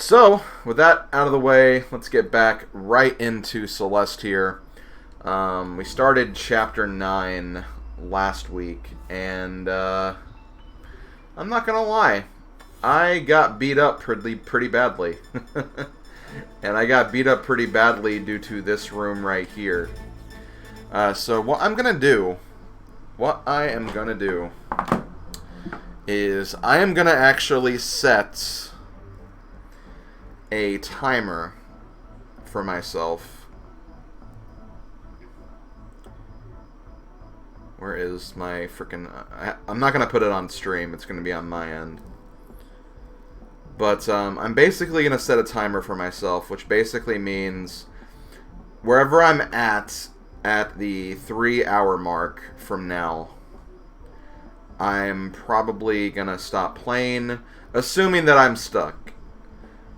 So, with that out of the way, let's get back right into Celeste here. We started Chapter 9 last week, and I'm not going to lie. I got beat up pretty badly. And I got beat up pretty badly due to this room right here. So what I am going to do is I am going to actually set a timer for myself. Where is my freaking... I'm not going to put it on stream. It's going to be on my end. But I'm basically going to set a timer for myself, which basically means wherever I'm at the 3-hour mark from now, I'm probably going to stop playing, assuming that I'm stuck.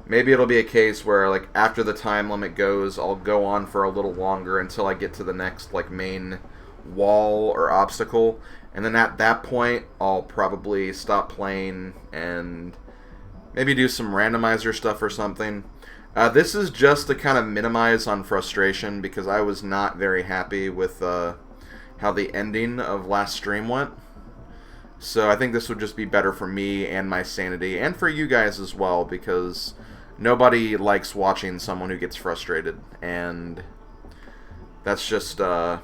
Maybe it'll be a case where, like, after the time limit goes, I'll go on for a little longer until I get to the next, like, main wall or obstacle. And then at that point, I'll probably stop playing and maybe do some randomizer stuff or something. This is just to kind of minimize on frustration, because I was not very happy with how the ending of last stream went. So I think this would just be better for me and my sanity, and for you guys as well, because nobody likes watching someone who gets frustrated, and that's just the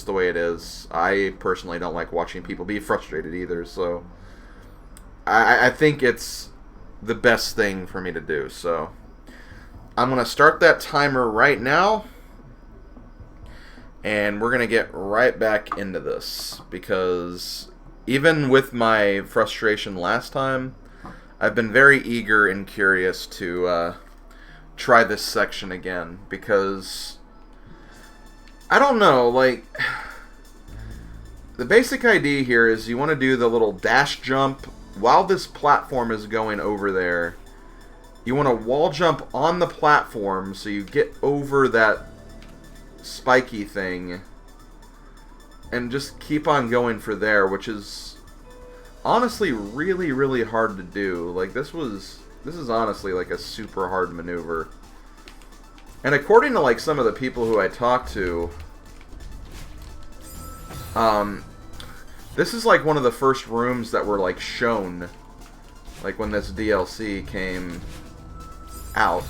way it is. I personally don't like watching people be frustrated either, so I think it's the best thing for me to do. So I'm going to start that timer right now, and we're going to get right back into this, because even with my frustration last time, I've been very eager and curious to try this section again, because I don't know, like, the basic idea here is you want to do the little dash jump while this platform is going over there. You want to wall jump on the platform so you get over that spiky thing and just keep on going for there, which is honestly really, really hard to do. Like, this is honestly like a super hard maneuver. And according to, like, some of the people who I talked to, this is like one of the first rooms that were, like, shown, like, when this DLC came out.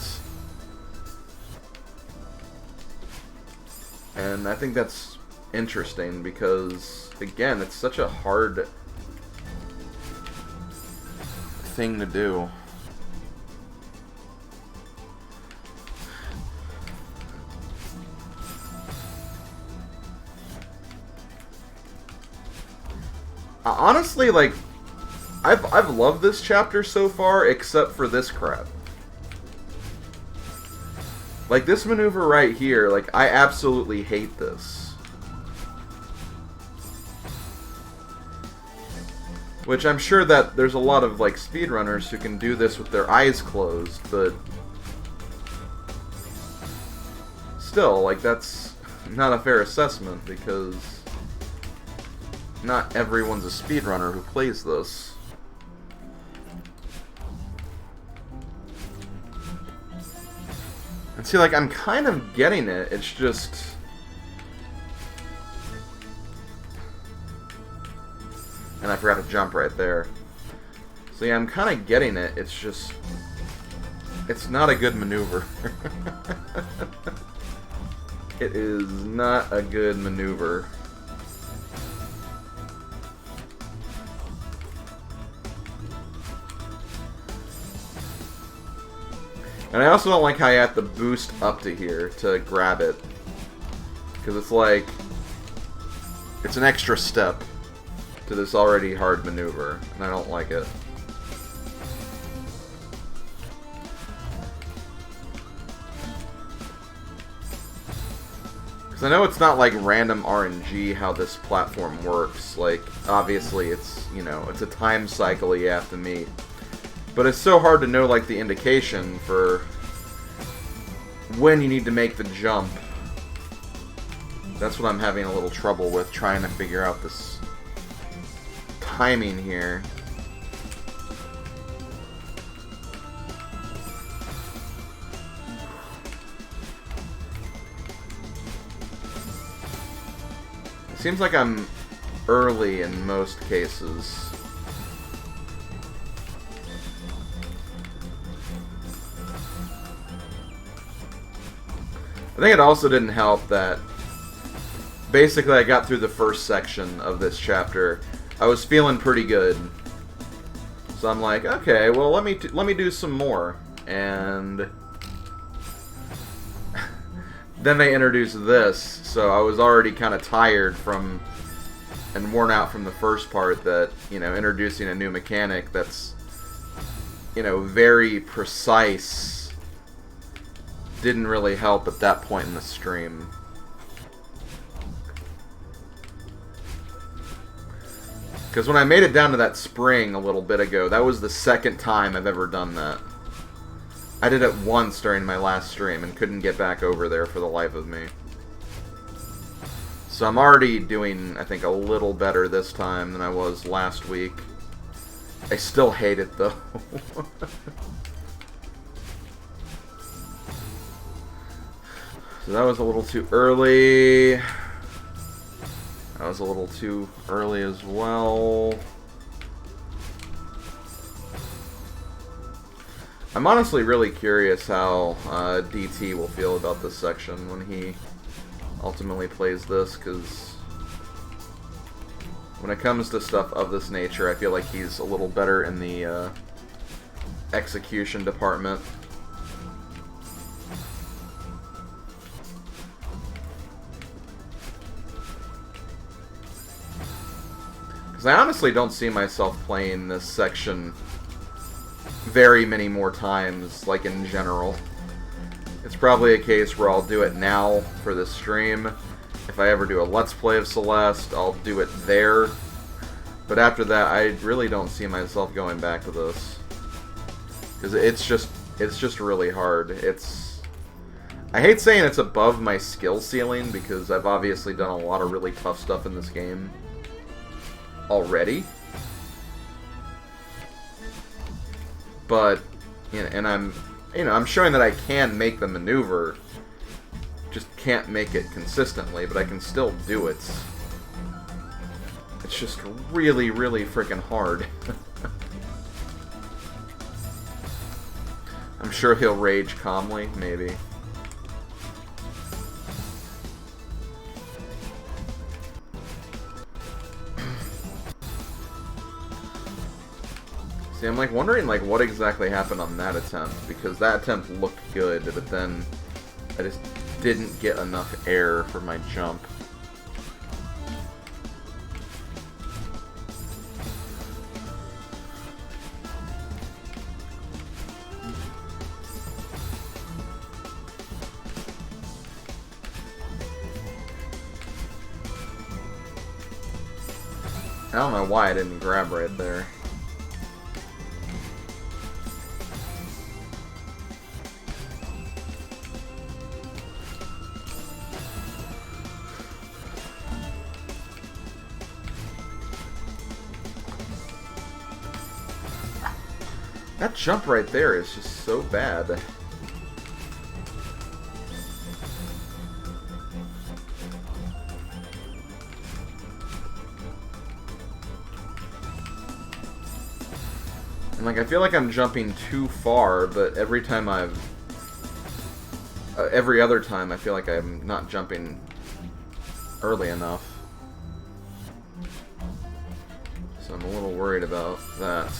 And I think that's interesting because, again, it's such a hard thing to do. Honestly, like, I've loved this chapter so far, except for this crap. Like, this maneuver right here, like, I absolutely hate this. Which I'm sure that there's a lot of, like, speedrunners who can do this with their eyes closed, but still, like, that's not a fair assessment, because not everyone's a speedrunner who plays this. And see, like, I'm kind of getting it, it's just... And I forgot to jump right there. So yeah, I'm kind of getting it, it's just... It's not a good maneuver. It is not a good maneuver. And I also don't like how you have to boost up to here to grab it. Because it's like... It's an extra step to this already hard maneuver. And I don't like it. Because I know it's not like random RNG how this platform works. Like, obviously it's, you know, it's a time cycle you have to meet. But it's so hard to know, like, the indication for when you need to make the jump. That's what I'm having a little trouble with, trying to figure out this timing here. Seems like I'm early in most cases. I think it also didn't help that basically I got through the first section of this chapter. I was feeling pretty good. So I'm like, okay, well let me do some more. And then they introduced this, so I was already kind of tired from and worn out from the first part that, you know, introducing a new mechanic that's, you know, very precise didn't really help at that point in the stream. Because when I made it down to that spring a little bit ago, that was the second time I've ever done that. I did it once during my last stream and couldn't get back over there for the life of me. So I'm already doing, I think, a little better this time than I was last week. I still hate it, though. So that was a little too early. That was a little too early as well. I'm honestly really curious how DT will feel about this section when he ultimately plays this, because when it comes to stuff of this nature, I feel like he's a little better in the execution department. Because I honestly don't see myself playing this section very many more times, like in general. It's probably a case where I'll do it now for this stream. If I ever do a Let's Play of Celeste, I'll do it there. But after that, I really don't see myself going back to this. Because it's just really hard. I hate saying it's above my skill ceiling, because I've obviously done a lot of really tough stuff in this game already. But, you know, and I'm showing that I can make the maneuver, just can't make it consistently, but I can still do it. It's just really, really freaking hard. I'm sure he'll rage calmly, maybe. See, I'm like wondering like what exactly happened on that attempt, because that attempt looked good, but then I just didn't get enough air for my jump. I don't know why I didn't grab right there. That jump right there is just so bad. And like, I feel like I'm jumping too far, but every time every other time I feel like I'm not jumping early enough. So I'm a little worried about that.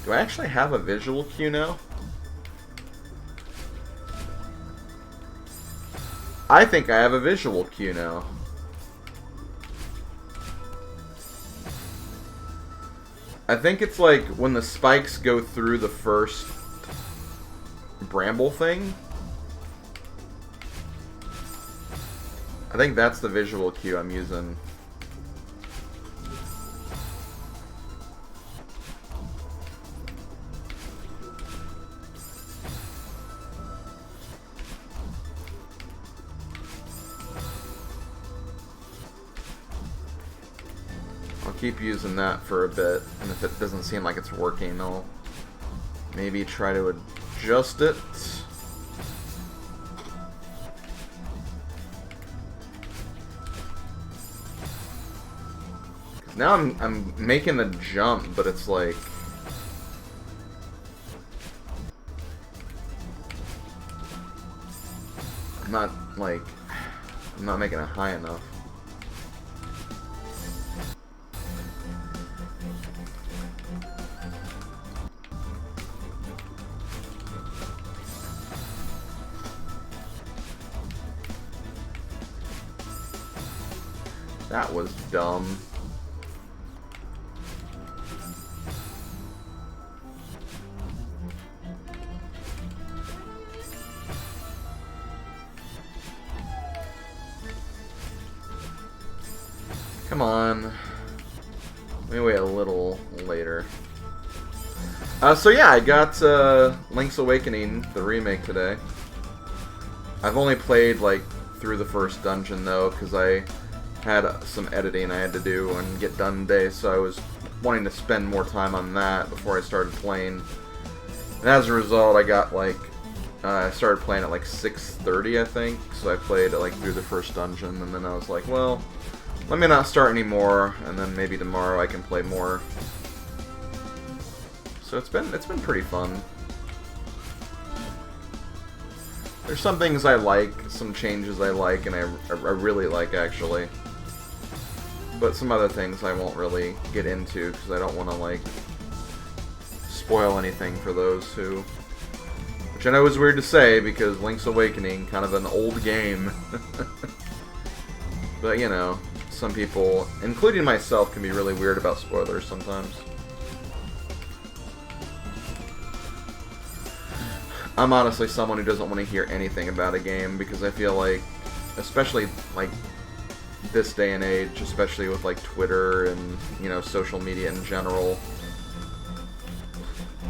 Do I actually have a visual cue now? I think I have a visual cue now. I think it's like when the spikes go through the first bramble thing. I think that's the visual cue I'm using. keep using that for a bit, and if it doesn't seem like it's working, I'll maybe try to adjust it. Now I'm making the jump, but it's like I'm not making it high enough. That was dumb. Come on. Let me wait a little later. So yeah, I got Link's Awakening, the remake, today. I've only played like through the first dungeon though, because I had some editing I had to do and get done today, so I was wanting to spend more time on that before I started playing. And as a result, I got like I started playing at like 6:30, I think. So I played like through the first dungeon, and then I was like, well, let me not start anymore, and then maybe tomorrow I can play more. So it's been pretty fun. There's some things I like, some changes I like, and I really like actually. But some other things I won't really get into because I don't want to like spoil anything for those who. Which I know is weird to say because Link's Awakening, kind of an old game. But you know, some people, including myself, can be really weird about spoilers sometimes. I'm honestly someone who doesn't want to hear anything about a game because I feel like, especially like this day and age, especially with like Twitter and, you know, social media in general,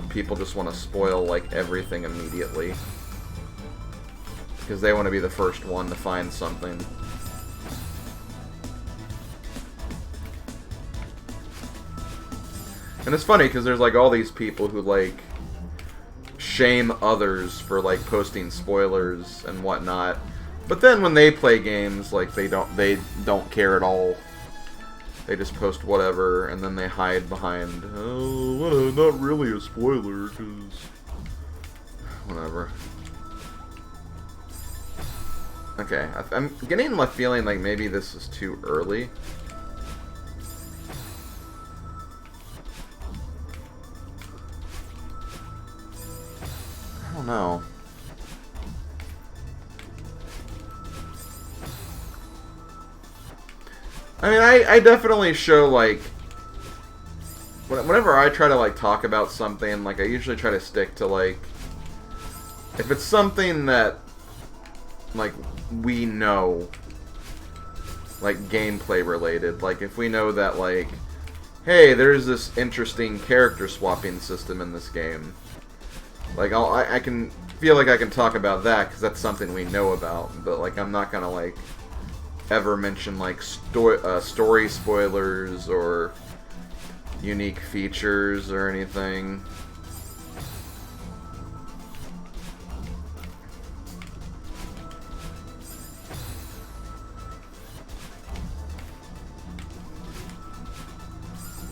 people just want to spoil like everything immediately because they want to be the first one to find something. And it's funny because there's like all these people who like shame others for like posting spoilers and whatnot, but then when they play games, like they don't care at all. They just post whatever, and then they hide behind, oh, well, not really a spoiler, because whatever. Okay, I'm getting the feeling like maybe this is too early. I don't know. I mean, I definitely show, like, whenever I try to, like, talk about something, like, I usually try to stick to, like, if it's something that, like, we know, like, gameplay related, like, if we know that, like, hey, there's this interesting character swapping system in this game. Like, I can feel like I can talk about that because that's something we know about. But, like, I'm not going to, like, ever mention, like, story spoilers or unique features or anything.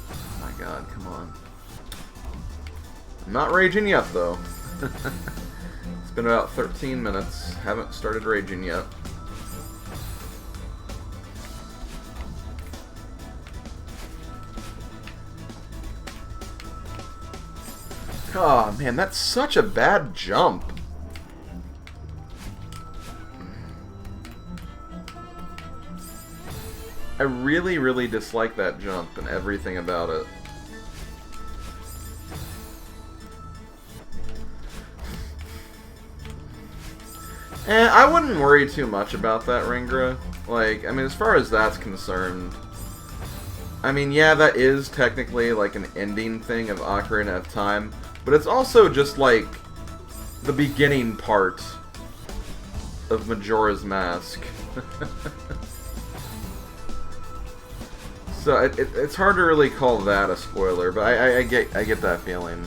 Oh my god, come on. I'm not raging yet, though. It's been about 13 minutes. Haven't started raging yet. Oh man, that's such a bad jump. I really, really dislike that jump and everything about it. And I wouldn't worry too much about that, Ringra. Like, I mean, as far as that's concerned, I mean, yeah, that is technically like an ending thing of Ocarina of Time, but it's also just like the beginning part of Majora's Mask. So it's hard to really call that a spoiler, but I get that feeling.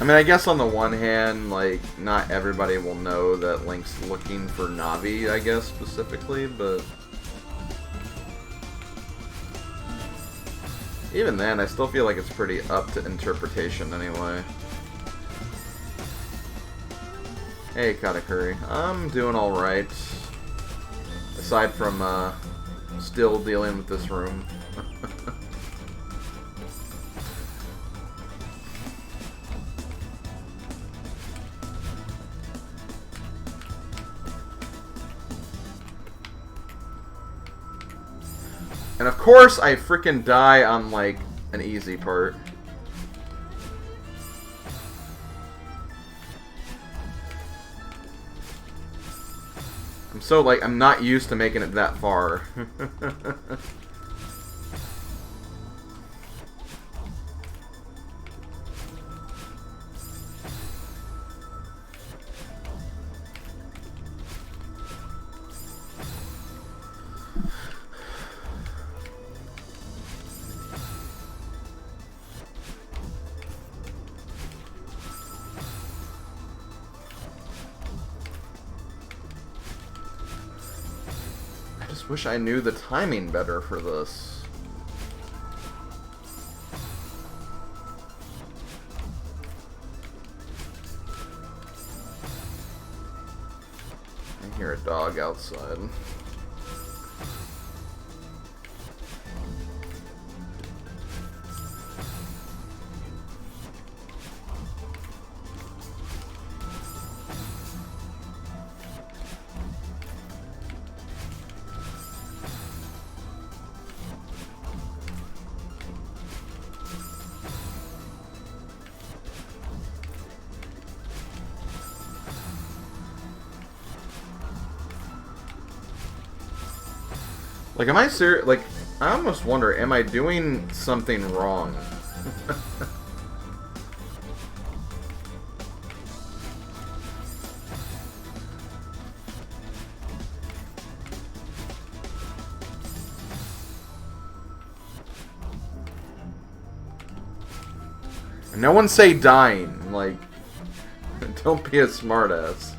I mean, I guess on the one hand, like, not everybody will know that Link's looking for Navi, I guess, specifically, but... even then, I still feel like it's pretty up to interpretation anyway. Hey, Katakuri. I'm doing alright. Aside from, still dealing with this room. And of course, I freaking die on, like, an easy part. I'm so, like, I'm not used to making it that far. Wish I knew the timing better for this. I hear a dog outside. Like, am I serious? Like, I almost wonder, am I doing something wrong? No one say dying. Like, don't be a smartass.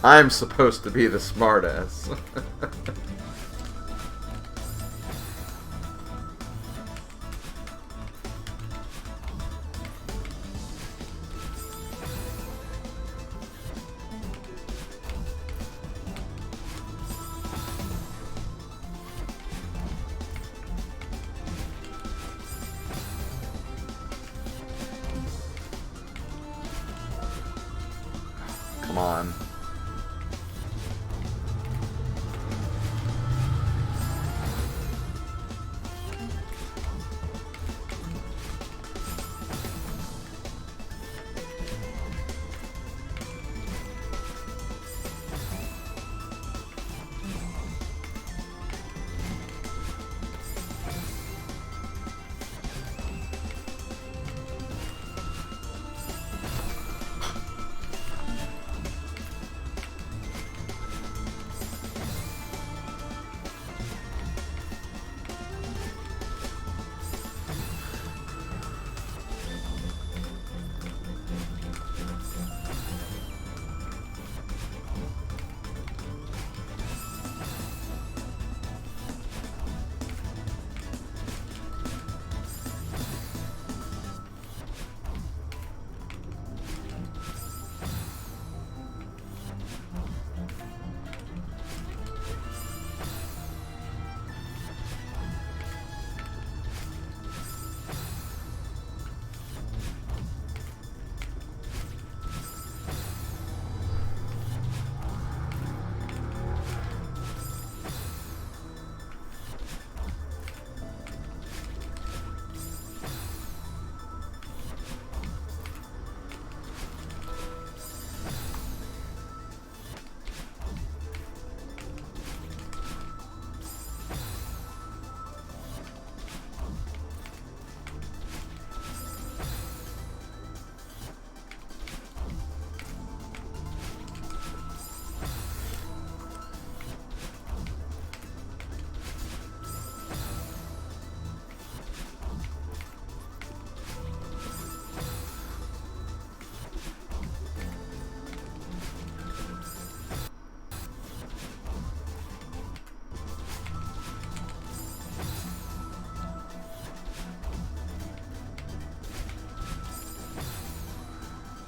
I'm supposed to be the smartass. Come on.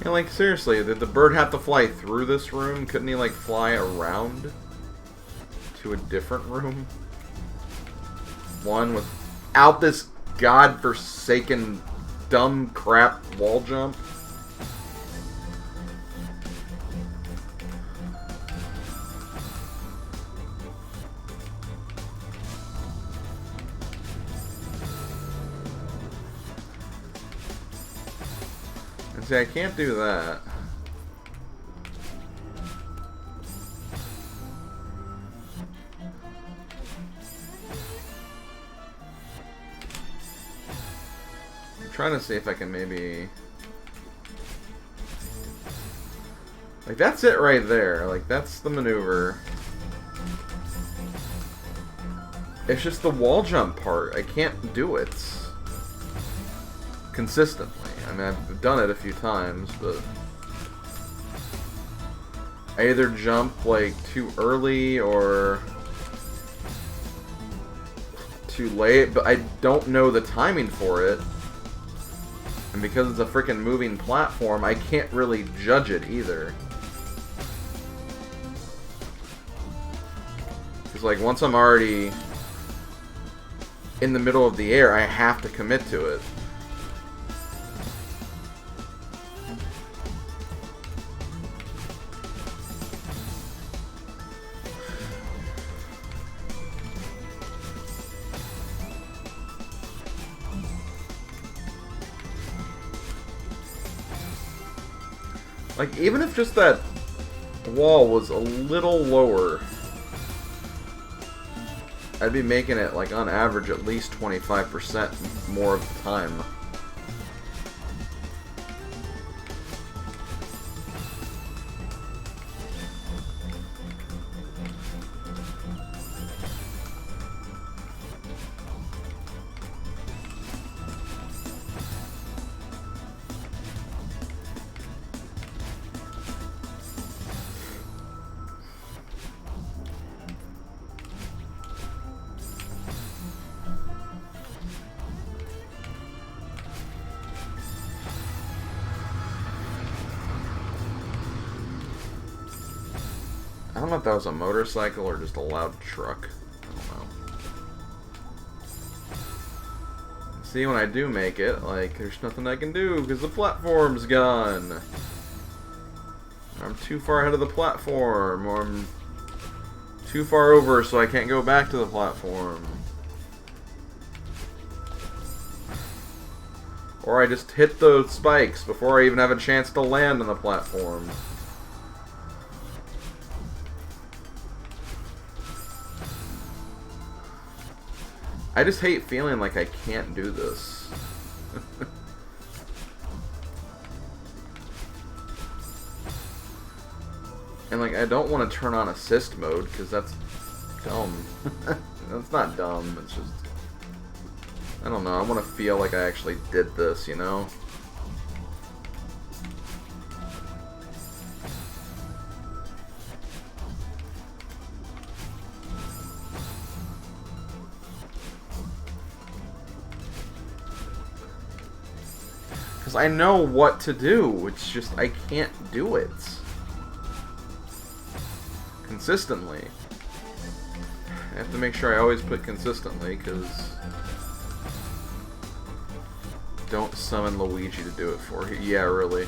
Yeah, like, seriously, did the bird have to fly through this room? Couldn't he, like, fly around to a different room? One without this godforsaken dumb crap wall jump? And see, I can't do that. Trying to see if I can maybe... Like, that's it right there. Like, that's the maneuver. It's just the wall jump part. I can't do it consistently. I mean, I've done it a few times, but... I either jump, like, too early or... too late, but I don't know the timing for it. And because it's a freaking moving platform, I can't really judge it either. Because, like, once I'm already in the middle of the air, I have to commit to it. Like, even if just that wall was a little lower, I'd be making it, like, on average, at least 25% more of the time. I don't know if that was a motorcycle or just a loud truck. I don't know. See, when I do make it, like, there's nothing I can do because the platform's gone. I'm too far ahead of the platform, or I'm too far over so I can't go back to the platform. Or I just hit those spikes before I even have a chance to land on the platform. I just hate feeling like I can't do this. And, like, I don't want to turn on assist mode, because that's dumb. That's not dumb, it's just... I don't know, I want to feel like I actually did this, you know? Because I know what to do, it's just I can't do it consistently. I have to make sure I always put consistently, because don't summon Luigi to do it for you. Yeah, really.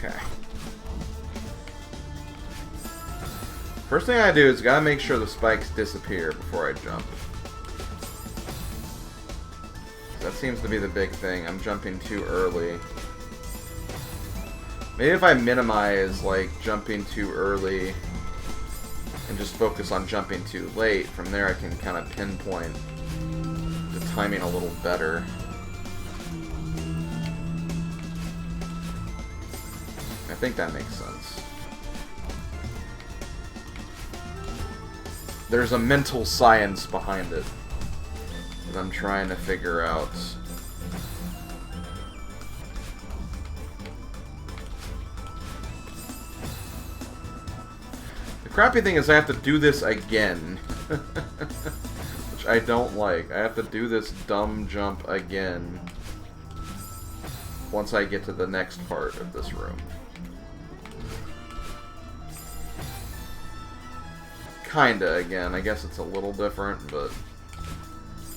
Okay. First thing I do is gotta make sure the spikes disappear before I jump. That seems to be the big thing. I'm jumping too early. Maybe if I minimize, like, jumping too early and just focus on jumping too late, from there I can kind of pinpoint the timing a little better. I think that makes sense. There's a mental science behind it that I'm trying to figure out. The crappy thing is I have to do this again. Which I don't like. I have to do this dumb jump again once I get to the next part of this room. Kinda, again. I guess it's a little different, but...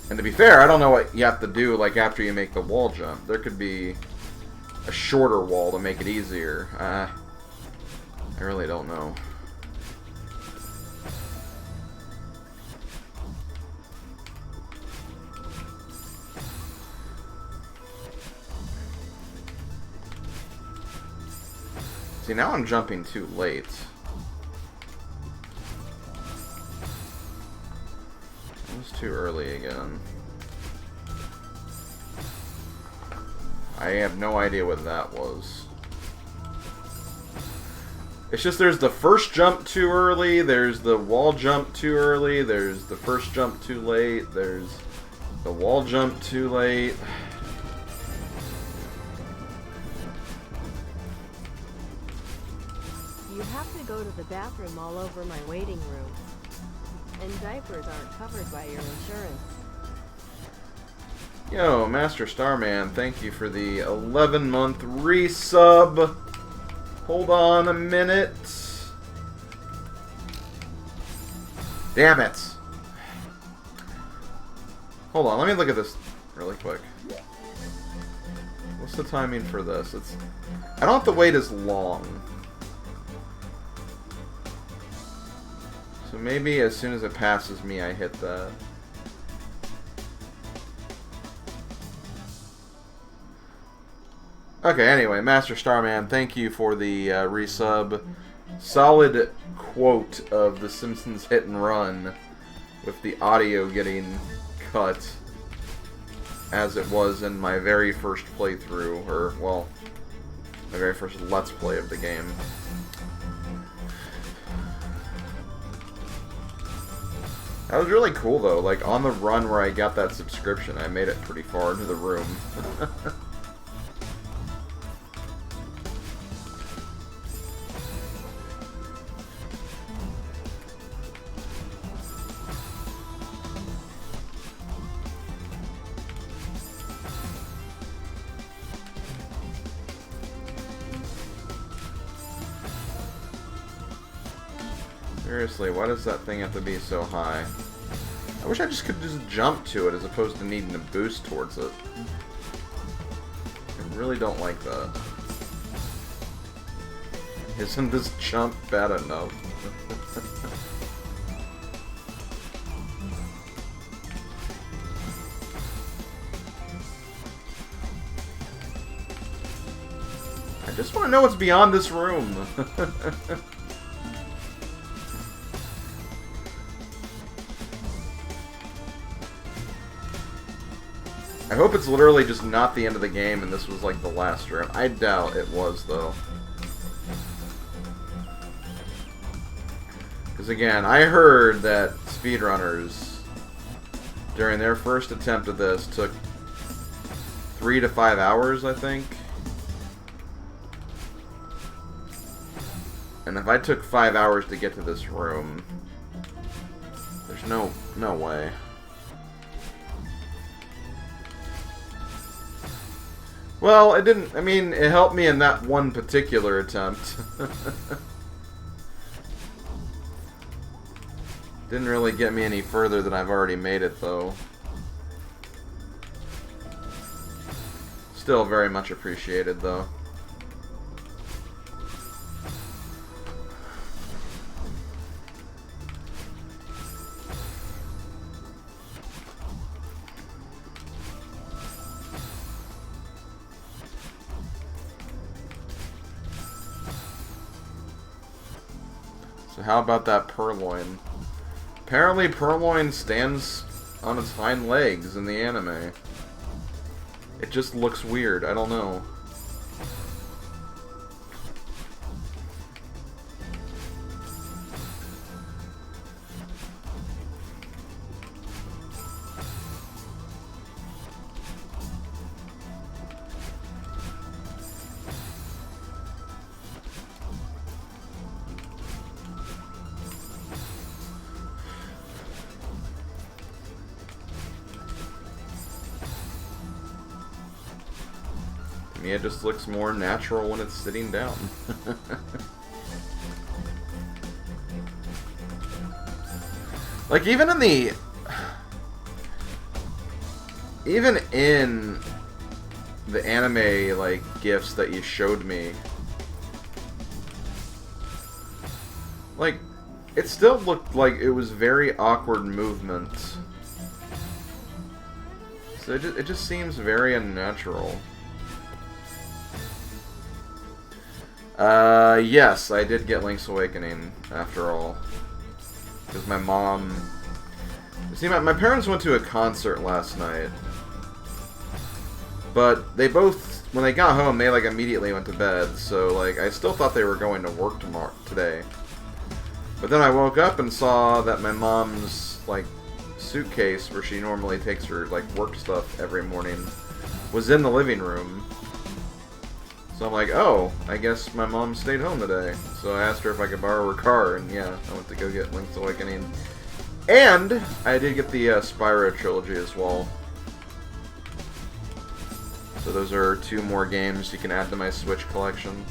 And to be fair, I don't know what you have to do, like, after you make the wall jump. There could be a shorter wall to make it easier. I really don't know. See, now I'm jumping too late. Too early again. I have no idea what that was. It's just there's the first jump too early, there's the wall jump too early, there's the first jump too late, there's the wall jump too late. You have to go to the bathroom all over my waiting room. And diapers aren't covered by your insurance. Yo, Master Starman, thank you for the 11-month resub. Hold on a minute. Damn it. Hold on, let me look at this really quick. What's the timing for this? I don't have to wait as long. So maybe as soon as it passes me, I hit that. Okay, anyway, Master Starman, thank you for the resub. Solid quote of The Simpsons Hit and Run, with the audio getting cut, as it was in my very first playthrough, or, well, my very first Let's Play of the game. That was really cool, though. Like, on the run where I got that subscription, I made it pretty far into the room. Seriously, why does that thing have to be so high? I wish I just could just jump to it as opposed to needing to boost towards it. I really don't like that. Isn't this jump bad enough? I just want to know what's beyond this room. I hope it's literally just not the end of the game and this was like the last room. I doubt it was, though. Because again, I heard that speedrunners, during their first attempt at this, took 3 to 5 hours, I think. And if I took 5 hours to get to this room, there's no way. Well, it didn't, I mean, it helped me in that one particular attempt. Didn't really get me any further than I've already made it, though. Still very much appreciated, though. So how about that purloin? Apparently purloin stands on its hind legs in the anime. It just looks weird. I don't know. To me, it just looks more natural when it's sitting down. Like, even in the anime, like, GIFs that you showed me, like, it still looked like it was very awkward movement. So it just seems very unnatural. Yes, I did get Link's Awakening, after all. Because my mom... See, my parents went to a concert last night. But they both, when they got home, they, like, immediately went to bed. So, like, I still thought they were going to work today. But then I woke up and saw that my mom's, like, suitcase, where she normally takes her, like, work stuff every morning, was in the living room. So I'm like, oh, I guess my mom stayed home today. So I asked her if I could borrow her car, and yeah, I went to go get Link's Awakening. And I did get the Spyro trilogy as well. So those are 2 more games you can add to my Switch collection.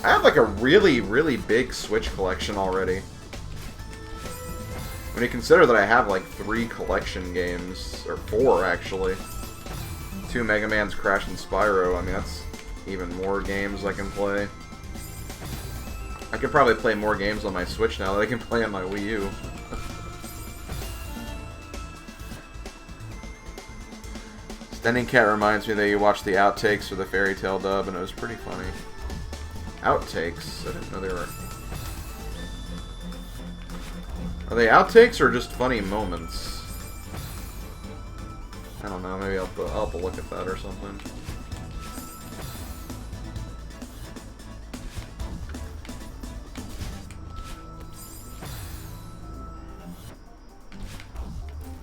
I have like a really, really big Switch collection already. When you consider that I have like 3 collection games, or 4 actually. 2 Mega Man's, Crash, and Spyro. I mean, that's even more games I can play. I could probably play more games on my Switch now that I can play on my Wii U. Standing Cat reminds me that you watched the outtakes for the Fairy Tail dub, and it was pretty funny. Outtakes? I didn't know they were... Are they outtakes or just funny moments? I don't know, maybe I'll have to look at that or something.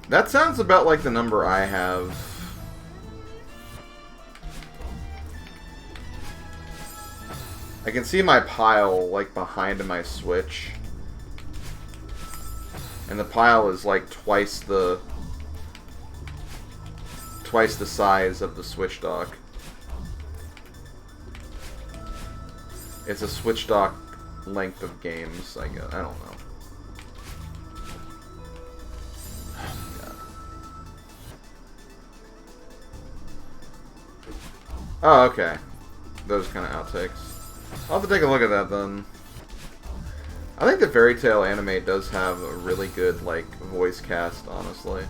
That sounds about like the number I have. I can see my pile, like, behind my Switch. And the pile is, like, twice the size of the Switch dock. It's a Switch dock length of games, I guess. I don't know. Oh, okay. Those kind of outtakes. I'll have to take a look at that then. I think the Fairy Tail anime does have a really good, like, voice cast, honestly.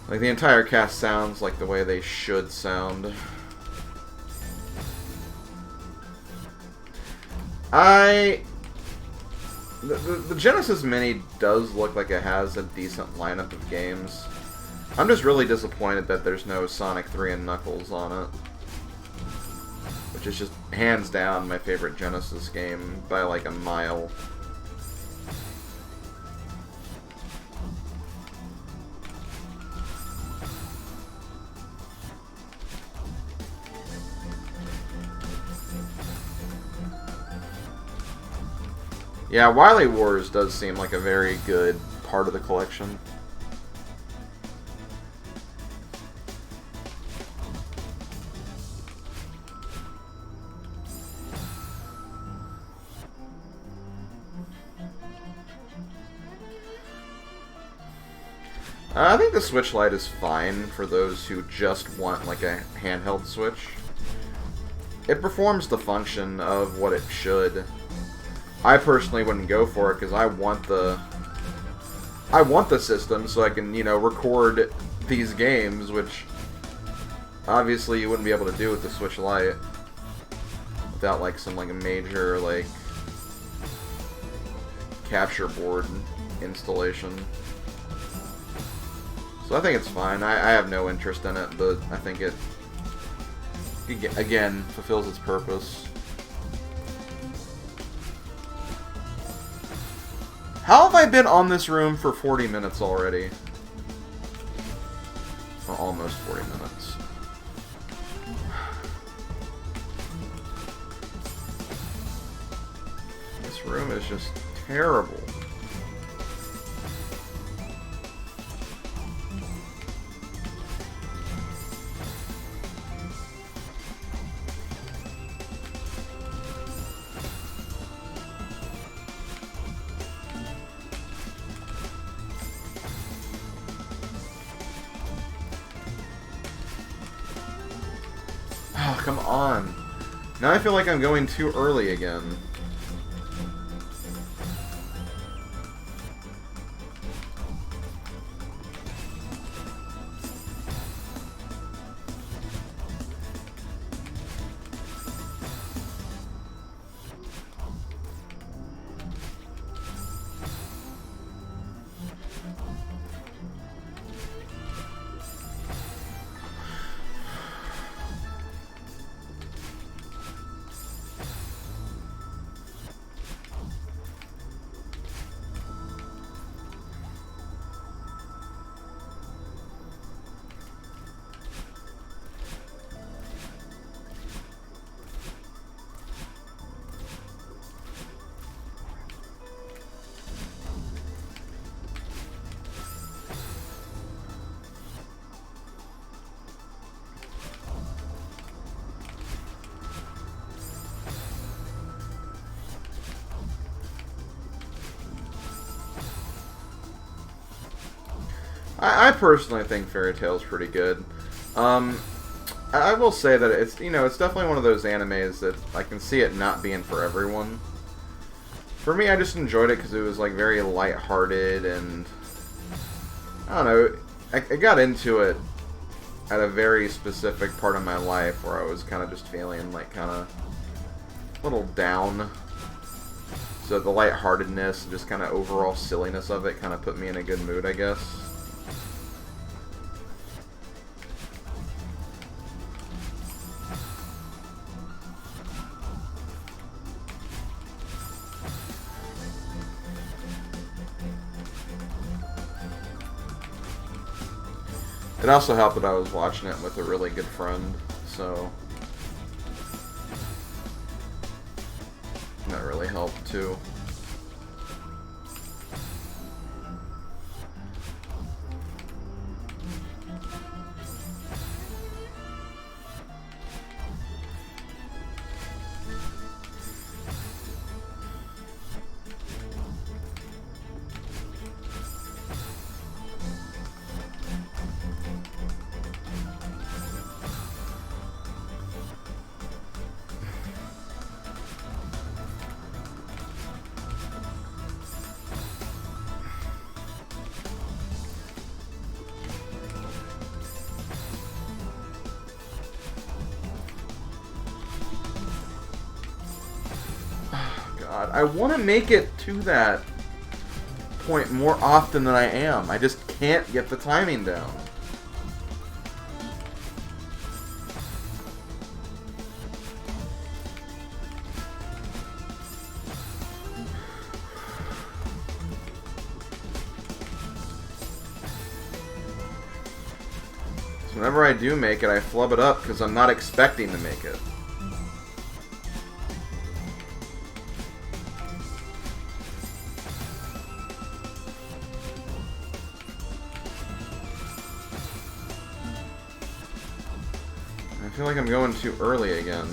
Like, the entire cast sounds like the way they should sound. The Genesis Mini does look like it has a decent lineup of games. I'm just really disappointed that there's no Sonic 3 and Knuckles on it. Which is just hands down my favorite Genesis game by like a mile. Yeah, Wily Wars does seem like a very good part of the collection. I think the Switch Lite is fine for those who just want like a handheld Switch. It performs the function of what it should. I personally wouldn't go for it because I want the system so I can, you know, record these games, which obviously you wouldn't be able to do with the Switch Lite without like some like a major like capture board installation. So I think it's fine. I have no interest in it, but I think it again fulfills its purpose. How have I been on this room for 40 minutes already? Well, almost 40 minutes. This room is just terrible. Oh, come on. Now I feel like I'm going too early again. I personally think Fairy Tail's pretty good. I will say that it's, you know, it's definitely one of those animes that I can see it not being for everyone. For me, I just enjoyed it because it was like very lighthearted, and I don't know, I got into it at a very specific part of my life where I was kind of just feeling like kind of a little down. So the lightheartedness, just kind of overall silliness of it kind of put me in a good mood, I guess. It also helped that I was watching it with a really good friend, so that really helped too. I want to make it to that point more often than I am. I just can't get the timing down. So whenever I do make it, I flub it up because I'm not expecting to make it. I feel like I'm going too early again.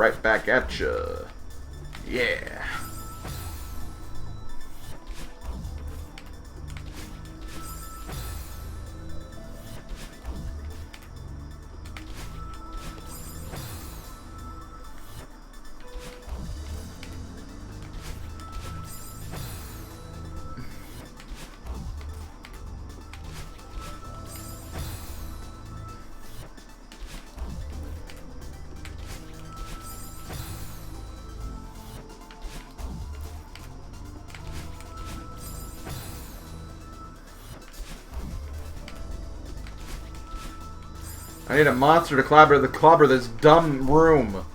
right back at ya. Yeah. I need a monster to clobber this dumb room.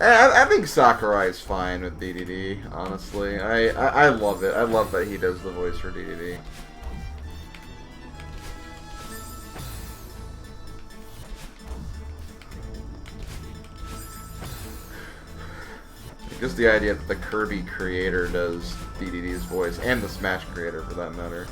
I think Sakurai's fine with DDD, honestly. I love it. I love that he does the voice for DDD. Just the idea that the Kirby creator does DDD's voice, and the Smash creator for that matter.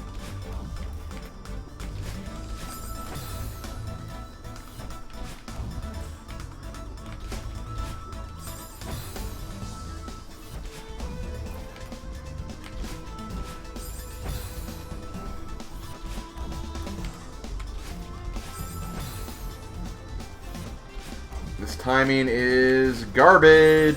This timing is garbage.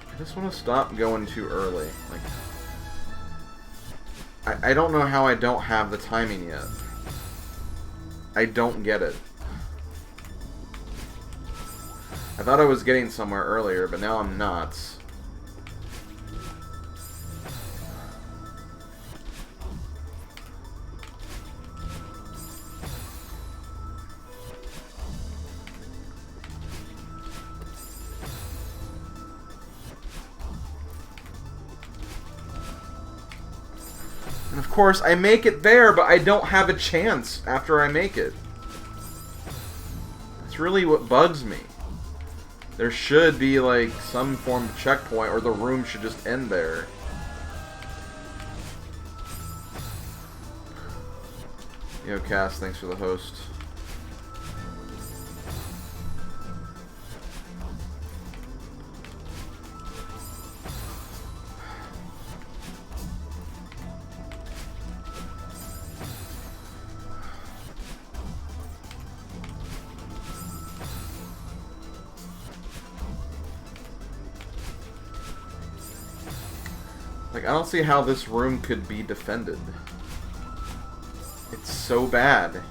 I just want to stop going too early. Like, I don't know how I don't have the timing yet. I don't get it. I thought I was getting somewhere earlier, but now I'm not. And of course, I make it there, but I don't have a chance after I make it. That's really what bugs me. There should be, like, some form of checkpoint, or the room should just end there. Yo, Cass, thanks for the host. Like, I don't see how this room could be defended. It's so bad.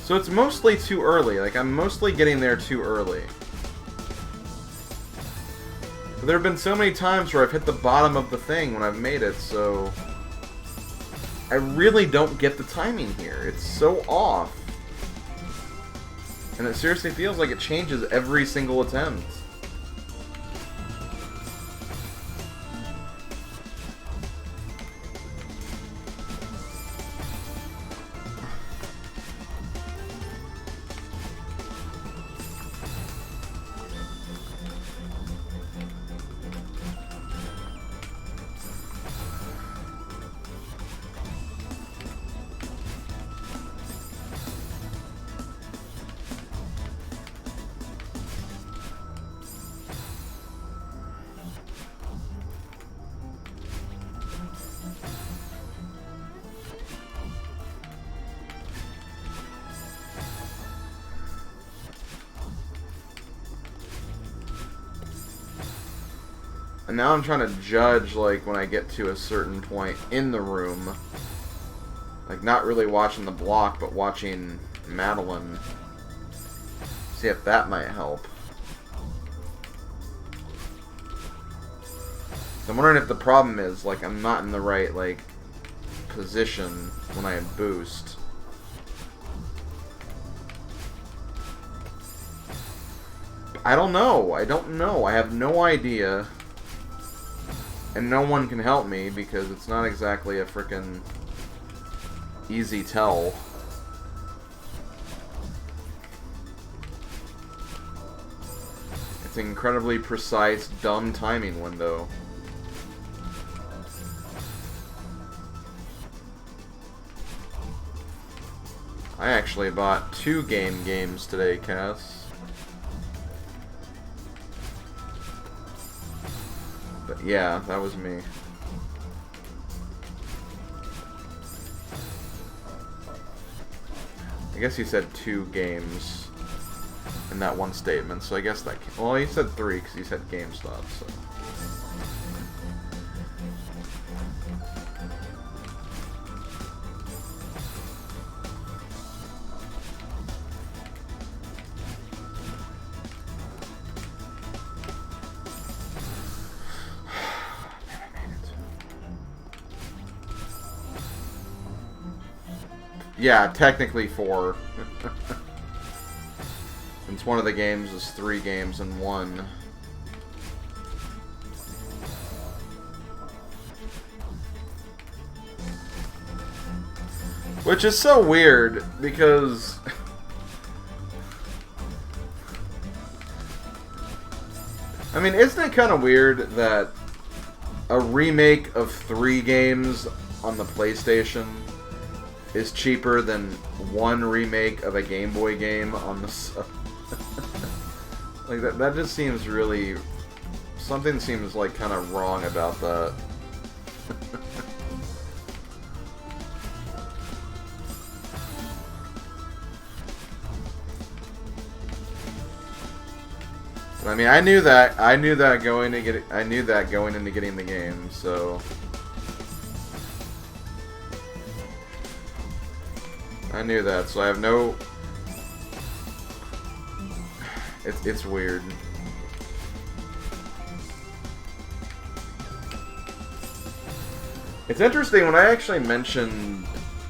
So it's mostly too early. Like, I'm mostly getting there too early. But there have been so many times where I've hit the bottom of the thing when I've made it, so... I really don't get the timing here. It's so off. And it seriously feels like it changes every single attempt. And now I'm trying to judge, like, when I get to a certain point in the room. Like, not really watching the block, but watching Madeline. See if that might help. So I'm wondering if the problem is, like, I'm not in the right, like, position when I boost. I don't know. I don't know. I have no idea. And no one can help me because it's not exactly a frickin' easy tell. It's an incredibly precise, dumb timing window. I actually bought 2 games today, Cass. But yeah, that was me. I guess you said 2 games in that one statement, so I guess that... Well, he said 3 because he said GameStop, so... Yeah, technically 4. Since one of the games is 3 games in one. Which is so weird, because... I mean, isn't it kind of weird that a remake of 3 games on the PlayStation is cheaper than 1 remake of a Game Boy game on the... Like, that just seems really... Something seems, like, kind of wrong about that. I mean, I knew that going into getting the game, so... I knew that, so I have no... It's weird. It's interesting, when I actually mentioned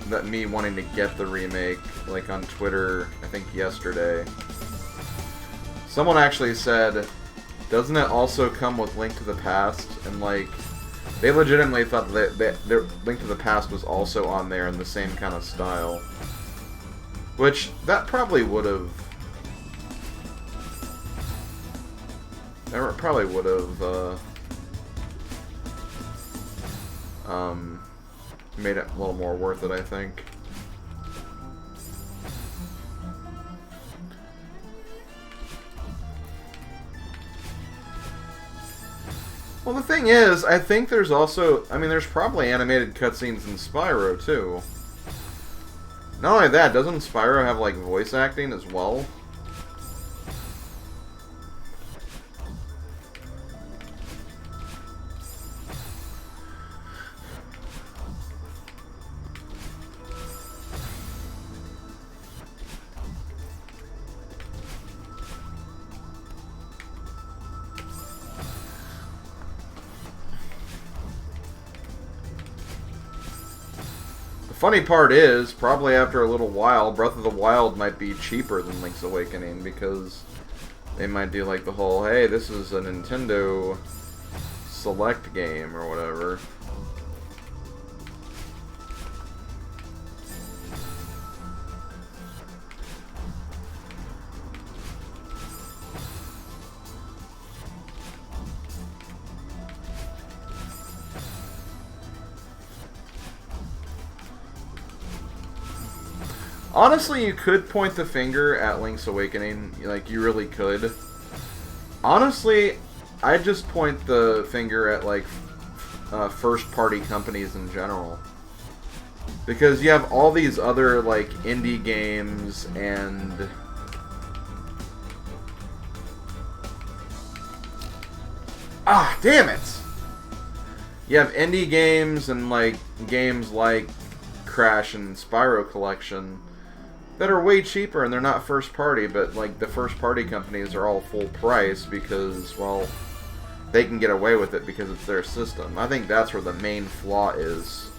that me wanting to get the remake, like on Twitter, I think yesterday, someone actually said, doesn't it also come with Link to the Past? And like, they legitimately thought that their Link to the Past was also on there in the same kind of style. Which, that probably would have... made it a little more worth it, I think. Well, the thing is, I think there's also... I mean, there's probably animated cutscenes in Spyro, too. Not only that, doesn't Spyro have, like, voice acting as well? funny part is, probably after a little while, Breath of the Wild might be cheaper than Link's Awakening because they might do like the whole, hey, this is a Nintendo Select game or whatever. Honestly, you could point the finger at Link's Awakening, like, you really could. Honestly, I'd just point the finger at, like, first-party companies in general. Because you have all these other, like, indie games and... Ah, damn it! You have indie games and, like, games like Crash and Spyro Collection that are way cheaper and they're not first party, but like the first party companies are all full price because, well, they can get away with it because it's their system. I think that's where the main flaw is.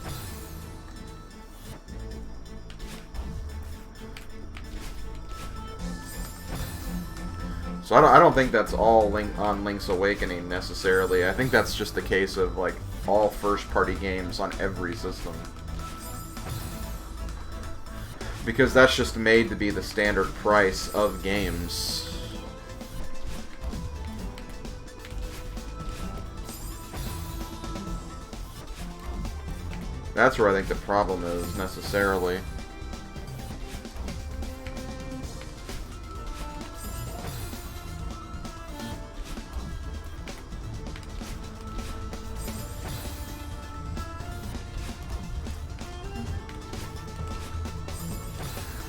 So I don't think that's all on Link's Awakening necessarily. I think that's just the case of like all first party games on every system. Because that's just made to be the standard price of games. That's where I think the problem is, necessarily.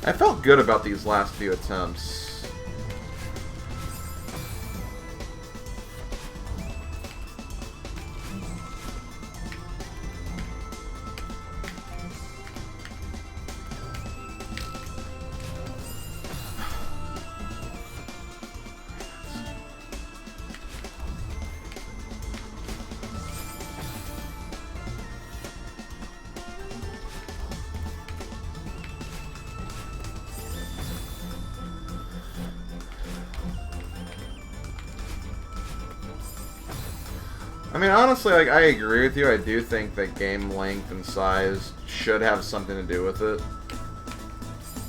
I felt good about these last few attempts. I mean, honestly, like, I agree with you. I do think that game length and size should have something to do with it.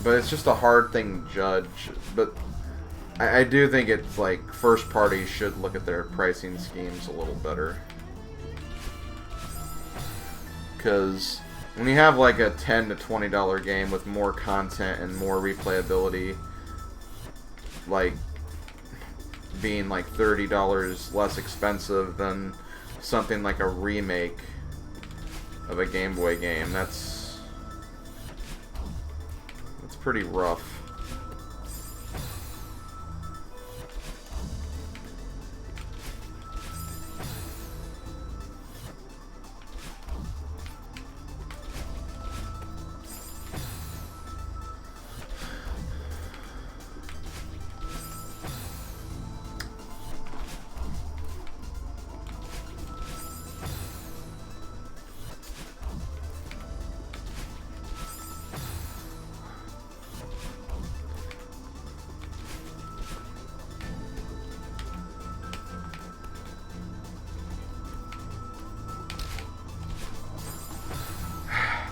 But it's just a hard thing to judge. But I do think it's, like, first parties should look at their pricing schemes a little better. Because when you have, like, a $10 to $20 game with more content and more replayability, like, being, like, $30 less expensive than something like a remake of a Game Boy game, that's pretty rough.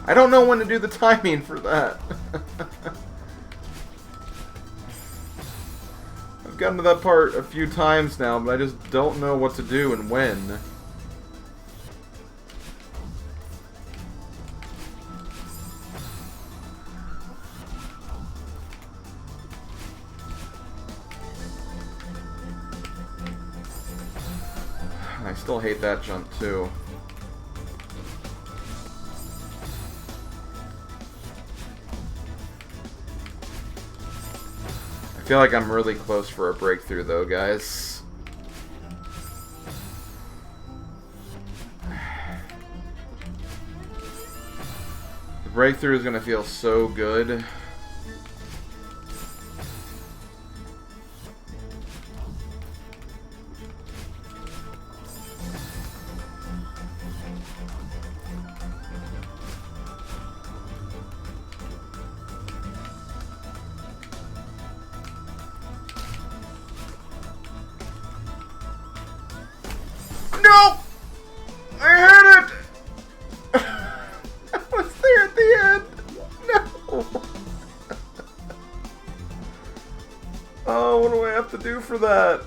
I don't know when to do the timing for that. I've gotten to that part a few times now, but I just don't know what to do and when. I still hate that jump too. I feel like I'm really close for a breakthrough though, guys. The breakthrough is gonna feel so good. No! I had it! I was there at the end! No! Oh, what do I have to do for that?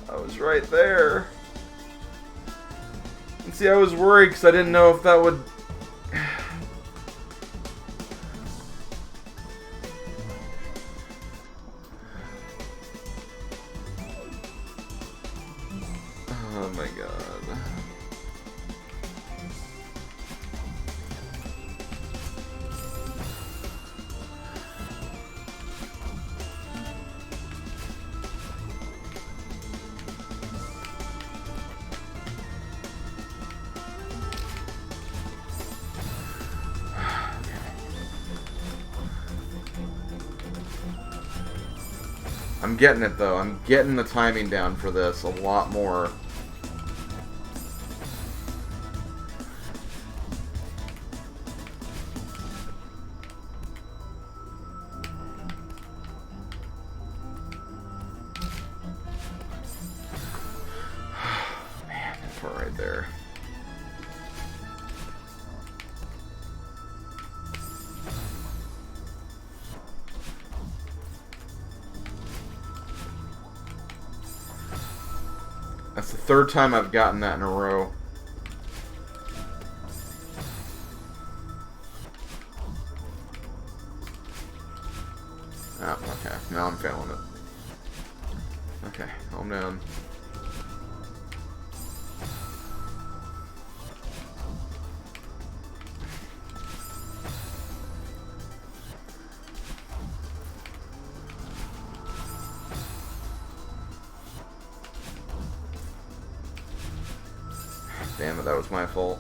I was right there. And see, I was worried because I didn't know if that would... Oh my god. I'm getting it though. I'm getting the timing down for this a lot more. Man, that part right there. That's the third time I've gotten that in a row. Oh, okay. Now I'm failing it. Okay, calm down. Damn it, that was my fault.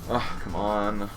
Oh, come on.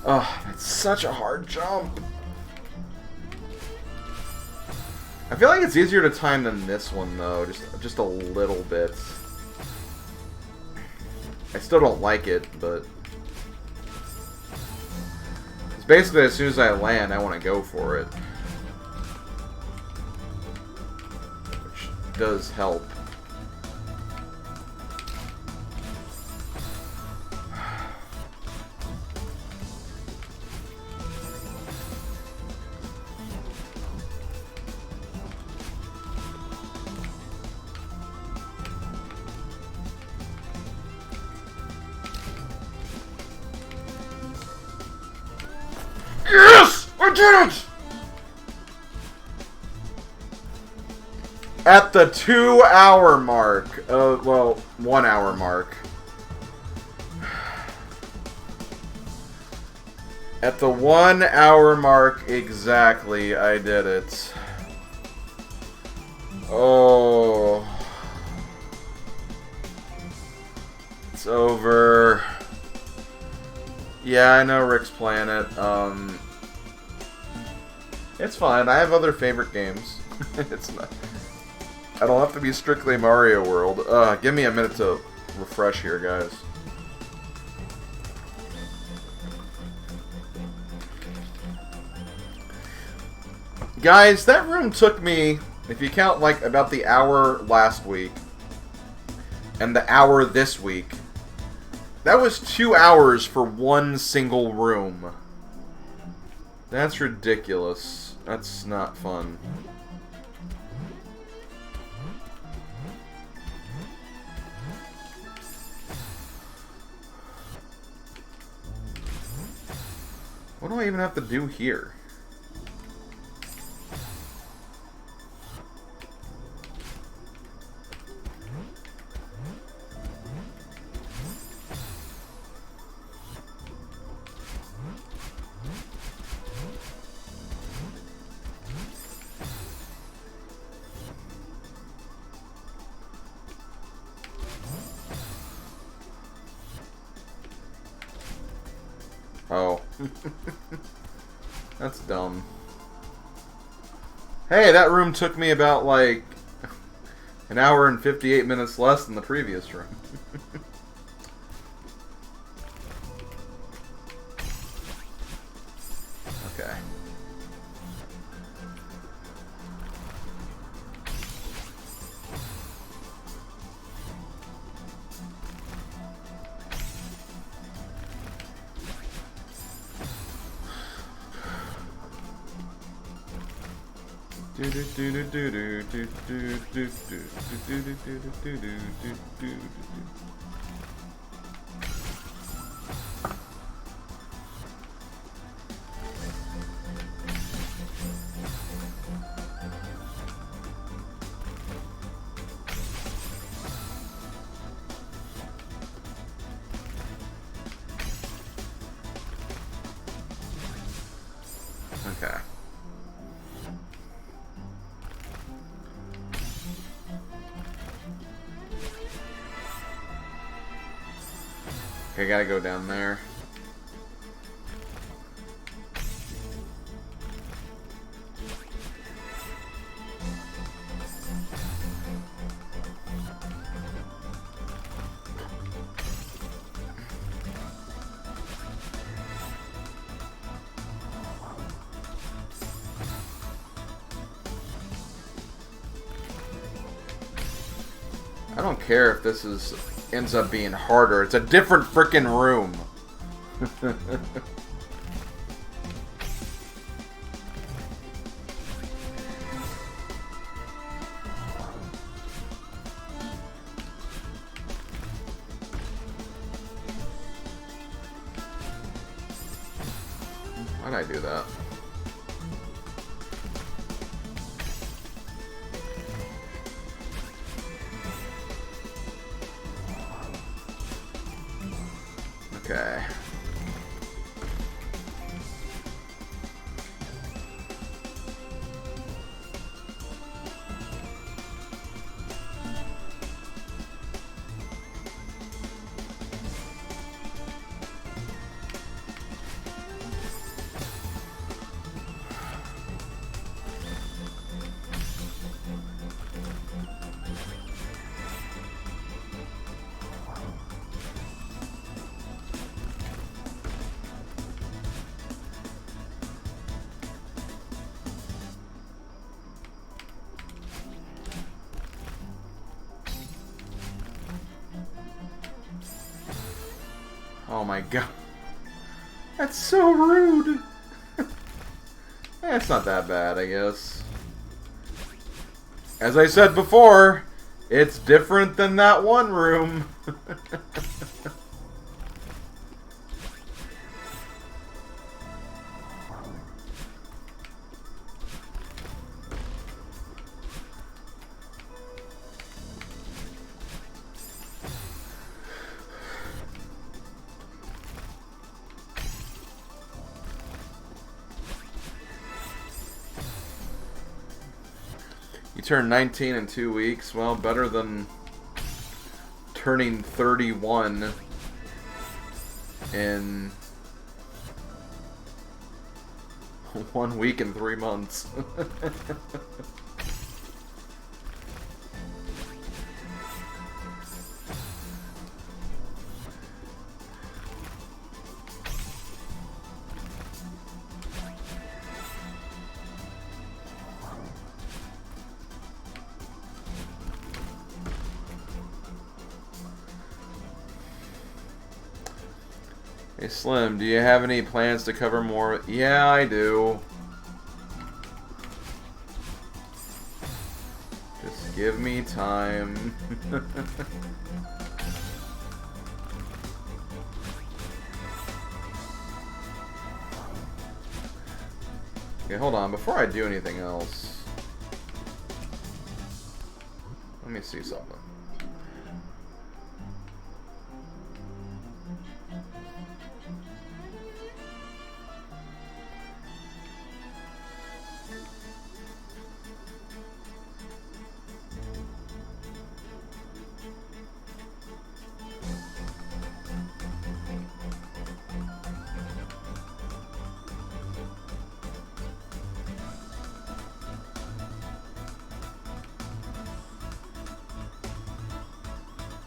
Oh, it's such a hard jump. I feel like it's easier to time than this one though, just a little bit. I still don't like it, but it's basically as soon as I land, I want to go for it, which does help. Yes! I did it! At the 2-hour mark. Well, 1 hour mark. At the 1 hour mark exactly, I did it. Oh. It's over. Yeah, I know Rick's playing it. It's fine. I have other favorite games. It's not. I don't have to be strictly Mario World. Give me a minute to refresh here, guys. Guys, that room took me, if you count like about the hour last week and the hour this week, that was 2 hours for one single room. That's ridiculous. That's not fun. What do I even have to do here? Oh. That's dumb. Hey, that room took me about, like, an hour and 58 minutes less than the previous room. Okay. Okay. Okay, gotta go down there. I don't care if this ends up being harder. It's a different frickin' room. Why'd I do that? Okay. Oh my god. That's so rude. It's not that bad, I guess. As I said before, it's different than that one room. You turn 19 in 2 weeks. Well, better than turning 31 in 1 week and 3 months. Hey Slim, do you have any plans to cover more? Yeah, I do. Just give me time. Okay, hold on. Before I do anything else, let me see something.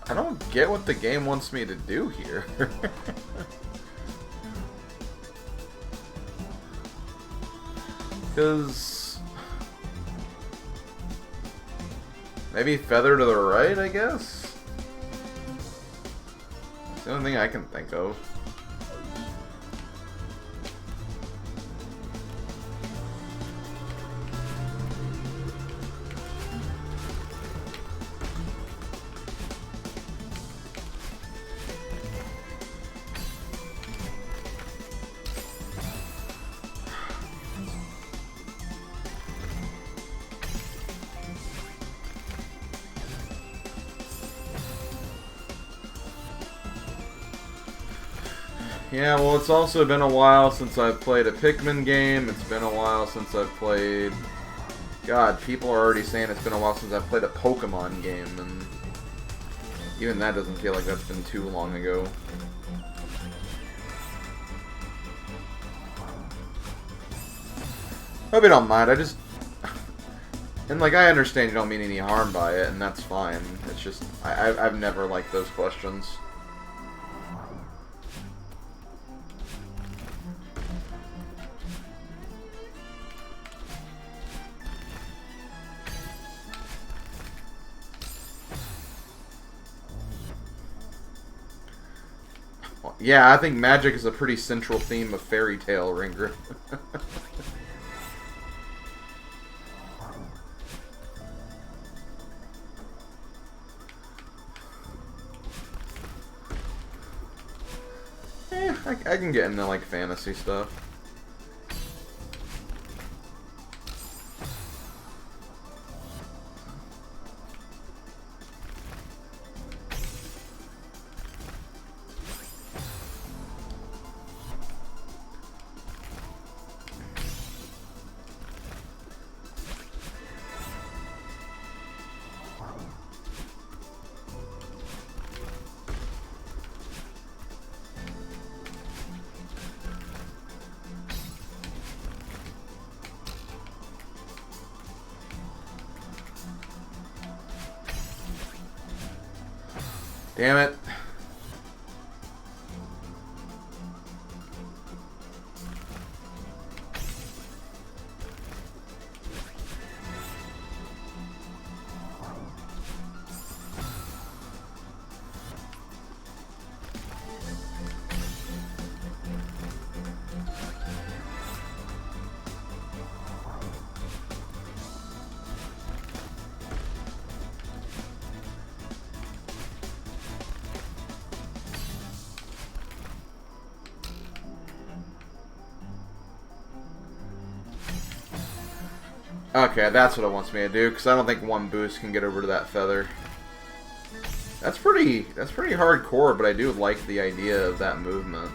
I don't get what the game wants me to do here. Because maybe feather to the right, I guess? It's the only thing I can think of. Yeah, well, it's also been a while since I've played a Pikmin game. It's been a while since I've played... God, people are already saying it's been a while since I've played a Pokemon game, and even that doesn't feel like that's been too long ago. Hope you don't mind, I just... And, like, I understand you don't mean any harm by it, and that's fine. It's just, I've never liked those questions. Yeah, I think magic is a pretty central theme of Fairy Tail Ringer. I can get into like fantasy stuff. Damn it. Okay, that's what it wants me to do, because I don't think one boost can get over to that feather. That's pretty hardcore, but I do like the idea of that movement.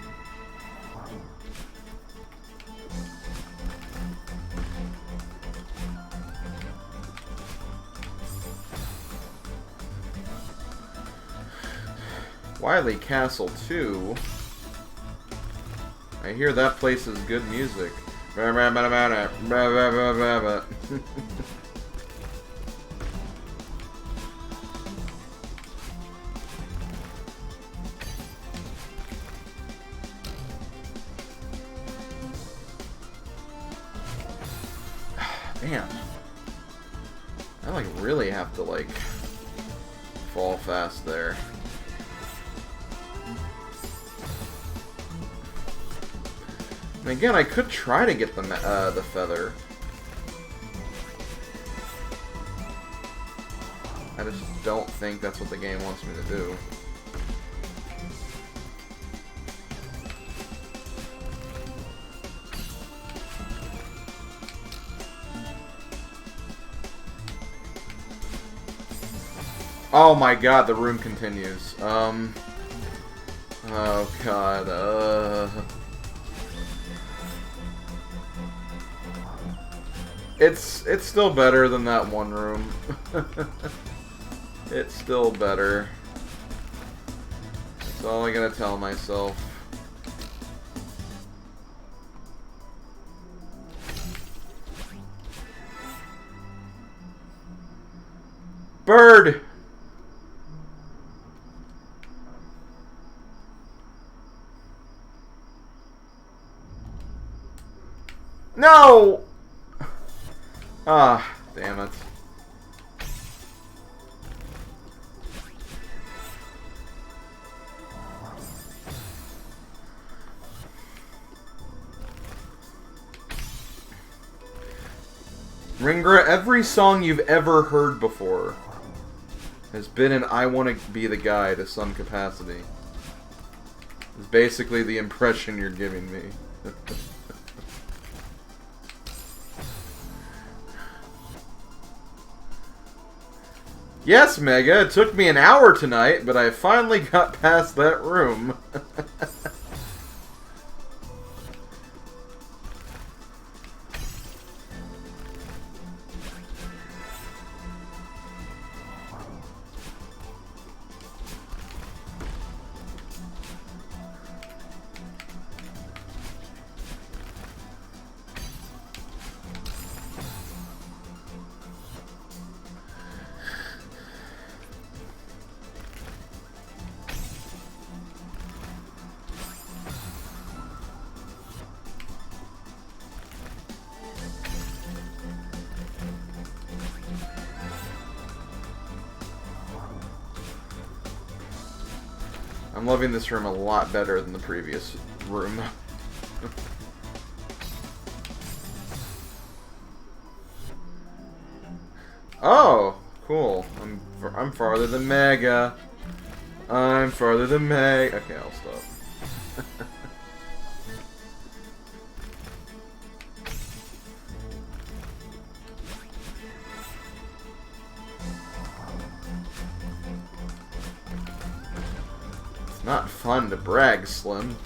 Wily Castle 2. I hear that place is good music. Man, I like really have to like fall fast there. And again, I could try to get the feather. I just don't think that's what the game wants me to do. Oh my god, the room continues. Oh god, It's still better than that one room. It's still better. That's all I gotta tell myself. Bird! No! Ah, damn it. Ringra, every song you've ever heard before has been an I want to be the guy to some capacity. It's basically the impression you're giving me. Yes, Mega, it took me an hour tonight, but I finally got past that room. I'm loving this room a lot better than the previous room. Oh, cool. I'm farther than Mega. I'm farther than Meg. Okay, I'll stop. It's not fun to brag, Slim.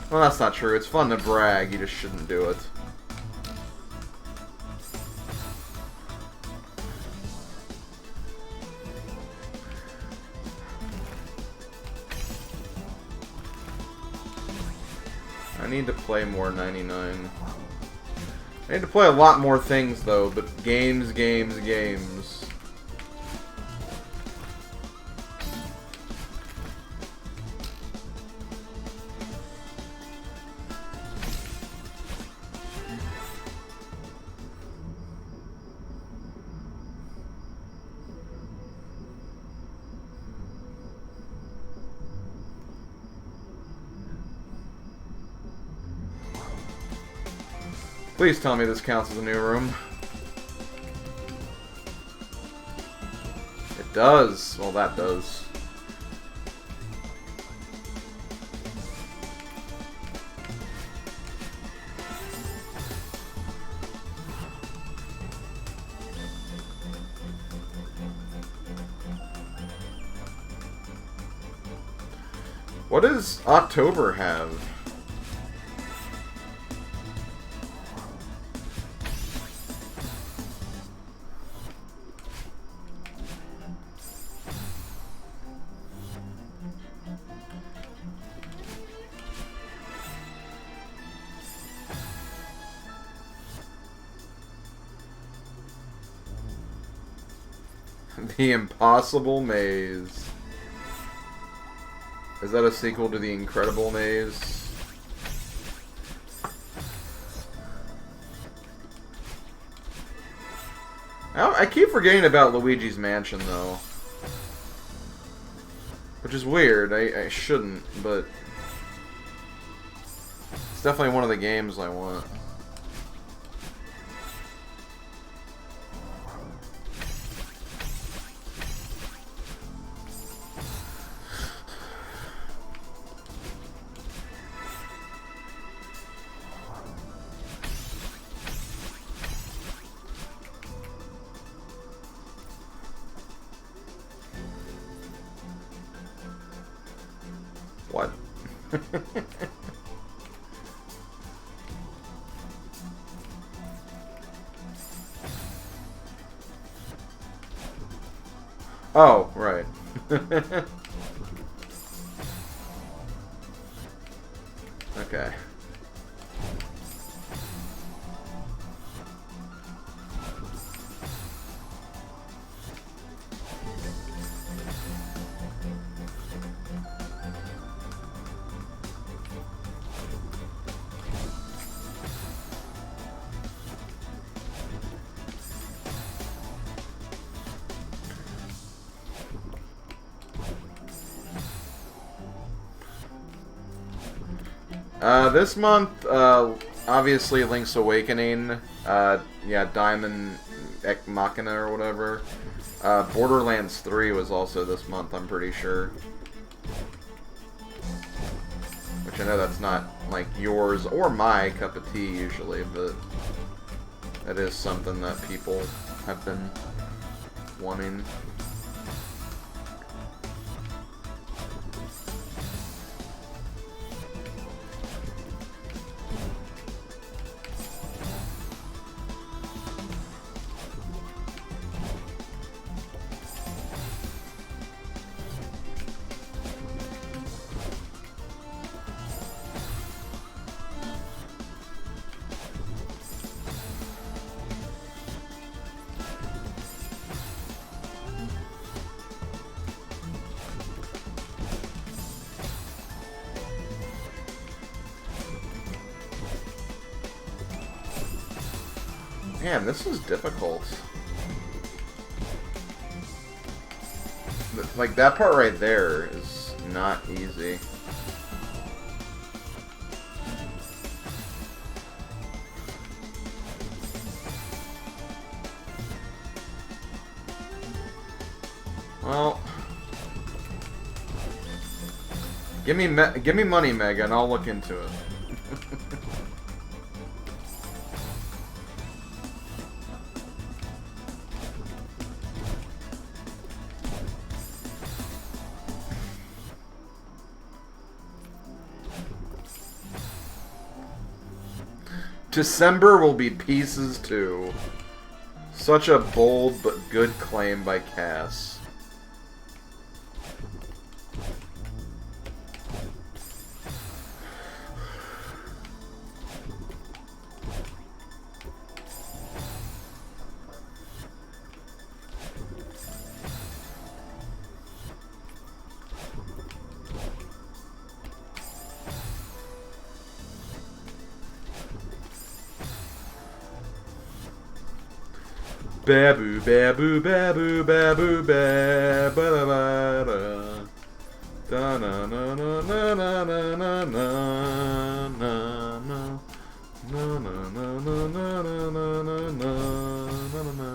Well, that's not true. It's fun to brag. You just shouldn't do it. I need to play more 99. I need to play a lot more things, though, but games, games, games. Please tell me this counts as a new room. It does. Well, that does. What does October have? The Impossible Maze. Is that a sequel to The Incredible Maze? I keep forgetting about Luigi's Mansion, though. Which is weird. I shouldn't, but... it's definitely one of the games I want. What? Oh, right. Okay. This month, obviously Link's Awakening, yeah, Diamond Machina or whatever. Borderlands 3 was also this month, I'm pretty sure. Which I know that's not, like, yours or my cup of tea usually, but that is something that people have been wanting. Man, this is difficult. Like, that part right there is not easy. Well, give me money, Mega, and I'll look into it. December will be pieces too. Such a bold but good claim by Cass. Babu, babu, babu, babu, ba ba da ba da. Da na na na na na na na na na na. Na na na na na na na na na na.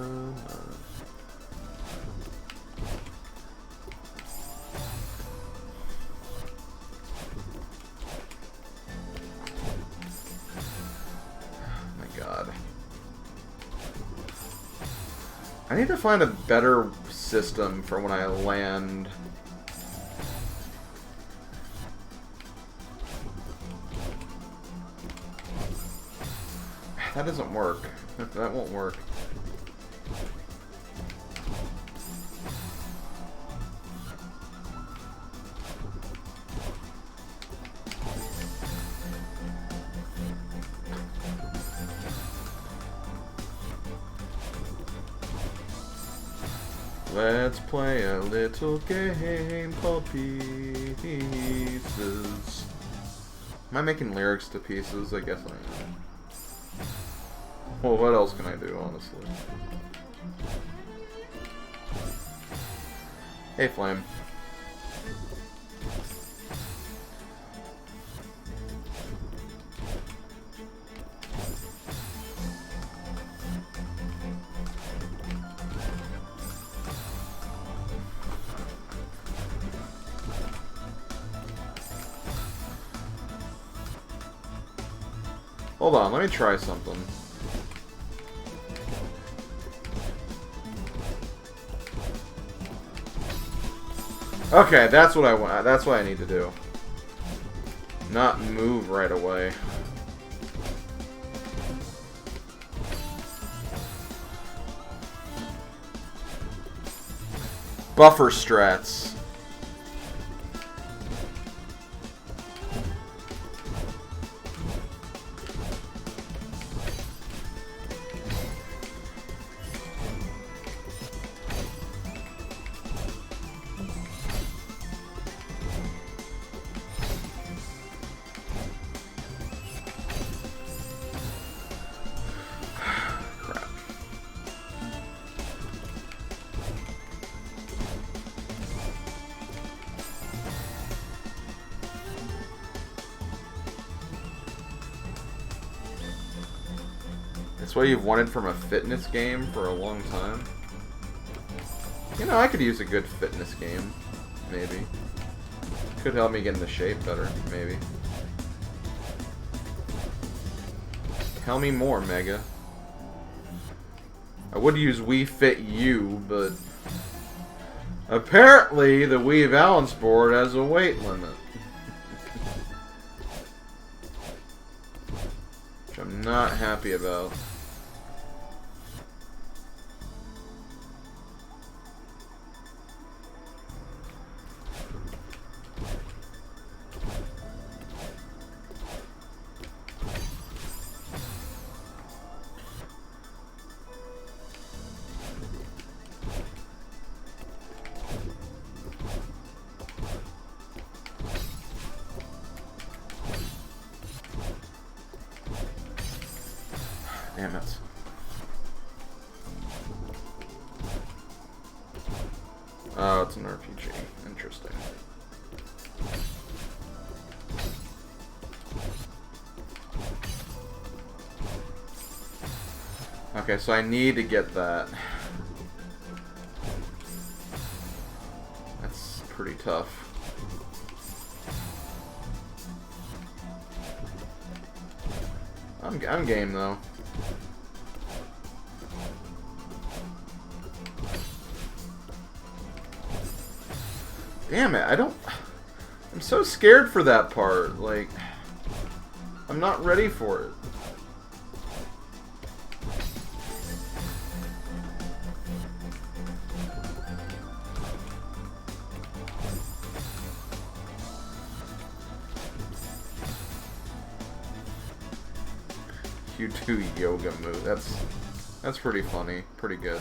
My God. I need to find a better system for when I land. That doesn't work. That won't work. Let's play a little game called Pieces. Am I making lyrics to Pieces? I guess I am. Well, what else can I do, honestly? Hey, Flame. Hold on, let me try something. Okay, that's what I want. That's what I need to do. not move right away. Buffer strats. It's what you've wanted from a fitness game for a long time. You know, I could use a good fitness game. Maybe. Could help me get into shape better. Maybe. Tell me more, Mega. I would use Wii Fit U, but apparently the Wii balance board has a weight limit. Which I'm not happy about. Damn it. Oh, it's an RPG. Interesting. Okay, so I need to get that. That's pretty tough. I'm game though. Damn it, I'm so scared for that part. Like, I'm not ready for it. Q2 yoga move. That's pretty funny. Pretty good.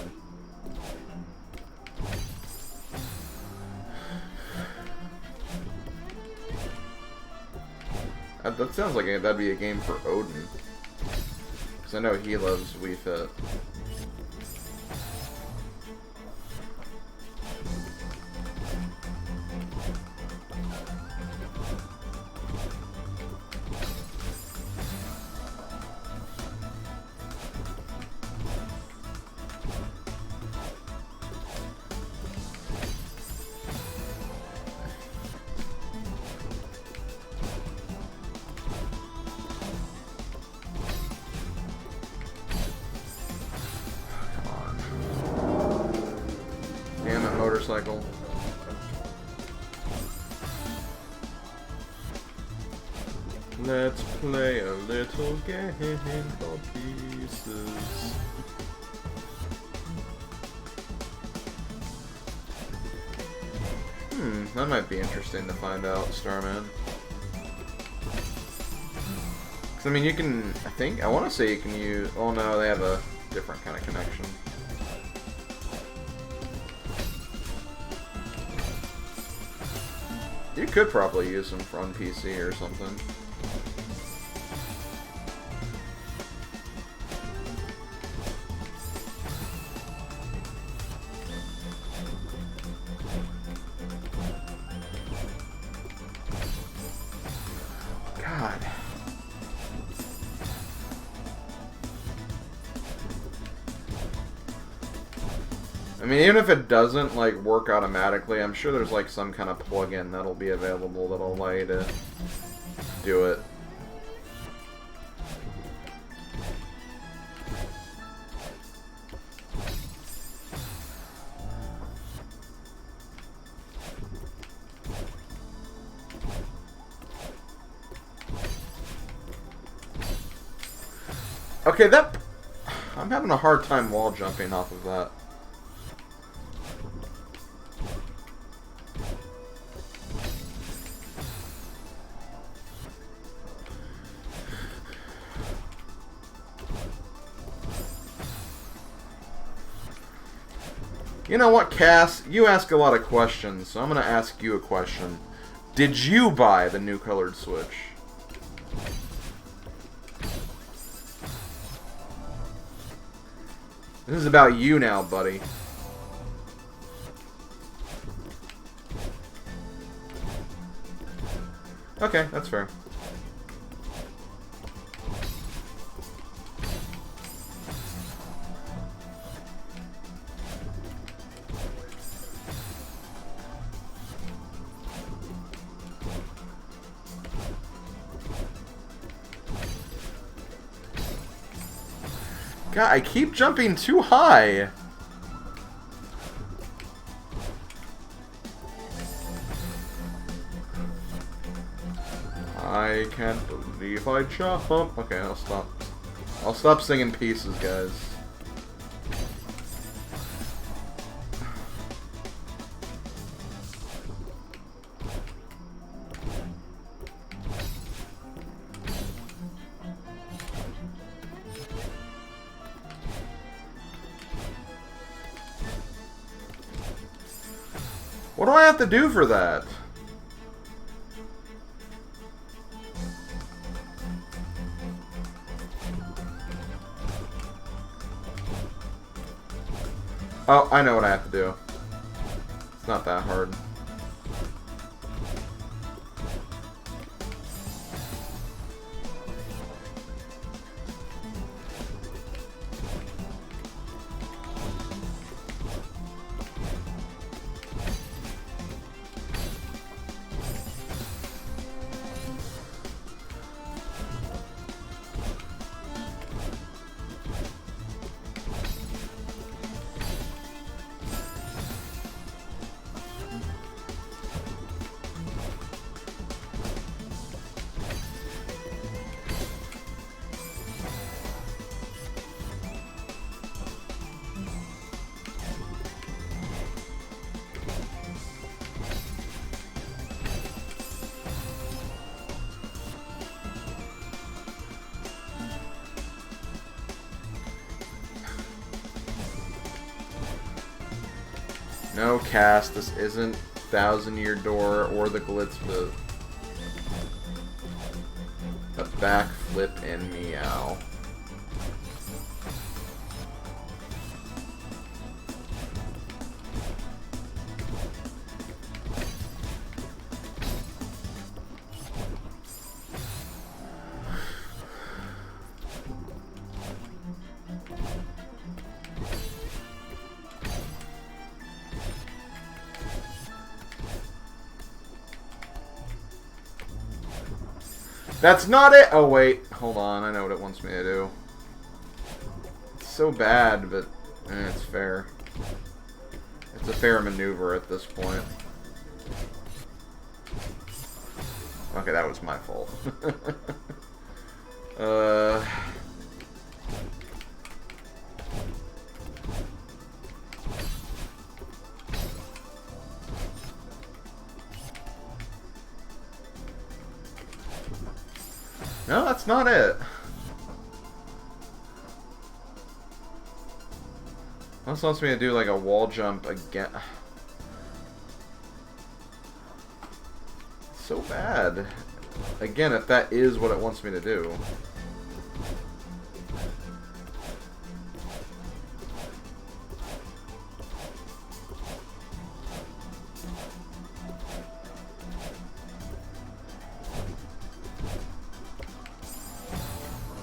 That sounds like that'd be a game for Odin. Because I know he loves Wii Fit. Motorcycle. Let's play a little game for pieces. That might be interesting to find out, Starman. Cause I mean, you can. I want to say you can use. Oh no, they have a different kind of connection. You could probably use them on PC or something. God. I mean, even if it doesn't, like, work automatically, I'm sure there's, like, some kind of plugin that'll be available that'll allow you to do it. Okay, that... I'm having a hard time wall jumping off of that. You know what, Cass? You ask a lot of questions, so I'm going to ask you a question. Did you buy the new colored Switch? This is about you now, buddy. Okay, that's fair. God, I keep jumping too high. I can't believe I jump. Okay, I'll stop. I'll stop singing pieces, guys. What do I have to do for that? Oh, I know what I have to do. It's not that hard. No, Cass, this isn't Thousand-Year Door or the Glitzbit. The backflip and meow. That's not it! Oh, wait. Hold on. I know what it wants me to do. It's so bad, but it's fair. It's a fair maneuver at this point. Okay, that was my fault. No, that's not it. This wants me to do like a wall jump again. So bad. Again, if that is what it wants me to do.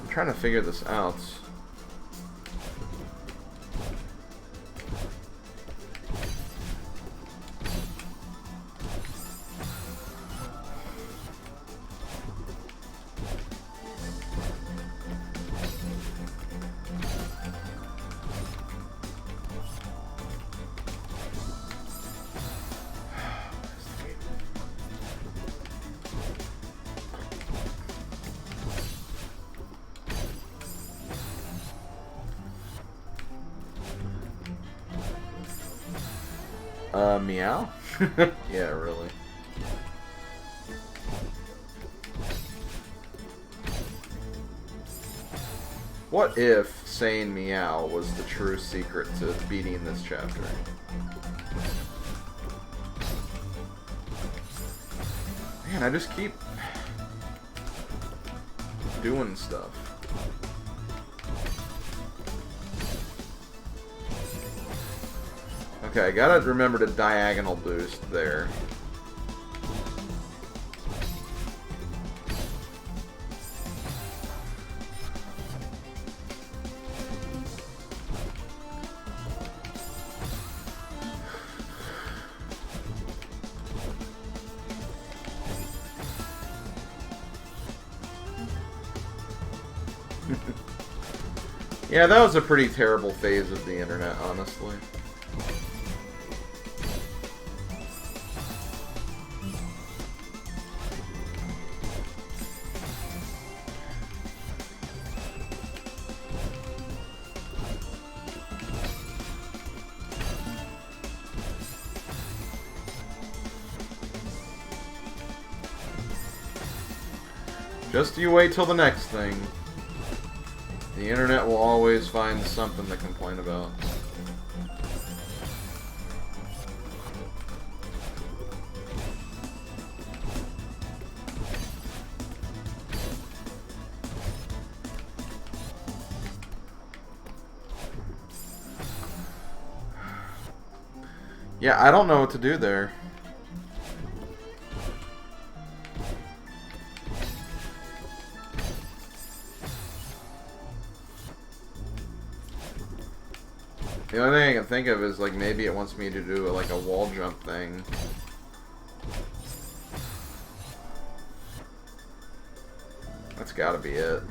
I'm trying to figure this out. Meow? Yeah, really. What if saying meow was the true secret to beating this chapter? Man, I just keep doing stuff. Okay, I gotta remember to diagonal boost there. Yeah, that was a pretty terrible phase of the internet, honestly. Just you wait till the next thing. The internet will always find something to complain about. Yeah, I don't know what to do there. The only thing I can think of is, like, maybe it wants me to do, like, a wall jump thing. That's gotta be it.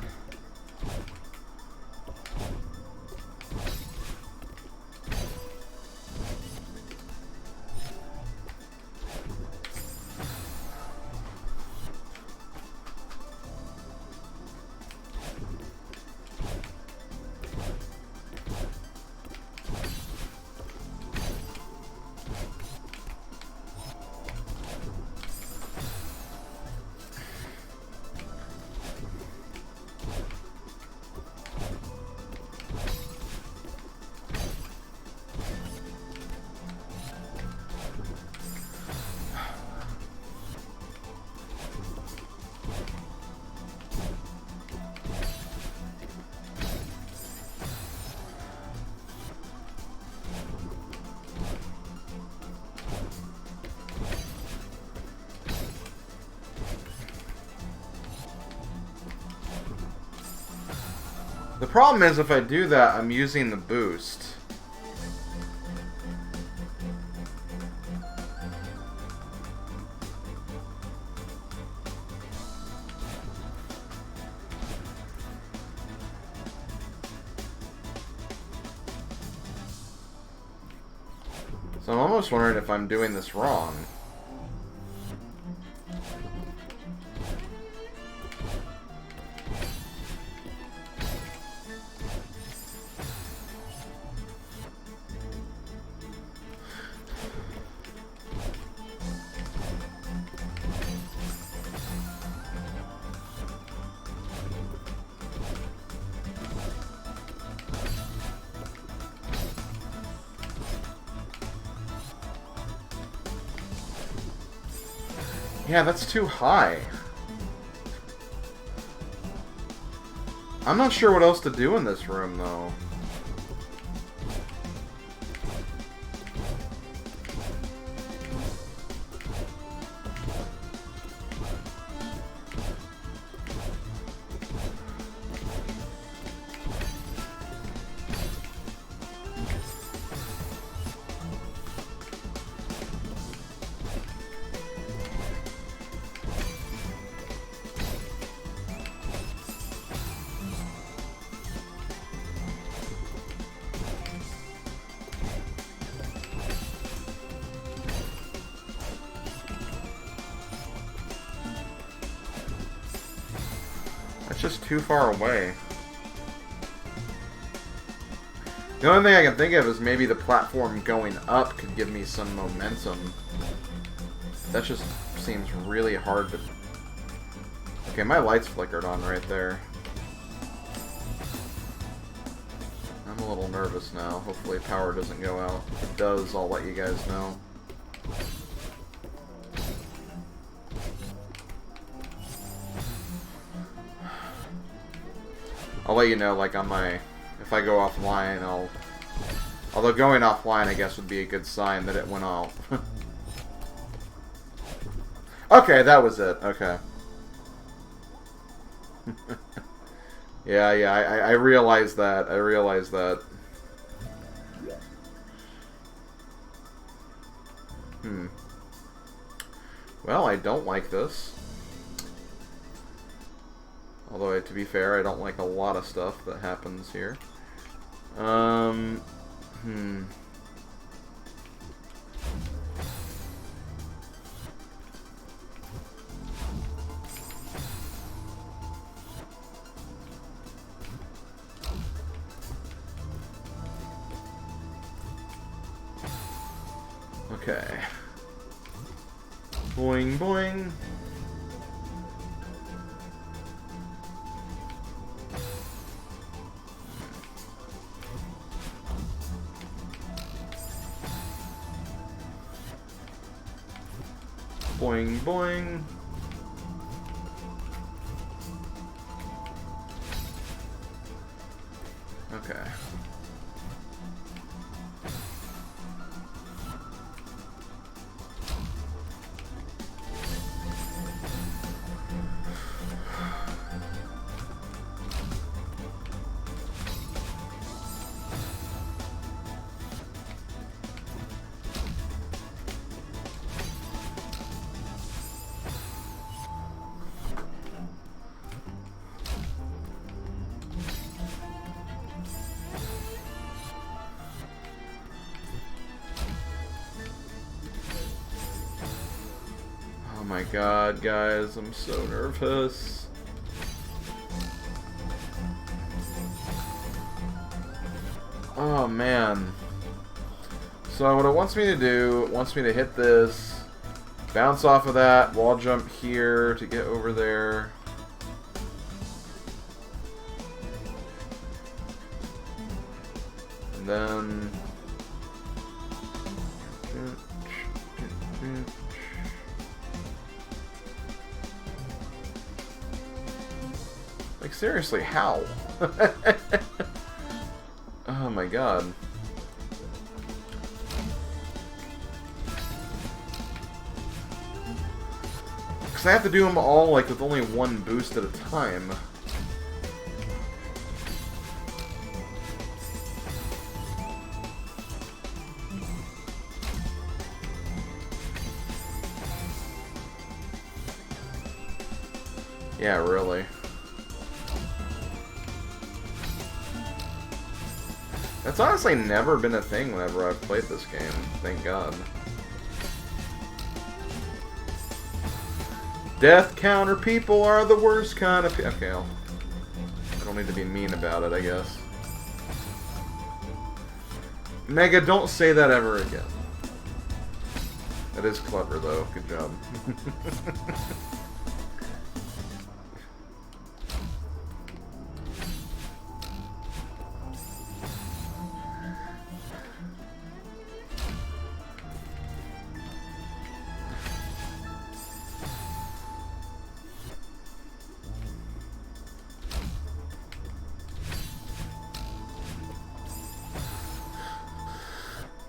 The problem is if I do that, I'm using the boost. So I'm almost wondering if I'm doing this wrong. Yeah, that's too high. I'm not sure what else to do in this room, though. That's just too far away. The only thing I can think of is maybe the platform going up could give me some momentum. That just seems really hard to... Okay, my lights flickered on right there. I'm a little nervous now. Hopefully power doesn't go out. If it does, I'll let you guys know. I'll let you know, like, on my... If I go offline, I'll... Although going offline, I guess, would be a good sign that it went off. Okay, that was it. Okay. Yeah, I realized that. I realized that. Well, I don't like this. Although, to be fair, I don't like a lot of stuff that happens here. Okay. Boing, boing. Boing, boing. Okay. Oh my god, guys, I'm so nervous. Oh man. So what it wants me to do, it wants me to hit this, bounce off of that, wall jump here to get over there. And then... Like, seriously, how? Oh my god. Because I have to do them all, like, with only one boost at a time. Yeah, really. That's honestly never been a thing whenever I've played this game, thank God. Death counter people are the worst kind of people. Okay, I don't need to be mean about it, I guess. Mega, don't say that ever again. That is clever, though. Good job.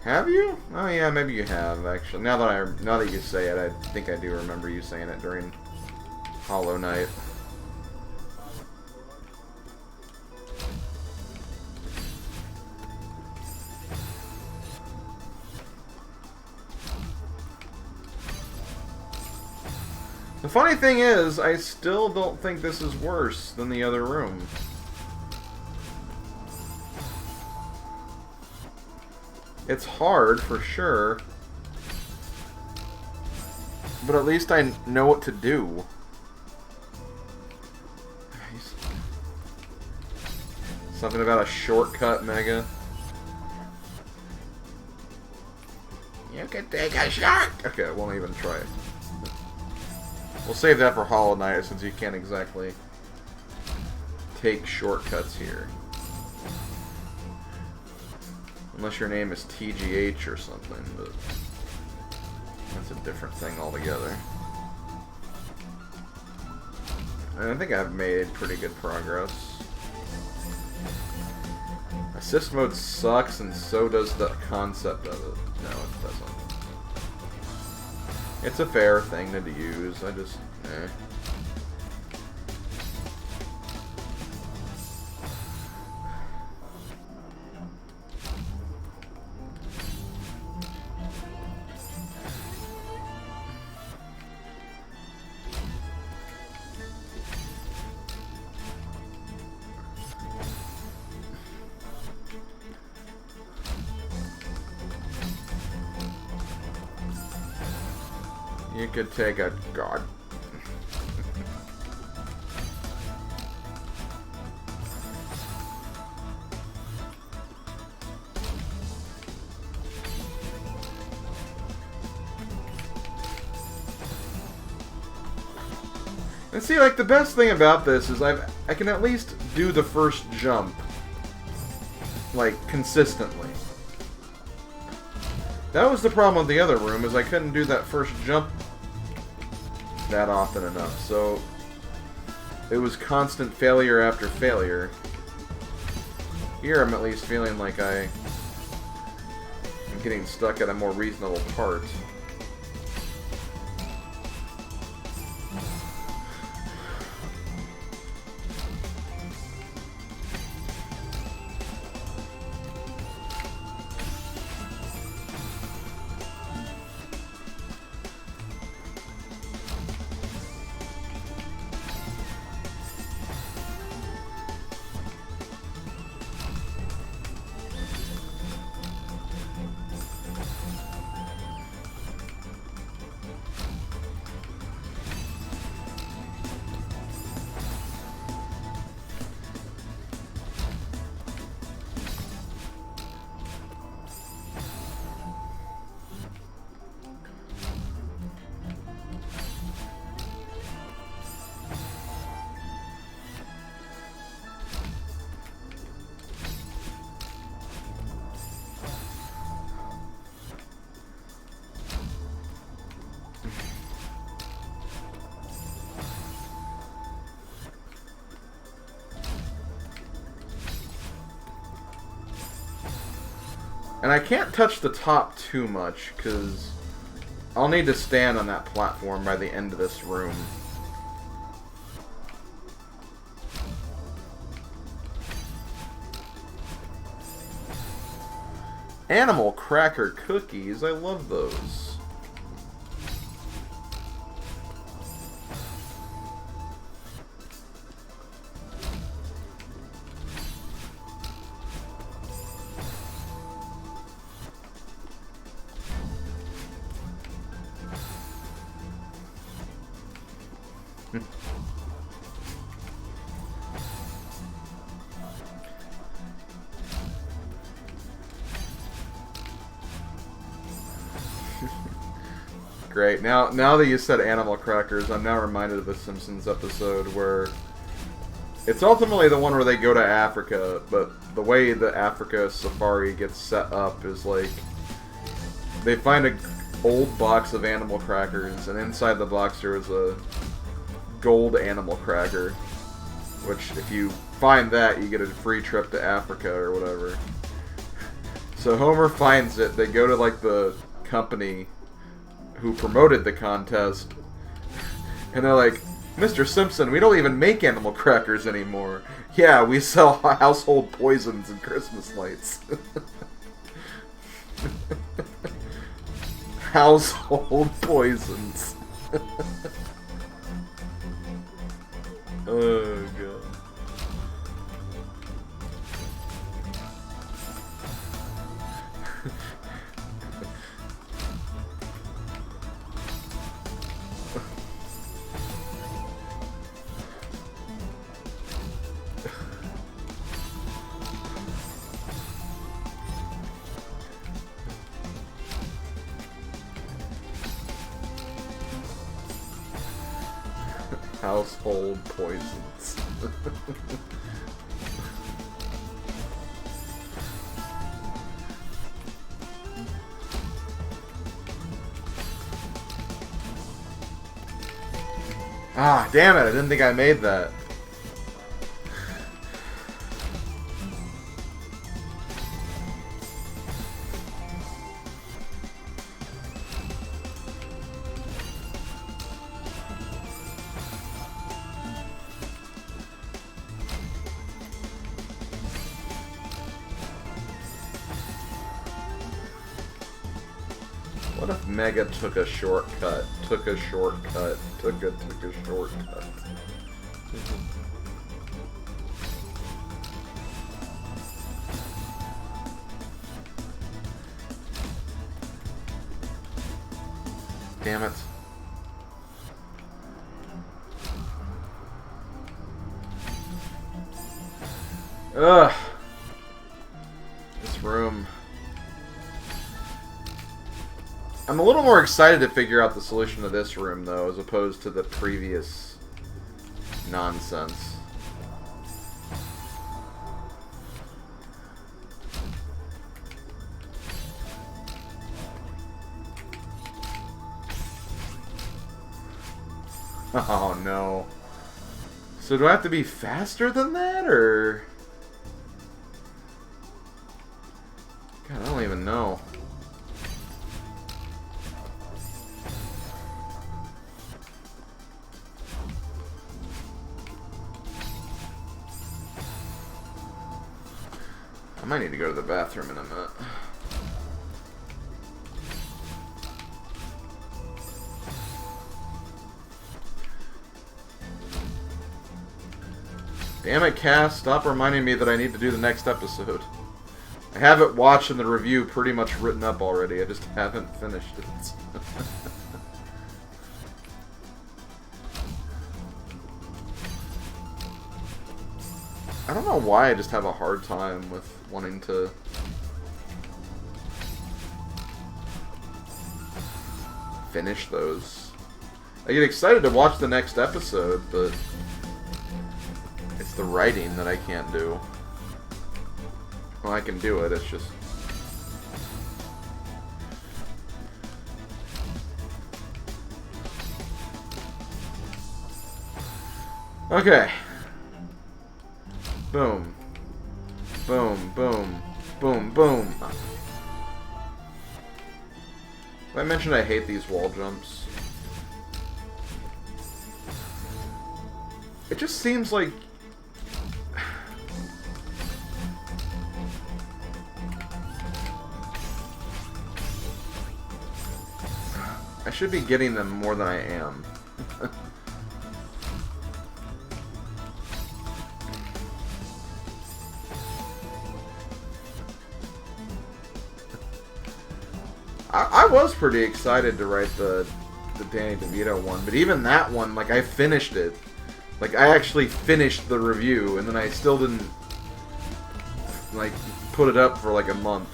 Have you? Oh yeah, maybe you have actually. Now that you say it, I think I do remember you saying it during Hollow Knight. The funny thing is, I still don't think this is worse than the other room. It's hard, for sure. But at least I know what to do. Something about a shortcut, Mega. You can take a shot! Okay, I won't even try it. We'll save that for Hollow Knight since you can't exactly take shortcuts here. Unless your name is TGH or something, but that's a different thing altogether. And I think I've made pretty good progress. Assist mode sucks, and so does the concept of it. No, it doesn't. It's a fair thing to use. I just, You could take a god. And see, like, the best thing about this is I can at least do the first jump, like, consistently. That was the problem with the other room, is I couldn't do that first jump that often enough, so it was constant failure after failure. Here I'm at least feeling like I'm getting stuck at a more reasonable part. And I can't touch the top too much, because I'll need to stand on that platform by the end of this room. Animal cracker cookies, I love those. Great. Now that you said animal crackers, I'm now reminded of the Simpsons episode where it's ultimately the one where they go to Africa, but the way the Africa safari gets set up is like they find an old box of animal crackers, and inside the box there is a gold animal cracker, which if you find that, you get a free trip to Africa or whatever. So Homer finds it, they go to like the company who promoted the contest, and they're like, Mr. Simpson, we don't even make animal crackers anymore. Yeah, we sell household poisons and Christmas lights. Household poisons. Oh, God. Household poisons. Ah, damn it, I didn't think I made that. What if Mega took a shortcut? Took a shortcut. Took a shortcut. Damn it. Ugh. This room. I'm a little more excited to figure out the solution to this room, though, as opposed to the previous nonsense. Oh, no. So do I have to be faster than that, or... God, I don't even know. I might need to go to the bathroom in a minute. Damn it, Cass, stop reminding me that I need to do the next episode. I have it watched and the review pretty much written up already, I just haven't finished it. I don't know why I just have a hard time with wanting to finish those. I get excited to watch the next episode, but it's the writing that I can't do. Well, I can do it, it's just... Okay. Boom. Boom, boom, boom, boom. I mentioned I hate these wall jumps. It just seems like... I should be getting them more than I am. I was pretty excited to write the Danny DeVito one, but even that one, like, I finished it. Like, I actually finished the review, and then I still didn't, like, put it up for, like, a month.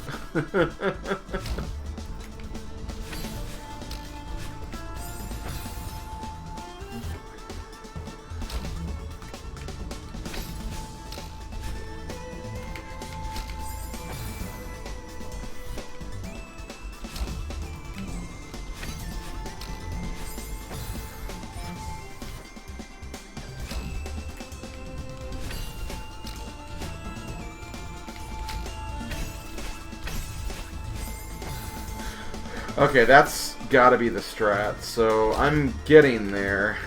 Okay, that's gotta be the strat, so I'm getting there.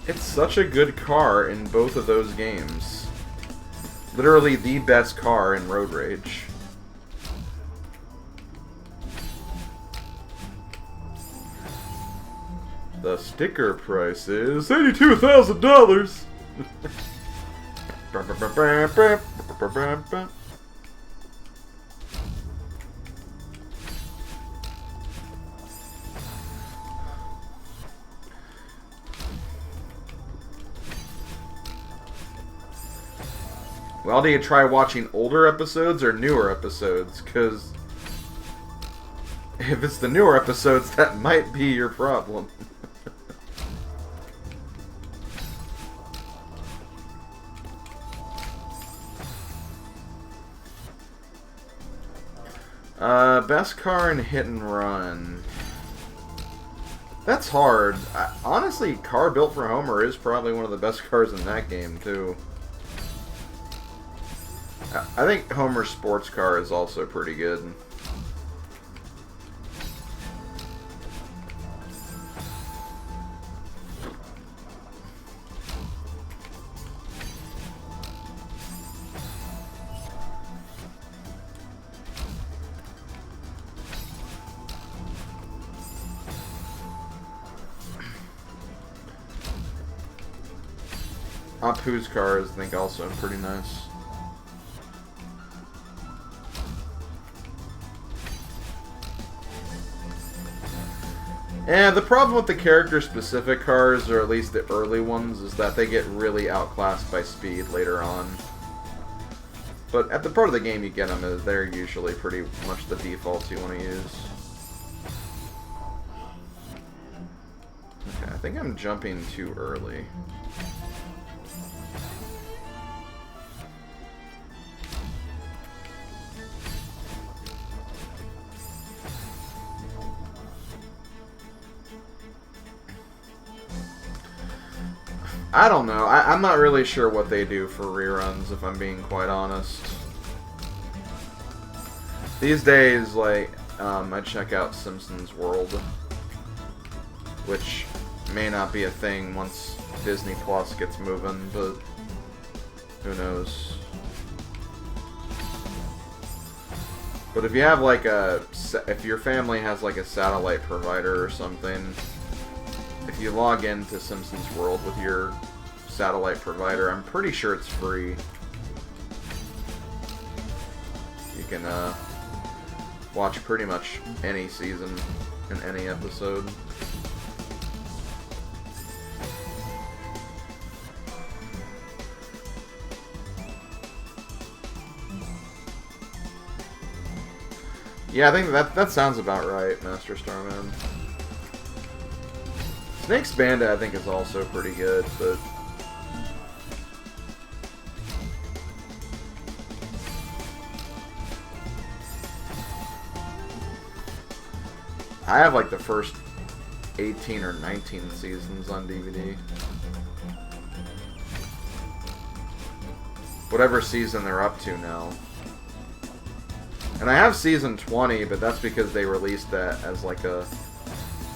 It's such a good car in both of those games. Literally the best car in Road Rage. The sticker price is $82,000. Well, do you try watching older episodes or newer episodes? Because if it's the newer episodes, that might be your problem. Best car in Hit and Run. That's hard. Honestly, Car Built for Homer is probably one of the best cars in that game, too. I think Homer's sports car is also pretty good. Apu's car is, I think, also pretty nice. And the problem with the character-specific cars, or at least the early ones, is that they get really outclassed by speed later on. But at the part of the game you get them, they're usually pretty much the defaults you want to use. Okay, I think I'm jumping too early. I don't know. I'm not really sure what they do for reruns, if I'm being quite honest. These days, like, I check out Simpsons World, which may not be a thing once Disney Plus gets moving, but who knows. But if you have like if your family has like a satellite provider or something, if you log into Simpsons World with your satellite provider, I'm pretty sure it's free. You can watch pretty much any season and any episode. Yeah, I think that sounds about right, Master Starman. Snake's Bandit, I think, is also pretty good, but I have like the first 18 or 19 seasons on DVD. Whatever season they're up to now. And I have season 20, but that's because they released that as like a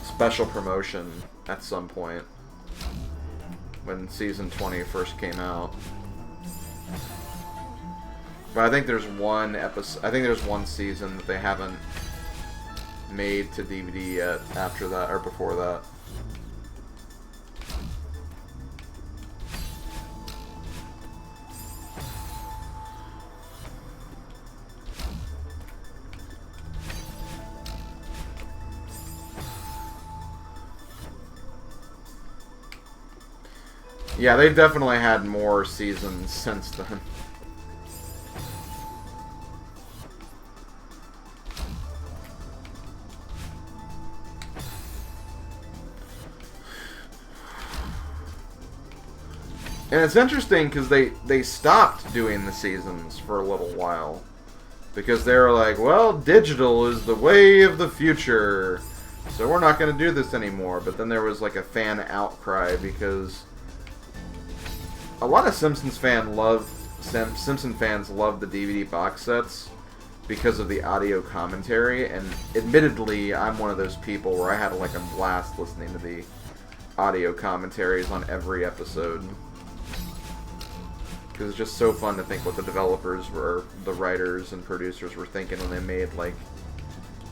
special promotion at some point when season 20 first came out. But I think there's one episode, I think there's one season that they haven't made to DVD yet after that, or before that. Yeah, they've definitely had more seasons since then. And it's interesting because they stopped doing the seasons for a little while. Because they were like, well, digital is the way of the future, so we're not going to do this anymore. But then there was like a fan outcry because a lot of Simpsons fans love the DVD box sets because of the audio commentary, and admittedly, I'm one of those people where I had like a blast listening to the audio commentaries on every episode. Because it's just so fun to think what the developers were, the writers and producers were thinking when they made, like,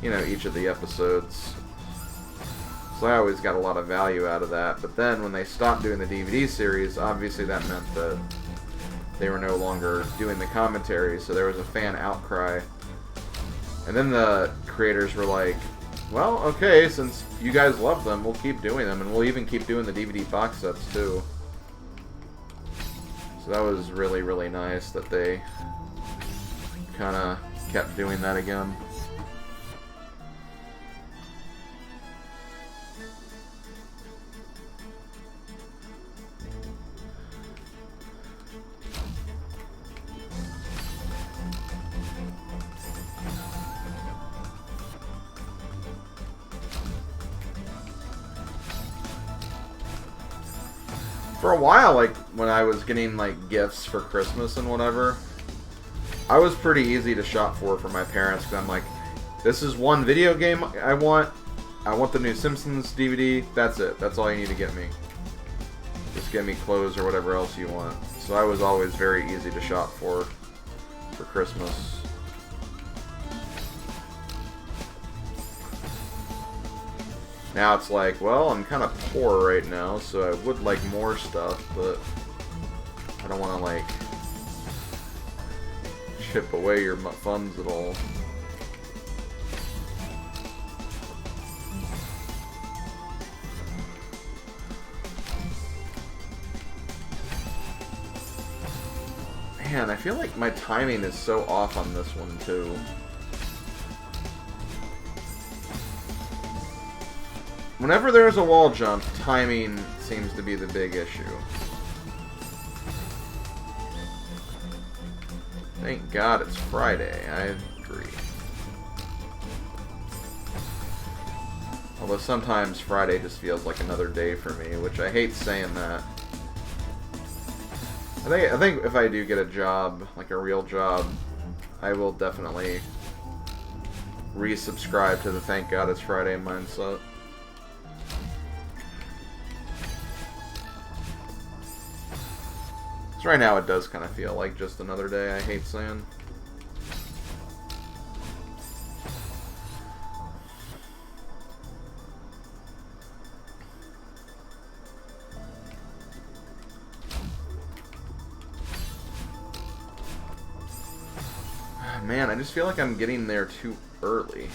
you know, each of the episodes. So I always got a lot of value out of that. But then when they stopped doing the DVD series, obviously that meant that they were no longer doing the commentary, so there was a fan outcry. And then the creators were like, well, okay, since you guys love them, we'll keep doing them, and we'll even keep doing the DVD box sets too. So that was really, really nice that they kind of kept doing that again. For a while, like, when I was getting, like, gifts for Christmas and whatever, I was pretty easy to shop for my parents, because I'm like, this is one video game I want the new Simpsons DVD, that's it. That's all you need to get me. Just get me clothes or whatever else you want. So I was always very easy to shop for Christmas. Now it's like, well, I'm kind of poor right now, so I would like more stuff, but I don't want to, like, chip away your funds at all. Man, I feel like my timing is so off on this one, too. Whenever there's a wall jump, timing seems to be the big issue. Thank God it's Friday, I agree. Although sometimes Friday just feels like another day for me, which I hate saying that. I think if I do get a job, like a real job, I will definitely resubscribe to the Thank God It's Friday mindset. So right now it does kind of feel like just another day, I hate saying. Man, I just feel like I'm getting there too early.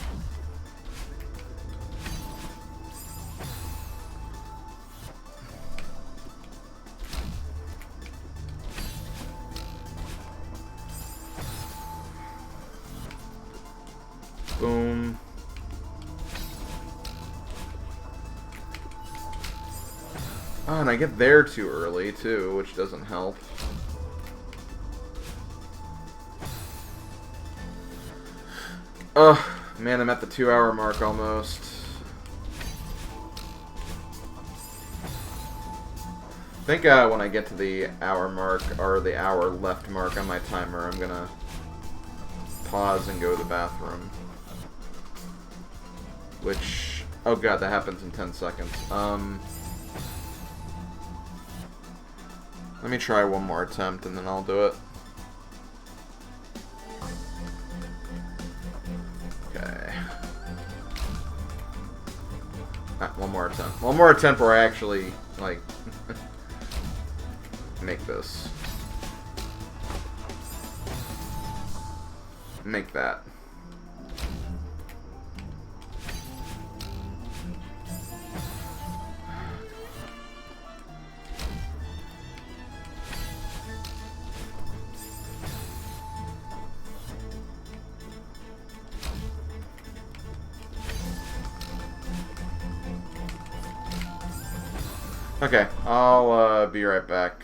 Boom. Oh, and I get there too early, too, which doesn't help. Ugh, man, I'm at the 2-hour mark almost. I think when I get to the hour mark, or the hour left mark on my timer, I'm gonna pause and go to the bathroom. Which, oh god, that happens in 10 seconds. Let me try one more attempt and then I'll do it. Okay. One more attempt. One more attempt where I actually, like, make this. Make that. Okay, I'll be right back.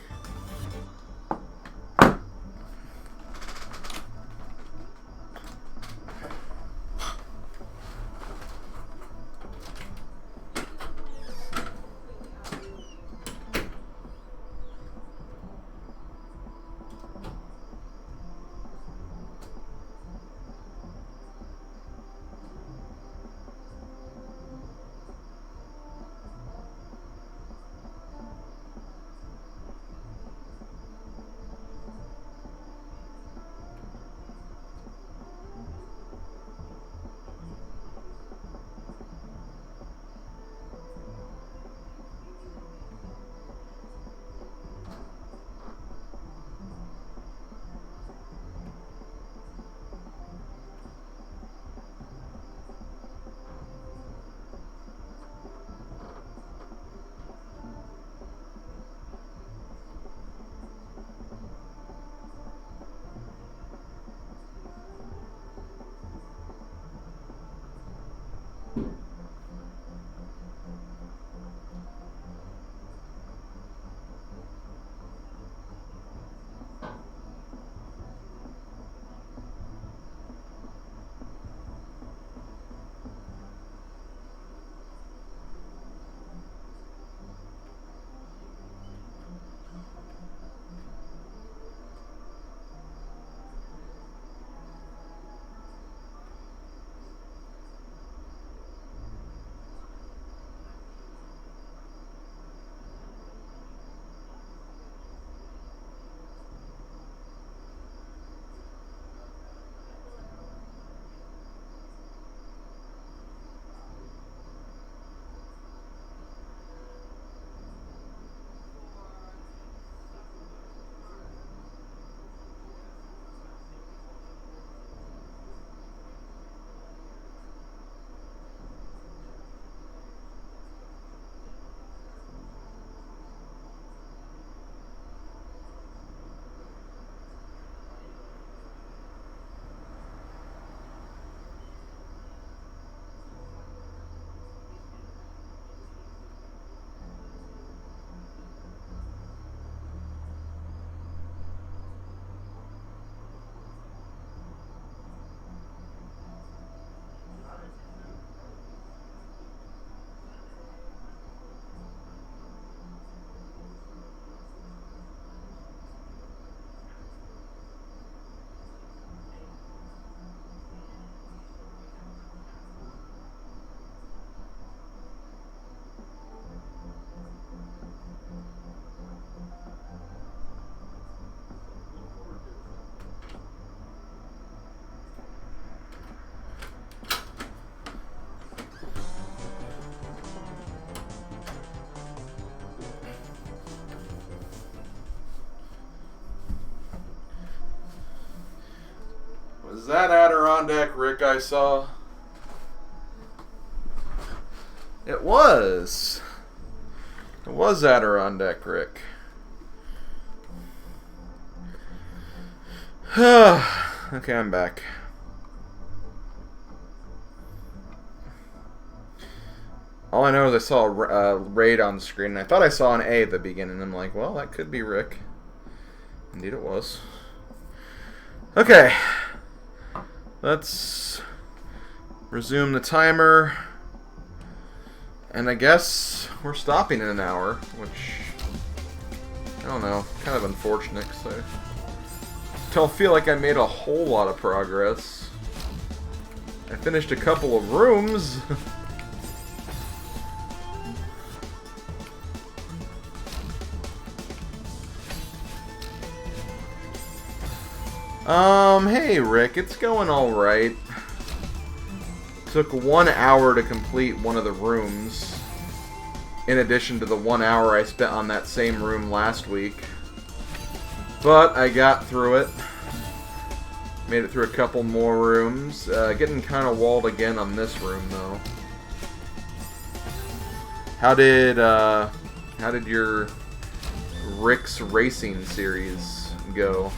Was that Adirondack Rick I saw? It was. It was Adirondack Rick. Okay, I'm back. All I know is I saw a raid on the screen, and I thought I saw an A at the beginning, and I'm like, well, that could be Rick. Indeed it was. Okay. Let's resume the timer. And I guess we're stopping in an hour, which, I don't know, kind of unfortunate, because I don't feel like I made a whole lot of progress. I finished a couple of rooms. Hey Rick, it's going alright. Took 1 hour to complete one of the rooms, in addition to the 1 hour I spent on that same room last week. But I got through it. Made it through a couple more rooms. Getting kind of walled again on this room, though. How did your Rick's Racing series go?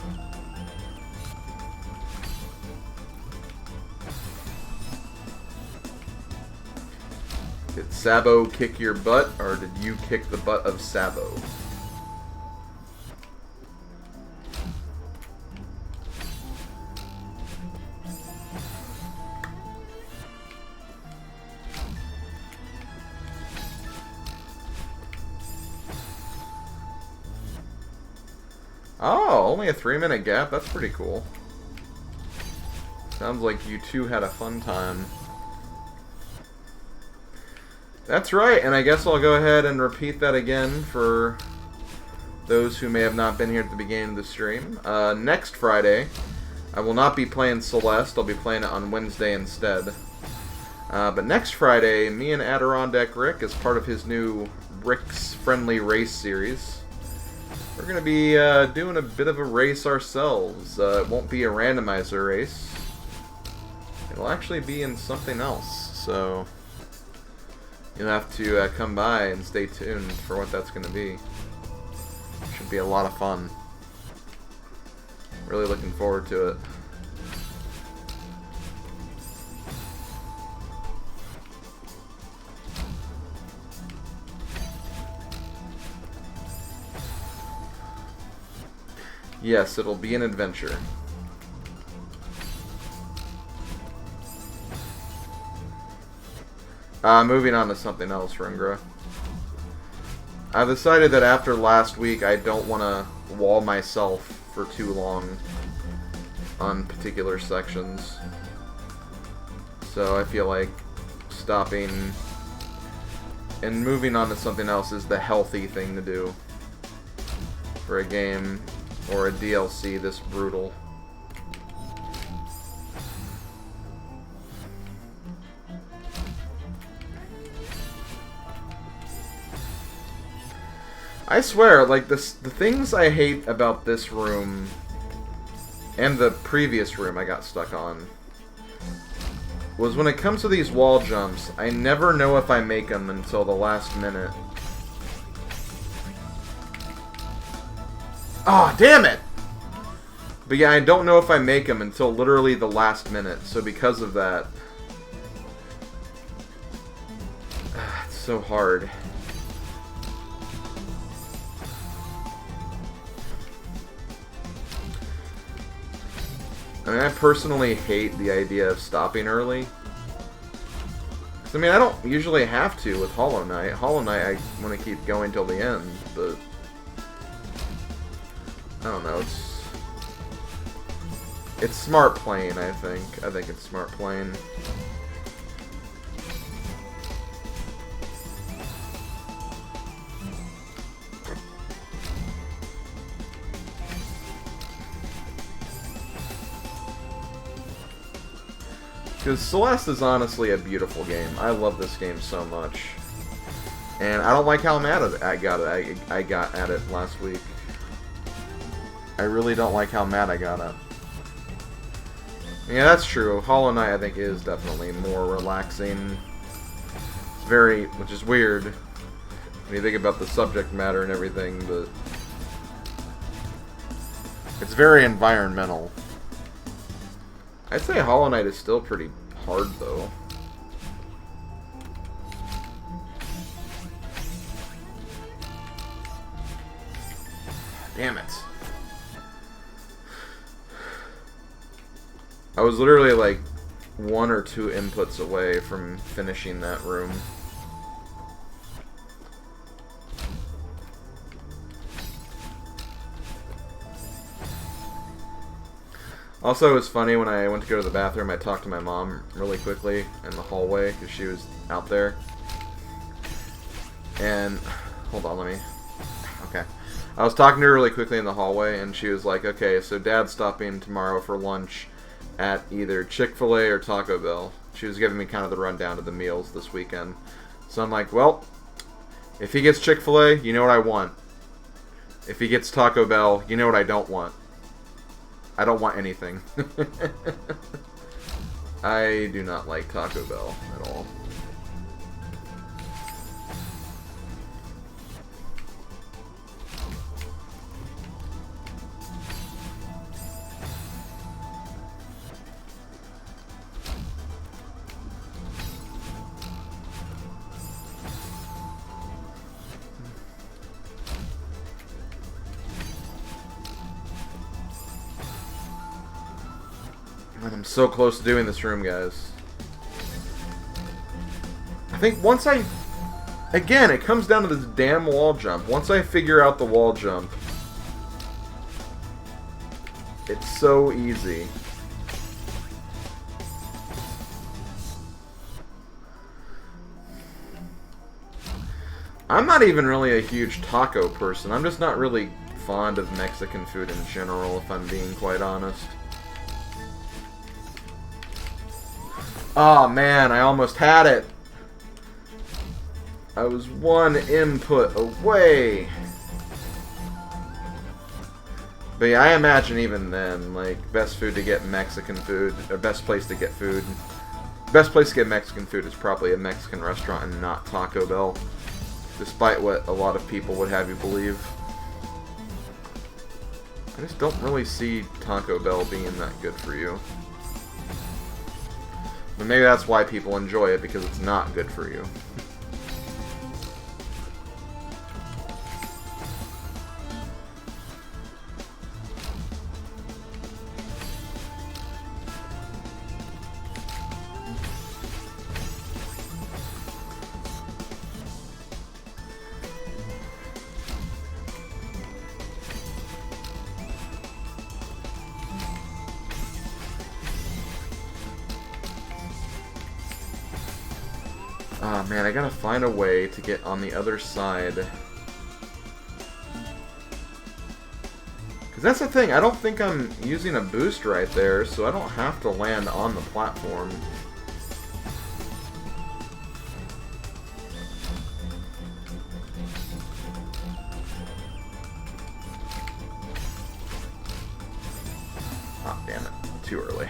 Did Sabo kick your butt, or did you kick the butt of Sabo? Oh, only a 3-minute gap? That's pretty cool. Sounds like you two had a fun time. That's right, and I guess I'll go ahead and repeat that again for those who may have not been here at the beginning of the stream. Next Friday, I will not be playing Celeste. I'll be playing it on Wednesday instead. But next Friday, me and Adirondack Rick, as part of his new Rick's Friendly Race series, we're going to be doing a bit of a race ourselves. It won't be a randomizer race. It'll actually be in something else, so you'll have to come by and stay tuned for what that's going to be. Should be a lot of fun. Really looking forward to it. Yes, it'll be an adventure. Moving on to something else, Rungra. I've decided that after last week, I don't want to wall myself for too long on particular sections. So I feel like stopping and moving on to something else is the healthy thing to do for a game or a DLC this brutal. I swear, like, the things I hate about this room and the previous room I got stuck on was when it comes to these wall jumps, I never know if I make them until the last minute. Oh, damn it! But yeah, I don't know if I make them until literally the last minute, so because of that, it's so hard. I mean, I personally hate the idea of stopping early. 'Cause, I mean, I don't usually have to with Hollow Knight. Hollow Knight, I want to keep going till the end, but I don't know, it's smart playing, I think. I think it's smart playing. Because Celeste is honestly a beautiful game. I love this game so much. And I don't like how mad I got at it last week. I really don't like how mad I got at. Yeah, that's true. Hollow Knight, I think, is definitely more relaxing. It's very, which is weird when you think about the subject matter and everything, but it's very environmental. I'd say Hollow Knight is still pretty hard, though. Damn it. I was literally like 1 or 2 inputs away from finishing that room. Also, it was funny when I went to go to the bathroom, I talked to my mom really quickly in the hallway because she was out there. And, hold on, let me... Okay. I was talking to her really quickly in the hallway, and she was like, okay, so Dad's stopping tomorrow for lunch at either Chick-fil-A or Taco Bell. She was giving me kind of the rundown of the meals this weekend. So I'm like, well, if he gets Chick-fil-A, you know what I want. If he gets Taco Bell, you know what I don't want. I don't want anything. I do not like Taco Bell at all. I'm so close to doing this room, guys. I think once I... Again, it comes down to this damn wall jump. Once I figure out the wall jump, it's so easy. I'm not even really a huge taco person. I'm just not really fond of Mexican food in general, if I'm being quite honest. Oh man, I almost had it. I was 1 input away. But yeah, I imagine even then, like, best food to get Mexican food, or best place to get food. Best place to get Mexican food is probably a Mexican restaurant and not Taco Bell. Despite what a lot of people would have you believe. I just don't really see Taco Bell being that good for you. But maybe that's why people enjoy it, because it's not good for you. Oh man, I gotta find a way to get on the other side. Because that's the thing, I don't think I'm using a boost right there, so I don't have to land on the platform. Ah, damn it. Too early.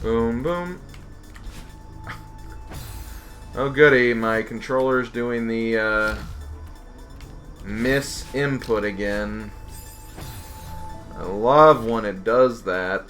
Boom, boom. Oh goody, my controller's doing the miss input again. I love when it does that.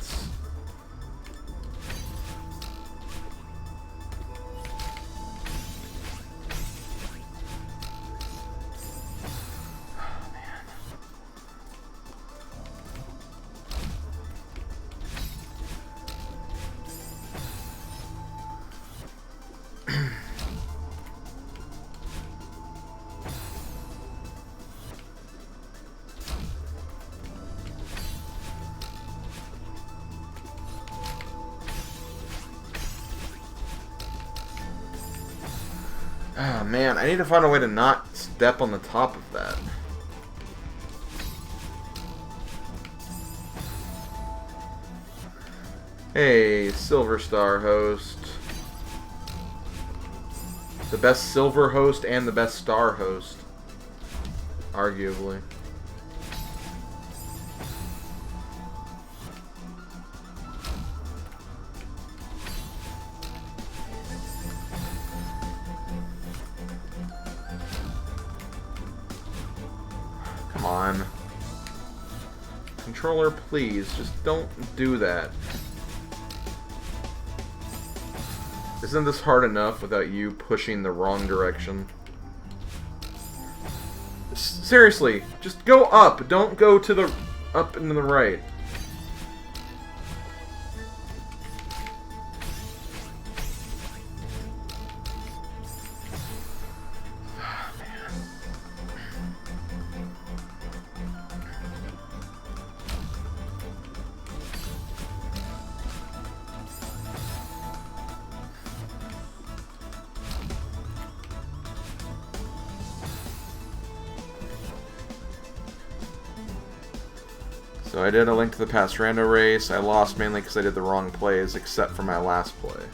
Oh man, I need to find a way to not step on the top of that. Hey, Silver Star host. The best silver host and the best star host. Arguably. Come on. Controller, please, just don't do that. Isn't this hard enough without you pushing the wrong direction? Seriously, just go up. Don't go to the up and to the right. So I did a Link to the Past rando race. I lost mainly because I did the wrong plays, except for my last play.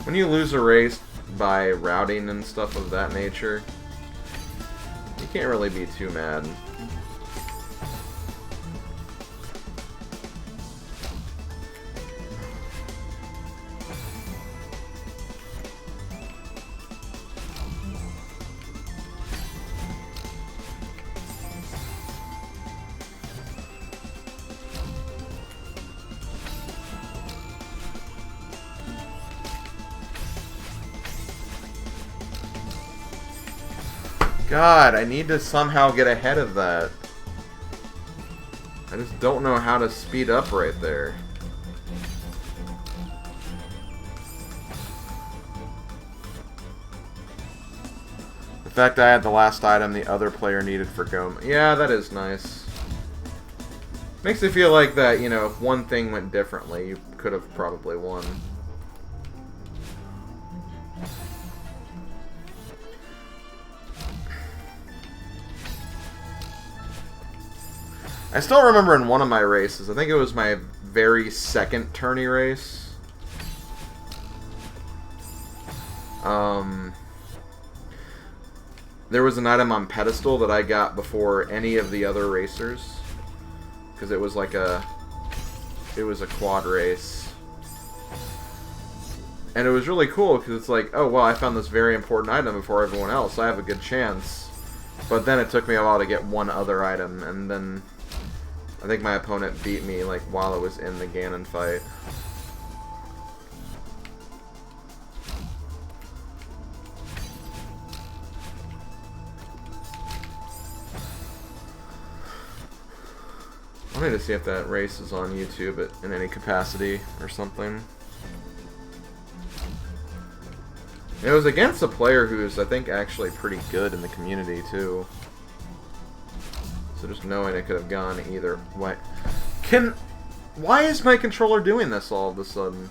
When you lose a race by routing and stuff of that nature, you can't really be too mad. God, I need to somehow get ahead of that. I just don't know how to speed up right there. The fact I had the last item the other player needed for Goma. Yeah, that is nice. Makes me feel like that, you know, if one thing went differently, you could have probably won. I still remember in one of my races, I think it was my very second tourney race. There was an item on pedestal that I got before any of the other racers. Because it was like it was a quad race. And it was really cool because it's like, oh well, I found this very important item before everyone else, so I have a good chance. But then it took me a while to get one other item, and then I think my opponent beat me like while I was in the Ganon fight. I need to see if that race is on YouTube in any capacity or something. It was against a player who's, I think, actually pretty good in the community, too. So just knowing it could have gone either way. Why is my controller doing this all of a sudden?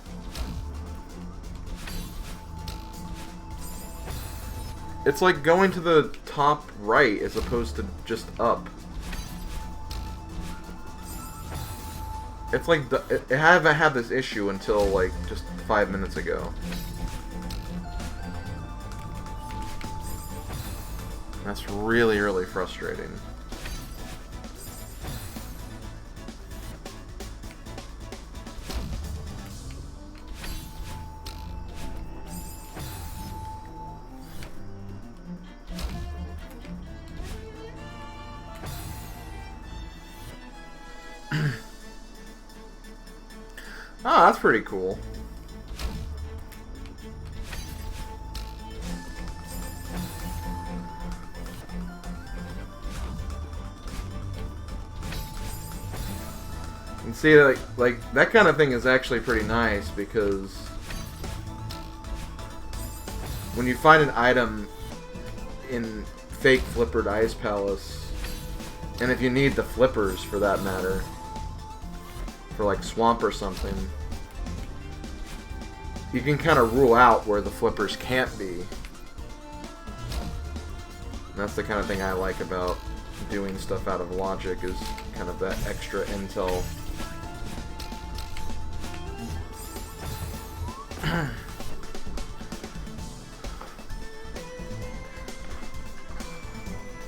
It's like going to the top right as opposed to just up. It's like, I haven't had this issue until like just 5 minutes ago. That's really, really frustrating. Ah, that's pretty cool. And see, like that kind of thing is actually pretty nice because when you find an item in fake flippered Ice Palace, and if you need the flippers for that matter, for like Swamp or something, you can kind of rule out where the flippers can't be. That's the kind of thing I like about doing stuff out of logic, is kind of that extra intel.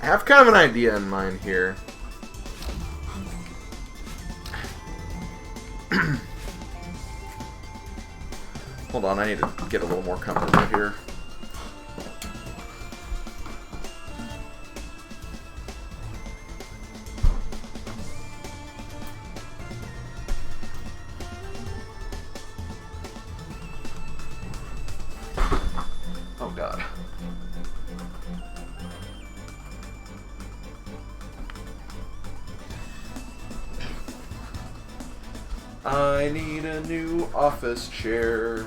I have kind of an idea in mind here. Hold on, I need to get a little more comfortable here. Oh God. I need a new office chair.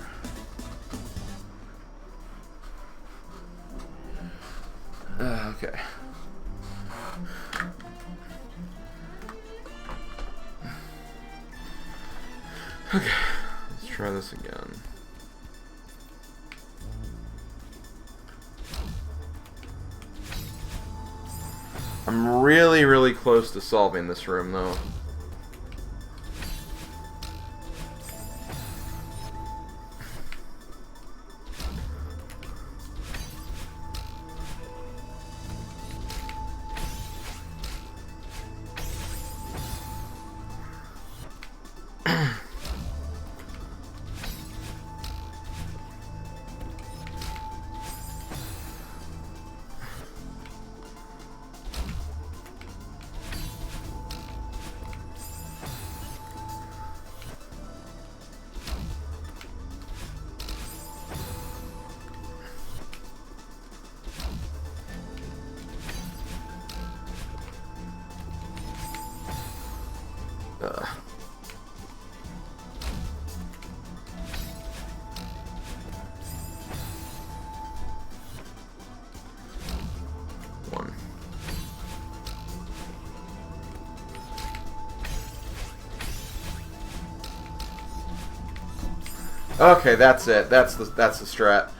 Okay. Okay, let's try this again. I'm really, really close to solving this room, though. One. Okay, that's it. That's the strat.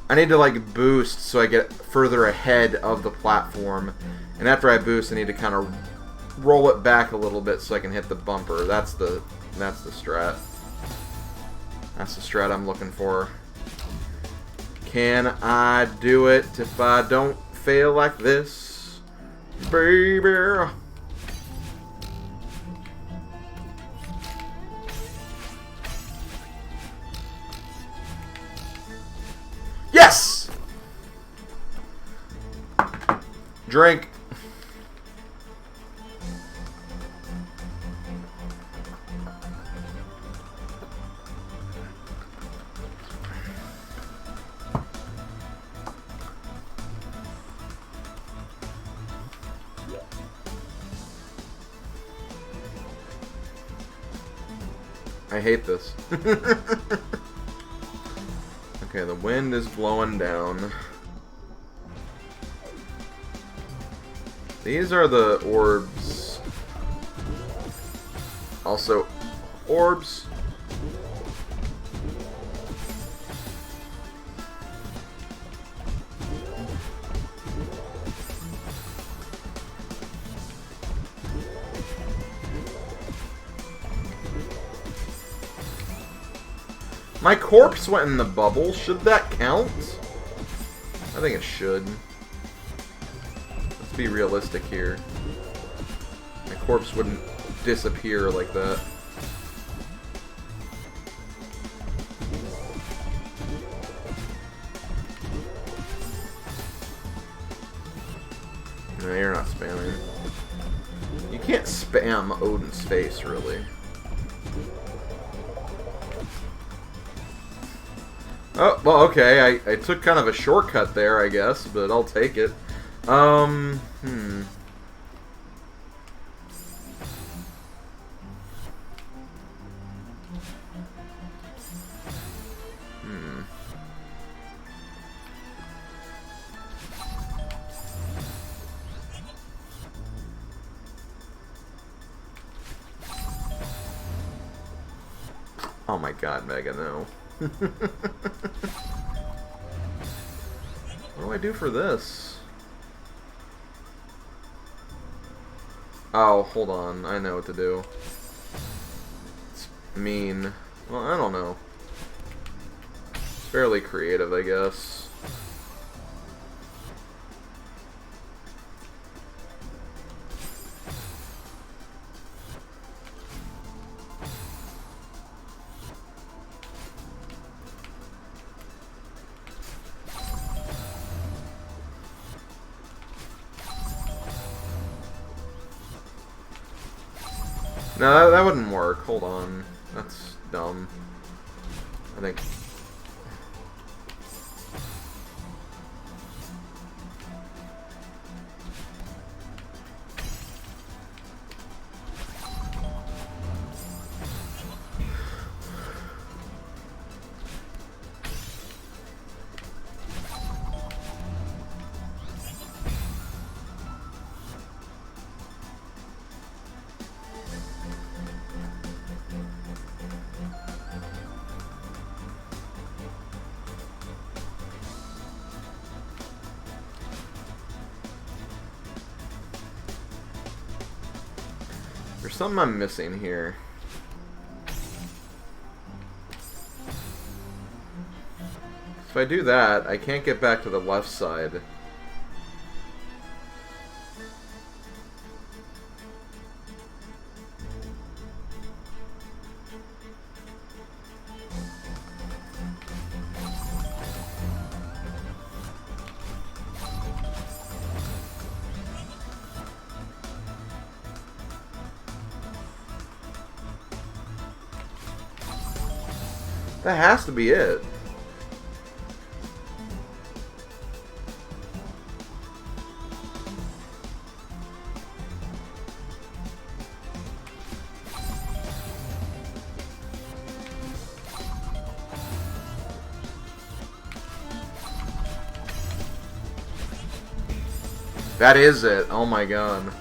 I need to like boost so I get further ahead of the platform, and after I boost, I need to kind of roll it back a little bit so I can hit the bumper. That's the strat. That's the strat I'm looking for. Can I do it if I don't fail like this, baby? Yes! Drink. I hate this. Okay, the wind is blowing down. These are the orbs. Also, orbs. My corpse went in the bubble. Should that count? I think it should. Let's be realistic here. My corpse wouldn't disappear like that. No, you're not spamming. You can't spam Odin's face, really. Oh, well, okay, I took kind of a shortcut there, I guess, but I'll take it. Hmm. Oh my god, Mega, no. What do I do for this? Oh, hold on. I know what to do. It's mean. Well, I don't know. It's fairly creative, I guess. No, that wouldn't work. Hold on. That's dumb. I think... There's something I'm missing here. If I do that, I can't get back to the left side. That has to be it. That is it. Oh my god.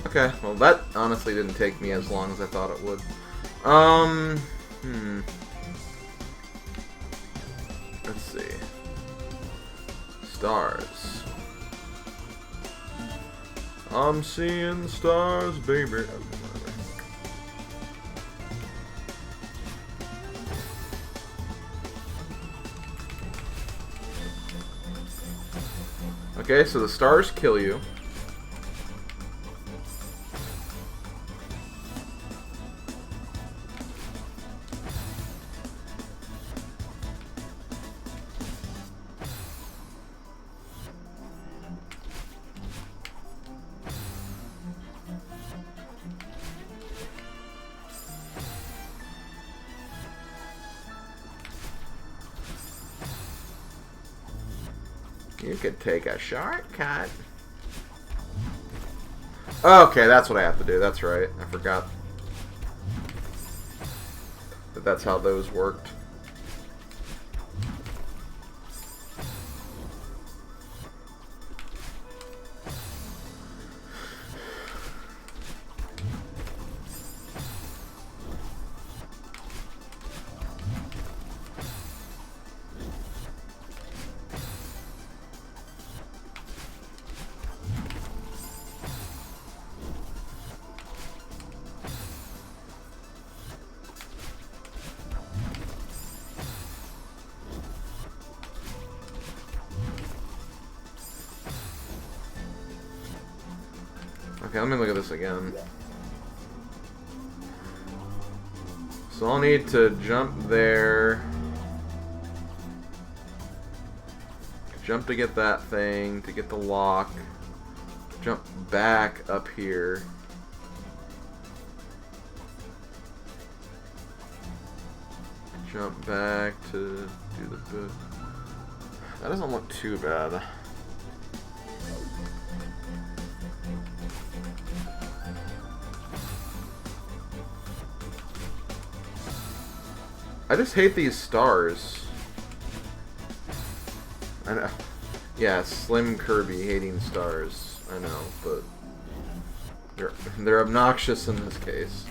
Okay, well that honestly didn't take me as long as I thought it would. Let's see. Stars. I'm seeing stars, baby. Okay, so the stars kill you. You could take a shortcut. Okay, that's what I have to do. That's right. I forgot that that's how those worked. Okay, let me look at this again. So I'll need to jump there. Jump to get that thing, to get the lock. Jump back up here. Jump back to do the boot. That doesn't look too bad. I just hate these stars. I know. Yeah, Slim Kirby hating stars. I know, but they're obnoxious in this case.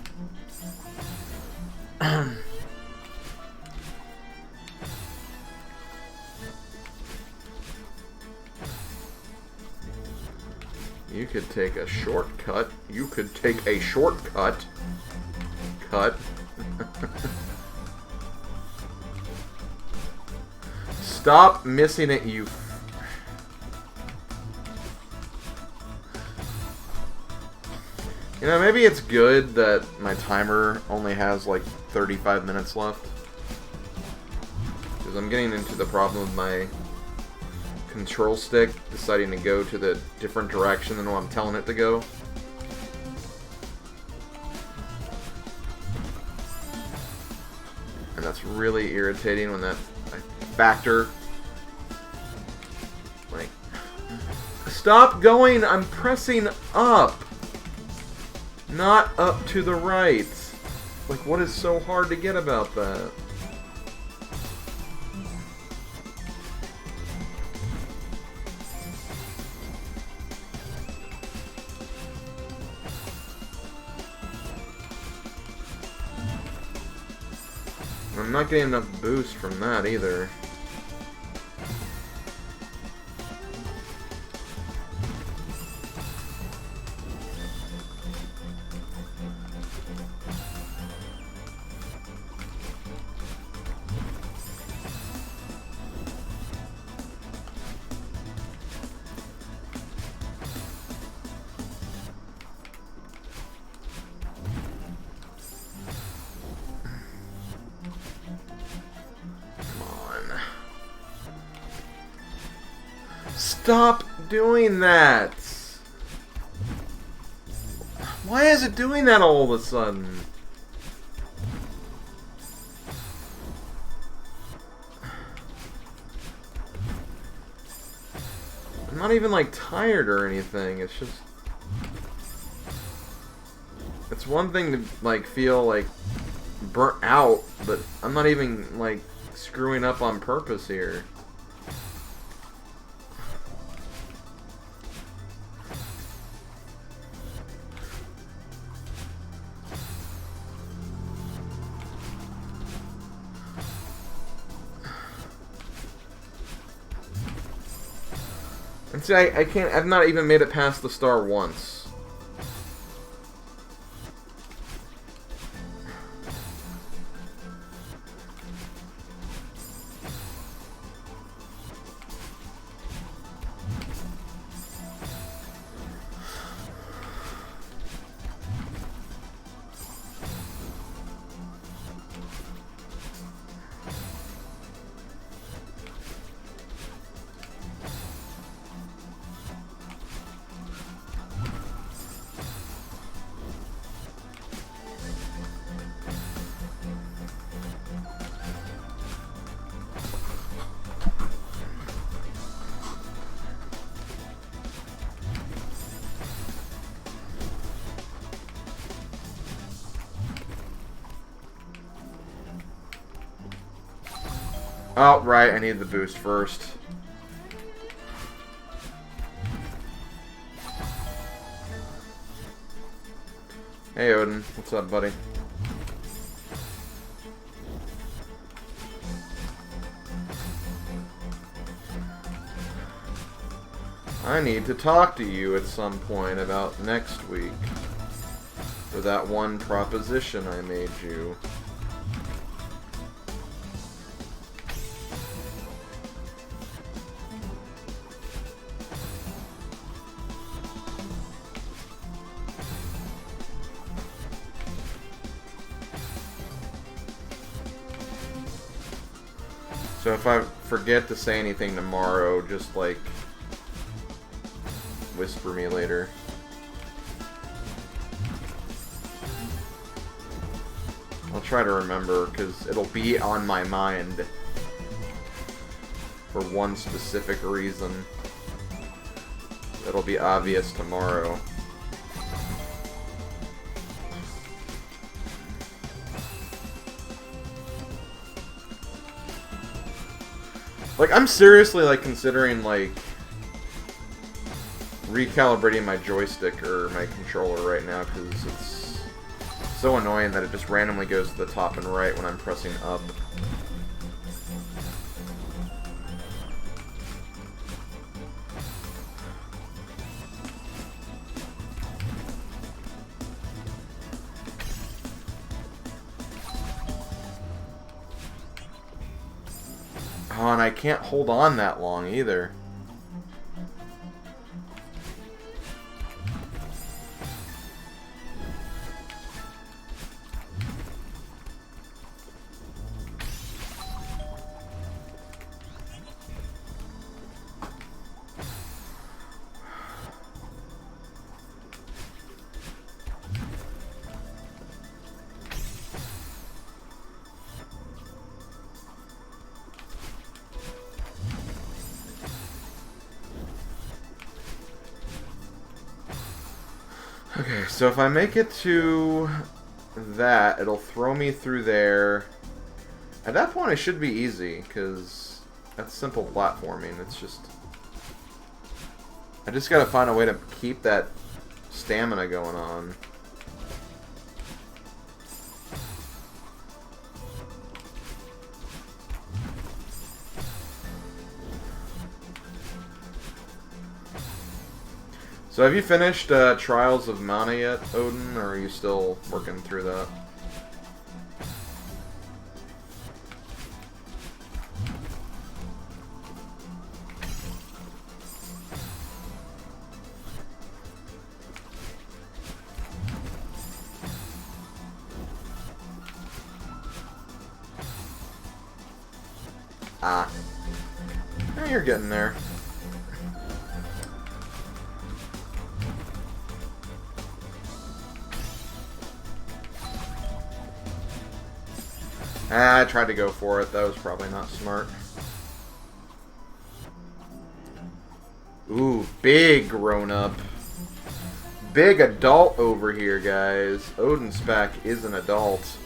You could take a shortcut. You could take a shortcut. Cut. Stop missing it, you... You know, maybe it's good that my timer only has like 35 minutes left. Because I'm getting into the problem with my control stick deciding to go to the different direction than what I'm telling it to go. And that's really irritating when that factor... Like... Stop going! I'm pressing up! Not up to the right. Like, what is so hard to get about that? I'm not getting enough boost from that either. Stop doing that! Why is it doing that all of a sudden? I'm not even like tired or anything, it's just... It's one thing to like feel like burnt out, but I'm not even like screwing up on purpose here. And see, I can't, I've not even made it past the star once. Oh, right, I need the boost first. Hey, Odin. What's up, buddy? I need to talk to you at some point about next week. For that one proposition I made you. So if I forget to say anything tomorrow, just like whisper me later. I'll try to remember, because it'll be on my mind for one specific reason. It'll be obvious tomorrow. Like, I'm seriously, like, considering, like, recalibrating my joystick or my controller right now, because it's so annoying that it just randomly goes to the top and right when I'm pressing up. Oh, and I can't hold on that long either. Okay, so if I make it to that, it'll throw me through there. At that point, it should be easy, because that's simple platforming. It's just... I just gotta find a way to keep that stamina going on. So have you finished Trials of Mana yet, Odin, or are you still working through that? Ah. Eh, you're getting there. Ah, I tried to go for it. That was probably not smart. Ooh, big grown-up. Big adult over here, guys. Odin Spec is an adult.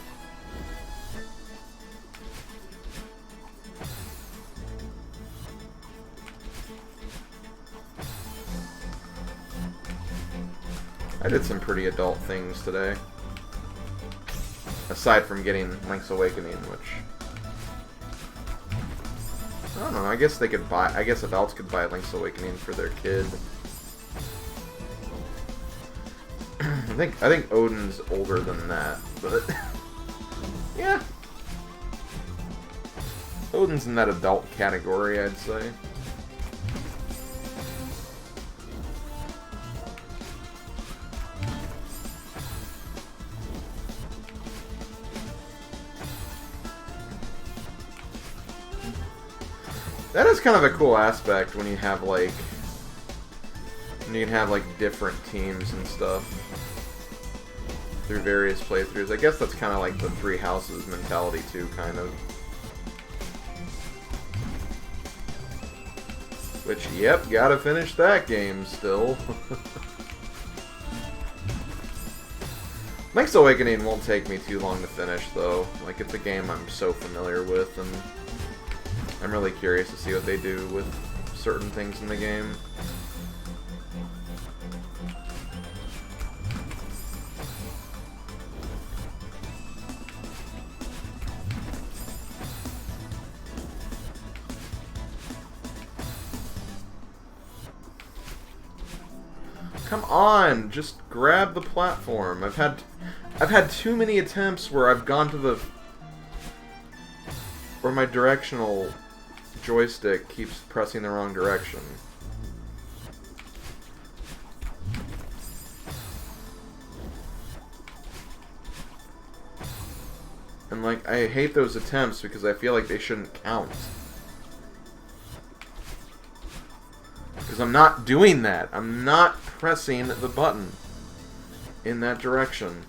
I did some pretty adult things today. Aside from getting Link's Awakening, which... I don't know, I guess they could buy... I guess adults could buy Link's Awakening for their kid. I think Odin's older than that, but... yeah. Odin's in that adult category, I'd say. That is kind of a cool aspect when you have like different teams and stuff through various playthroughs. I guess that's kind of like the Three Houses mentality too, kind of. Which, yep, gotta finish that game still. Link's Awakening won't take me too long to finish though. Like, it's a game I'm so familiar with, and I'm really curious to see what they do with certain things in the game. Come on, just grab the platform. I've had too many attempts where I've gone to the... where my directional joystick keeps pressing the wrong direction. And like, I hate those attempts because I feel like they shouldn't count. Because I'm not doing that. I'm not pressing the button in that direction.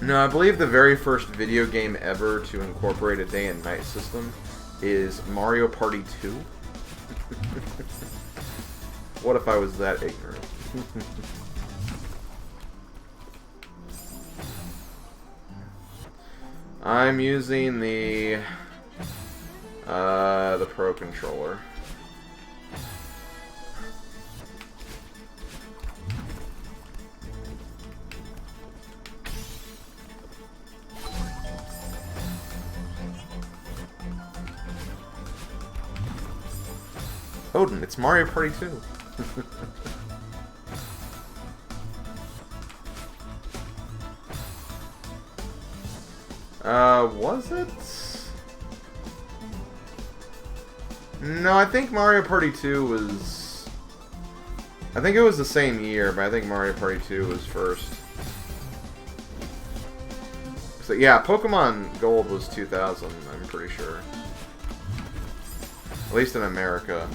No, I believe the very first video game ever to incorporate a day and night system is Mario Party 2. What if I was that ignorant? I'm using the Pro Controller. Odin, it's Mario Party 2. Was it? No, I think Mario Party 2 was... I think it was the same year, but I think Mario Party 2 was first. So yeah, Pokemon Gold was 2000, I'm pretty sure. At least in America.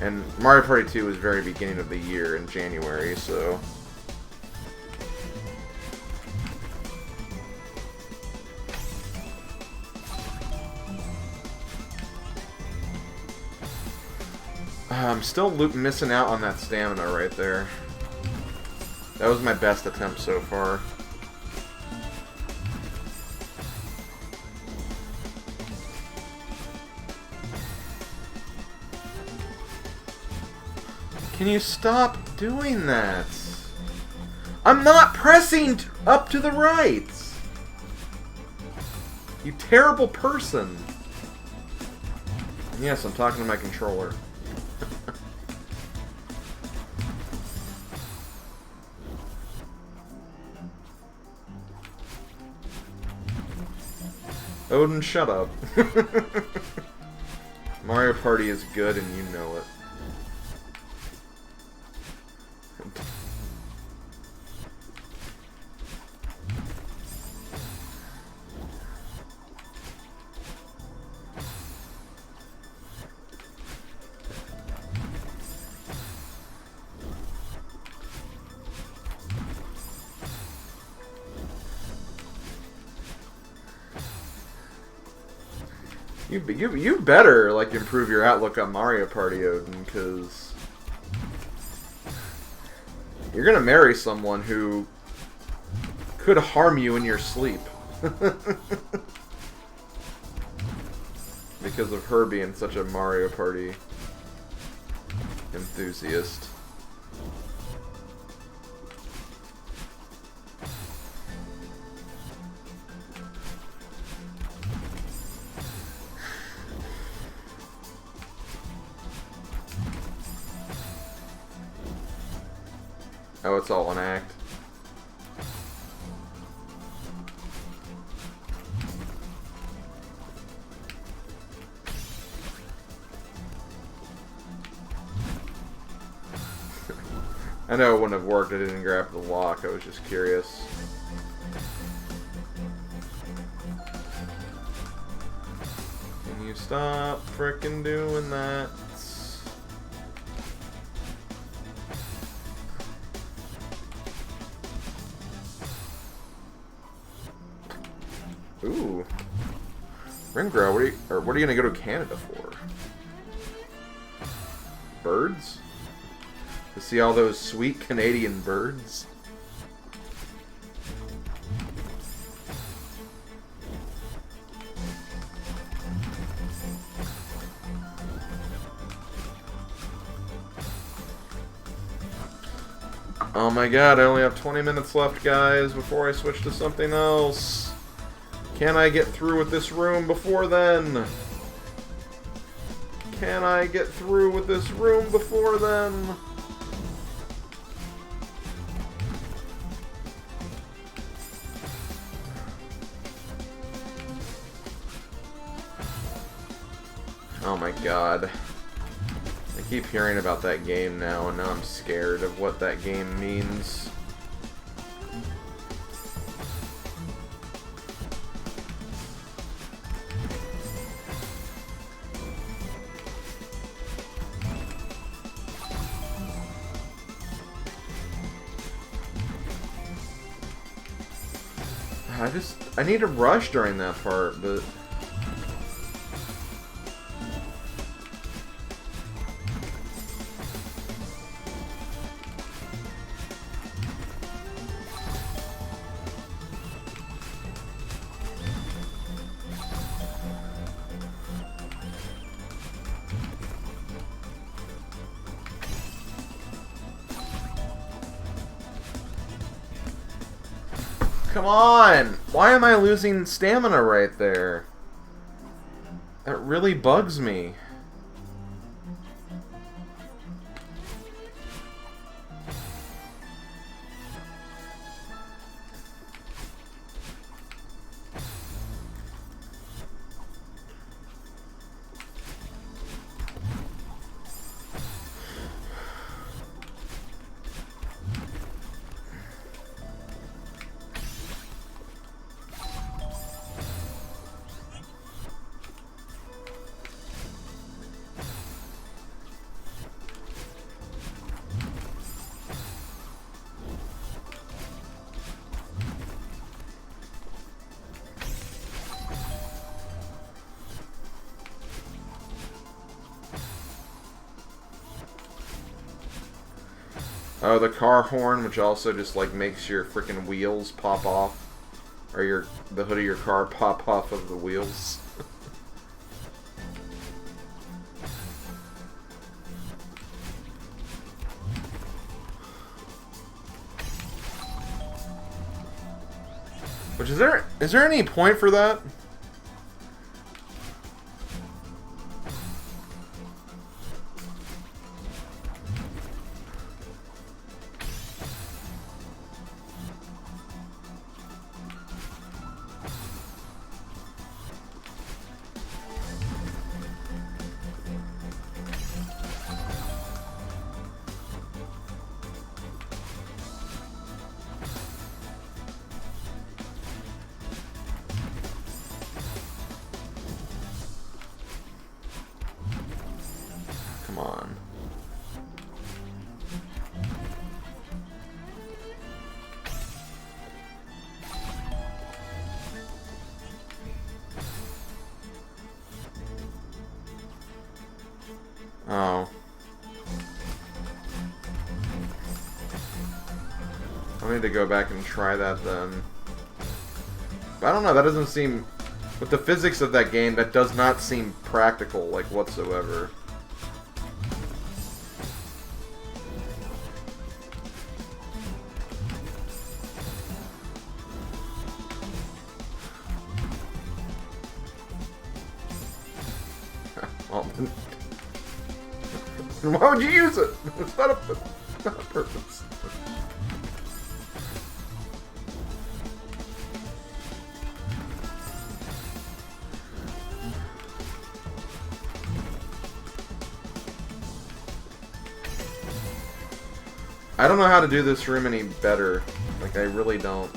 And Mario Party 2 was very beginning of the year in January, so... I'm still missing out on that stamina right there. That was my best attempt so far. Can you stop doing that? I'm not pressing up to the right! You terrible person! Yes, I'm talking to my controller. Odin, shut up. Mario Party is good and you know it. You better, like, improve your outlook on Mario Party, Odin, because you're gonna marry someone who could harm you in your sleep. Because of her being such a Mario Party enthusiast. Oh, it's all an act. I know it wouldn't have worked. I didn't grab the lock. I was just curious. Can you stop frickin' doing that? Ooh. Ringgrow, what are you gonna go to Canada for? Birds? To see all those sweet Canadian birds? Oh my god, I only have 20 minutes left, guys, before I switch to something else. Can I get through with this room before then? Can I get through with this room before then? Oh my god. I keep hearing about that game now, and now I'm scared of what that game means. I need to rush during that part, but... Come on! Why am I losing stamina right there? That really bugs me. Oh, the car horn, which also just like makes your freaking wheels pop off, or the hood of your car pop off of the wheels. Which is there any point for that? Come on. Oh. I need to go back and try that then. But I don't know, that doesn't seem... With the physics of that game, that does not seem practical, like, whatsoever. Well, why would you use it? It's not a purpose. I don't know how to do this room any better. Like, I really don't.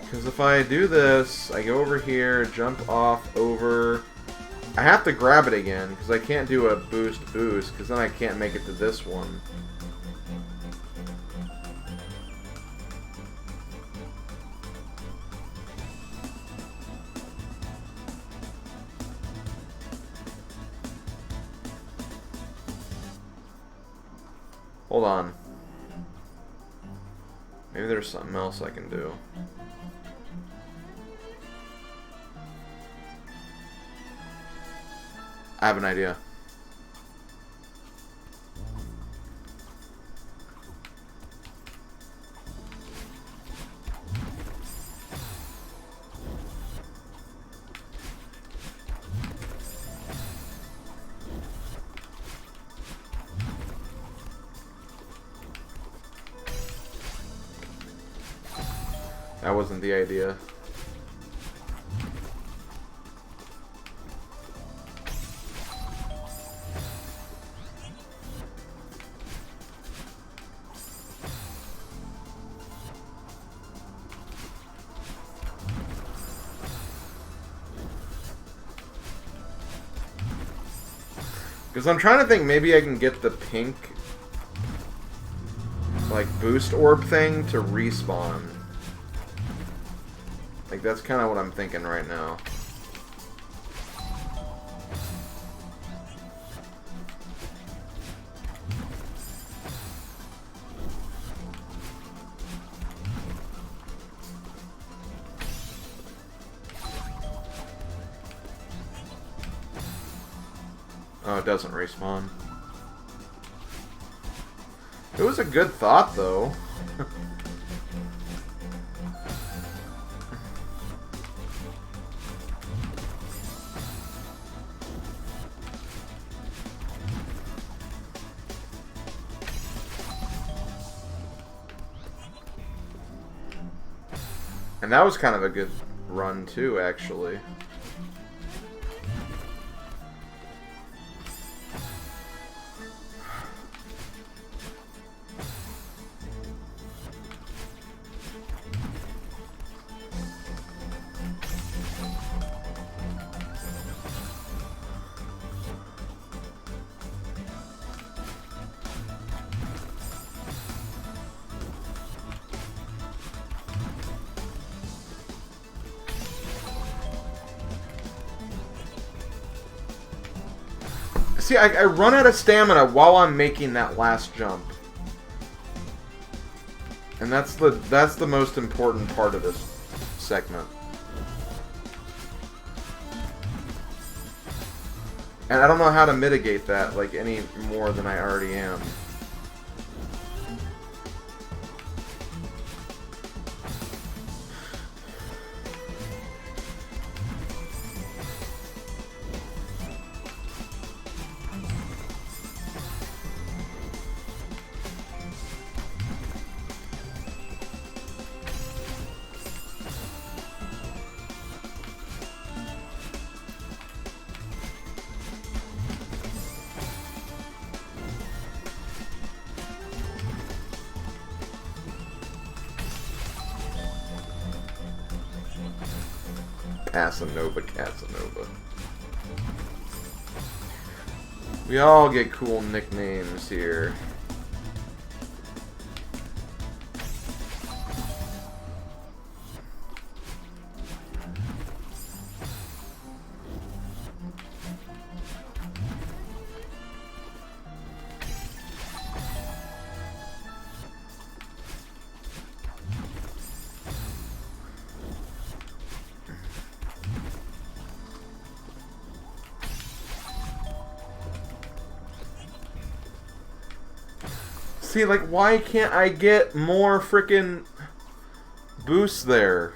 Because if I do this, I go over here, jump off, over... I have to grab it again, because I can't do a boost, because then I can't make it to this one. Hold on. Maybe there's something else I can do. I have an idea. That wasn't the idea. Because I'm trying to think, maybe I can get the pink, like, boost orb thing to respawn. Like, that's kind of what I'm thinking right now. Oh, it doesn't respawn. It was a good thought, though. And that was kind of a good run, too, actually. See, I run out of stamina while I'm making that last jump. And that's the most important part of this segment. And I don't know how to mitigate that, like, any more than I already am. Casanova. We all get cool nicknames here. See, like, why can't I get more frickin' boosts there?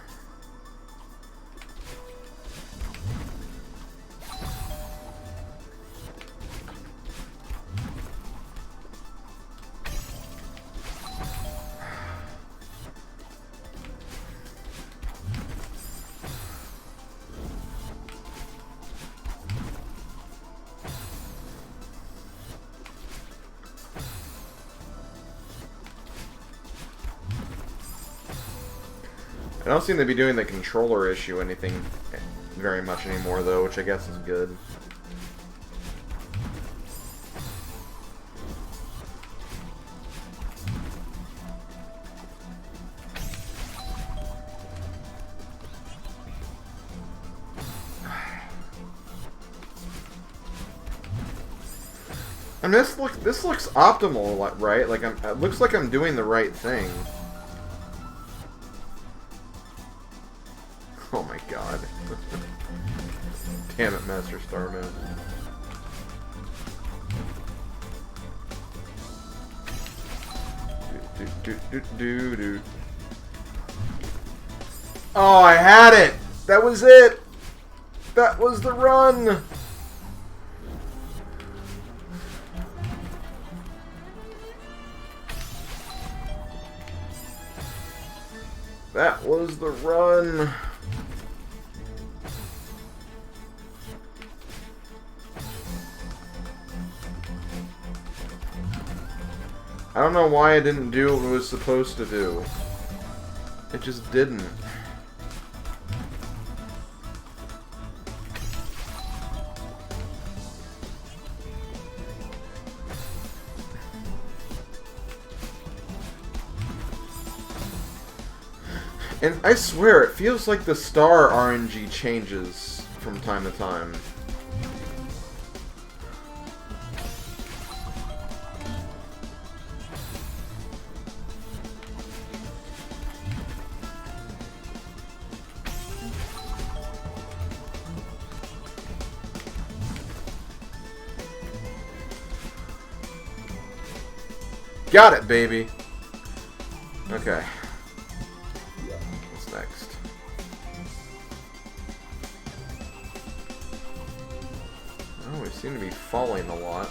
I don't seem to be doing the controller issue anything very much anymore, though, which I guess is good. I mean, this looks optimal, right? Like, it looks like I'm doing the right thing. Oh my god. Damn it, Master Starman. Do. Oh, I had it! That was it! That was the run! That was the run! I don't know why I didn't do what it was supposed to do. It just didn't. And I swear, it feels like the star RNG changes from time to time. Got it, baby. Okay. What's next? Oh, we seem to be falling a lot.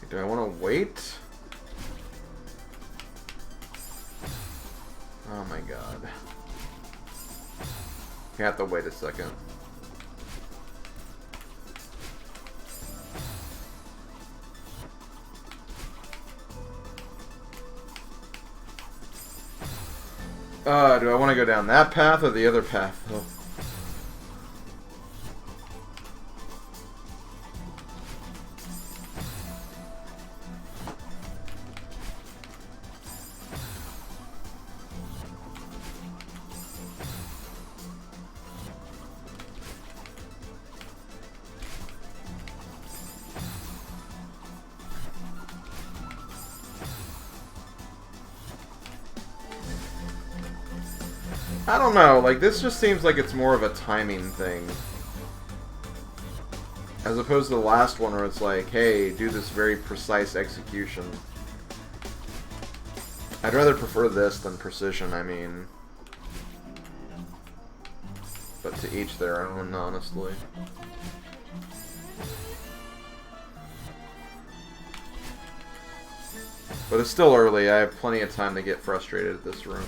Do I want to wait? Oh my god. You have to wait a second. Do I want to go down that path or the other path? Oh. I don't know, like, this just seems like it's more of a timing thing. As opposed to the last one where it's like, hey, do this very precise execution. I'd rather prefer this than precision, I mean. But to each their own, honestly. But it's still early, I have plenty of time to get frustrated at this room.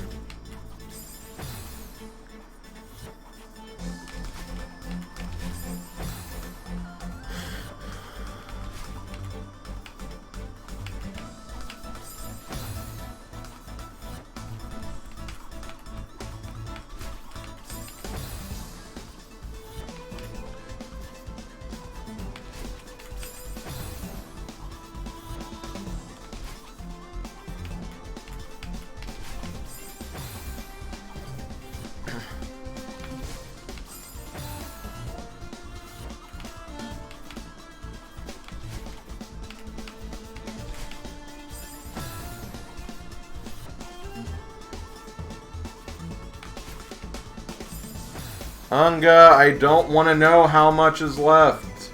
Unga, I don't want to know how much is left.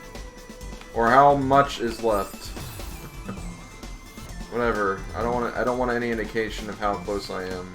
Or how much is left. Whatever. I don't want any indication of how close I am.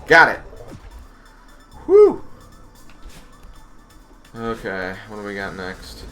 Got it. Whew. Okay, what do we got next?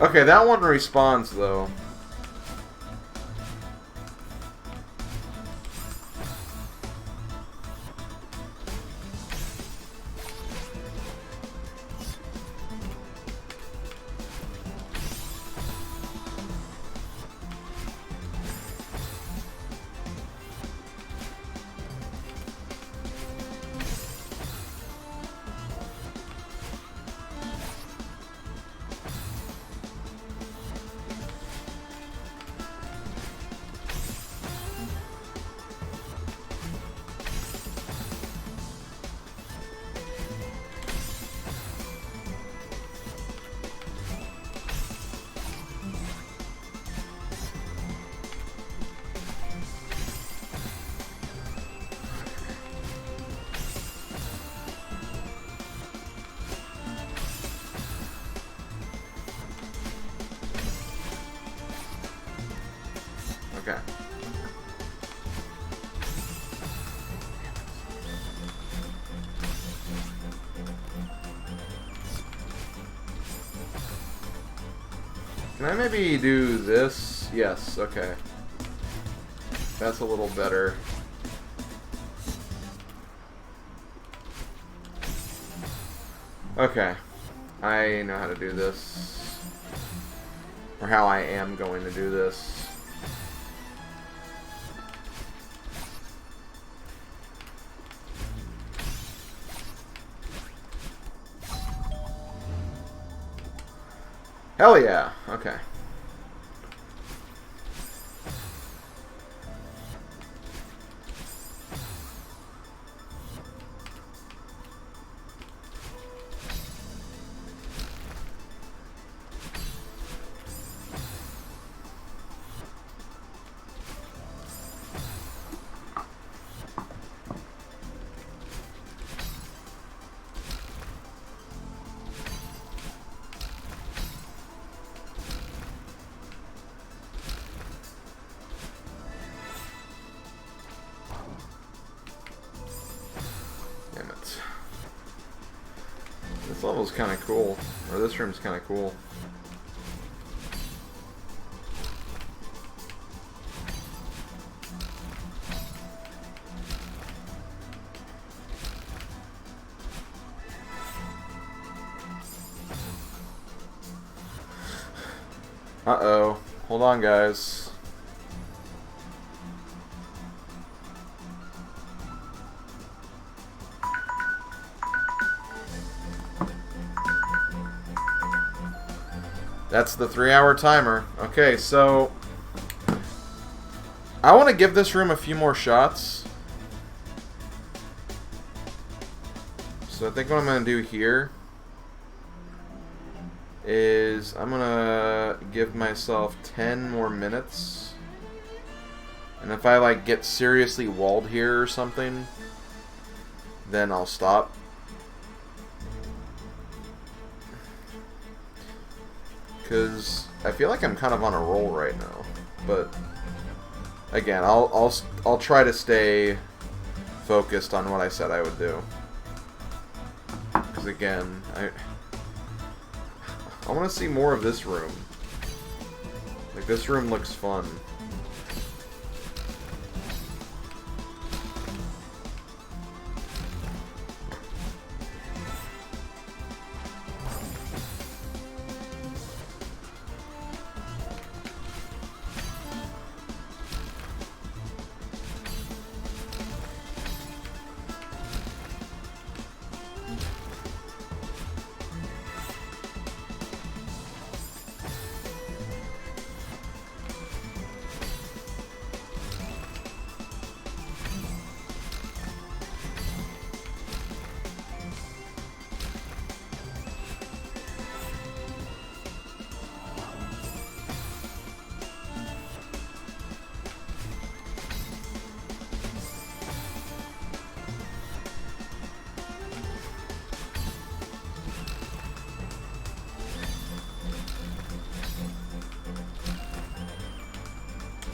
Okay, that one respawns, though. Okay. Can I maybe do this? Yes, okay. That's a little better. Okay. I know how to do this. Or how I am going to do this. Hell yeah. Okay. Damn it. This level's kind of cool. Or this room's kind of cool. Uh-oh. Hold on, guys. That's the 3-hour timer. Okay, so I want to give this room a few more shots. So I think what I'm going to do here is I'm gonna give myself 10 more minutes. And if I like get seriously walled here or something, then I'll stop. Because I feel like I'm kind of on a roll right now. But again, I'll try to stay focused on what I said I would do. Because again, I want to see more of this room. Like, this room looks fun.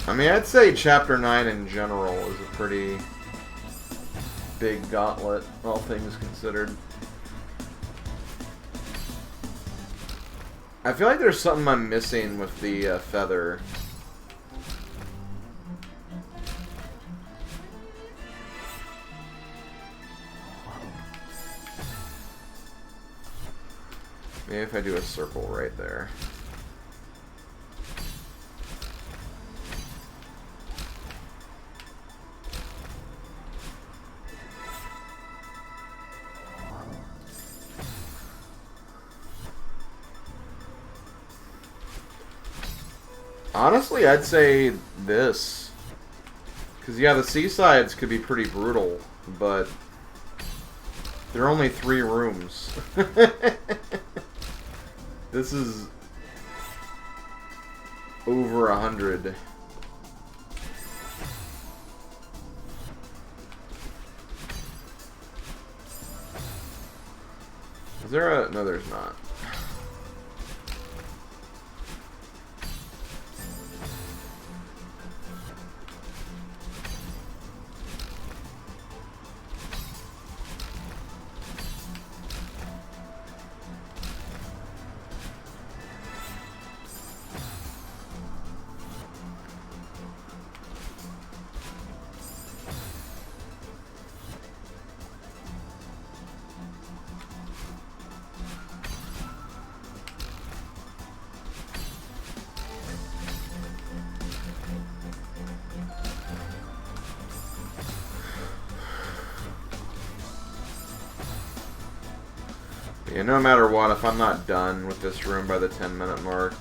I mean, I'd say Chapter 9 in general is a pretty big gauntlet, all things considered. I feel like there's something I'm missing with the feather. Maybe if I do a circle right there. Honestly, I'd say this. Because, yeah, the seasides could be pretty brutal, but there are only 3 rooms. This is over 100. Is there a... No, there's not. Yeah, no matter what, if I'm not done with this room by the 10-minute mark,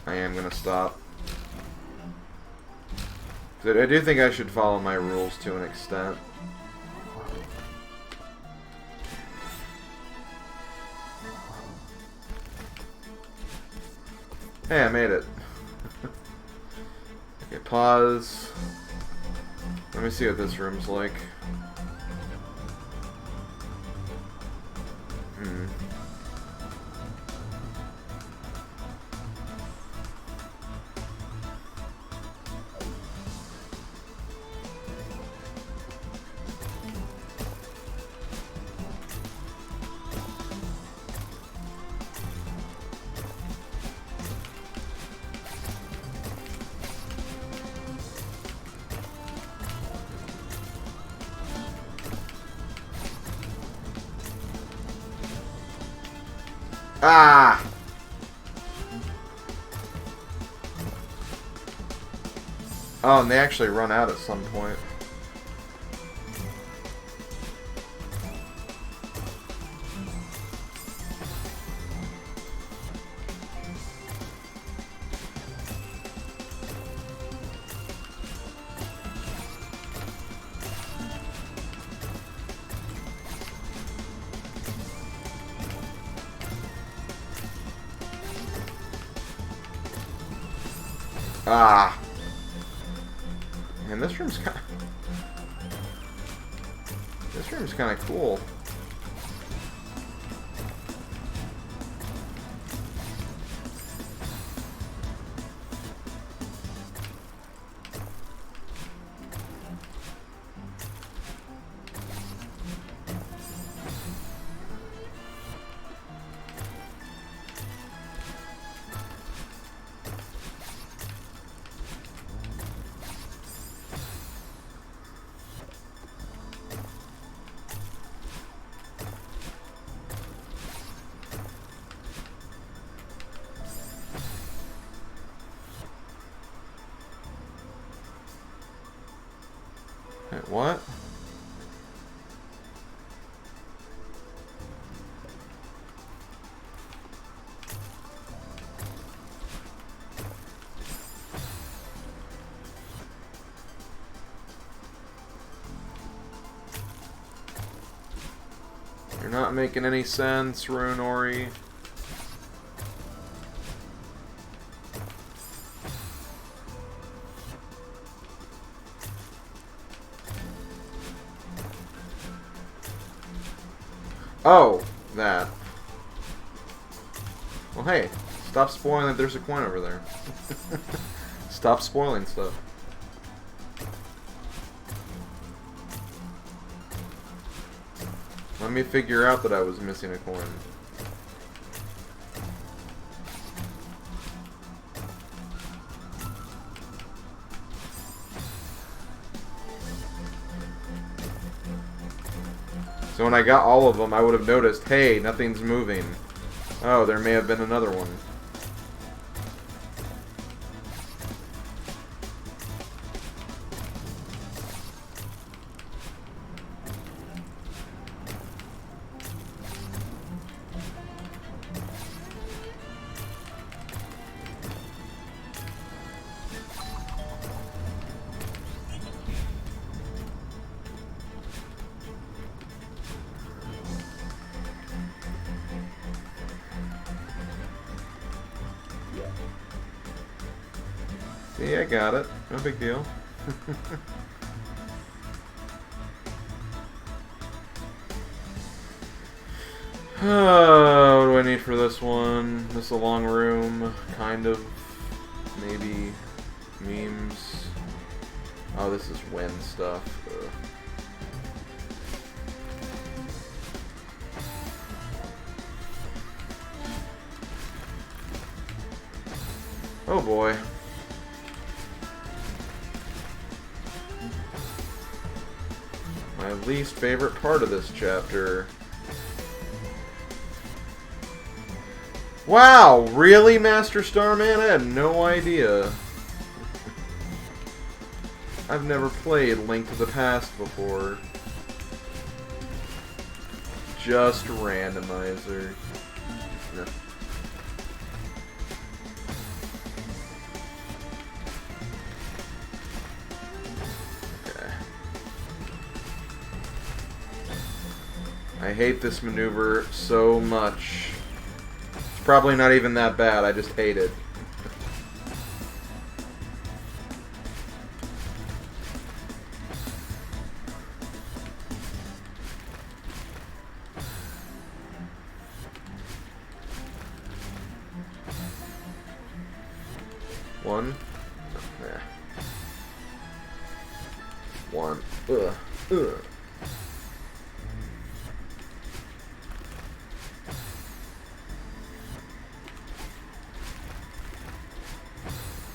I am going to stop. I do think I should follow my rules to an extent. Hey, I made it. Okay, pause. Let me see what this room's like. Ah! Oh, and they actually run out at some point. Ah. And this room's kind of... This room's kind of cool. Wait, what? You're not making any sense, Runori. Oh, that. Well, hey, stop spoiling that there's a coin over there. Stop spoiling stuff. Let me figure out that I was missing a coin. So when I got all of them, I would have noticed, hey, nothing's moving. Oh, there may have been another one. See, I got it. No big deal. What do I need for this one? This is a long room, kind of. Maybe memes. Oh, this is wind stuff. Ugh. Oh boy. My least favorite part of this chapter. Wow, really, Master Starman? I had no idea. I've never played Link to the Past before. Just randomizer. No. I hate this maneuver so much. It's probably not even that bad, I just hate it. One. Yeah. One. Ugh. Ugh.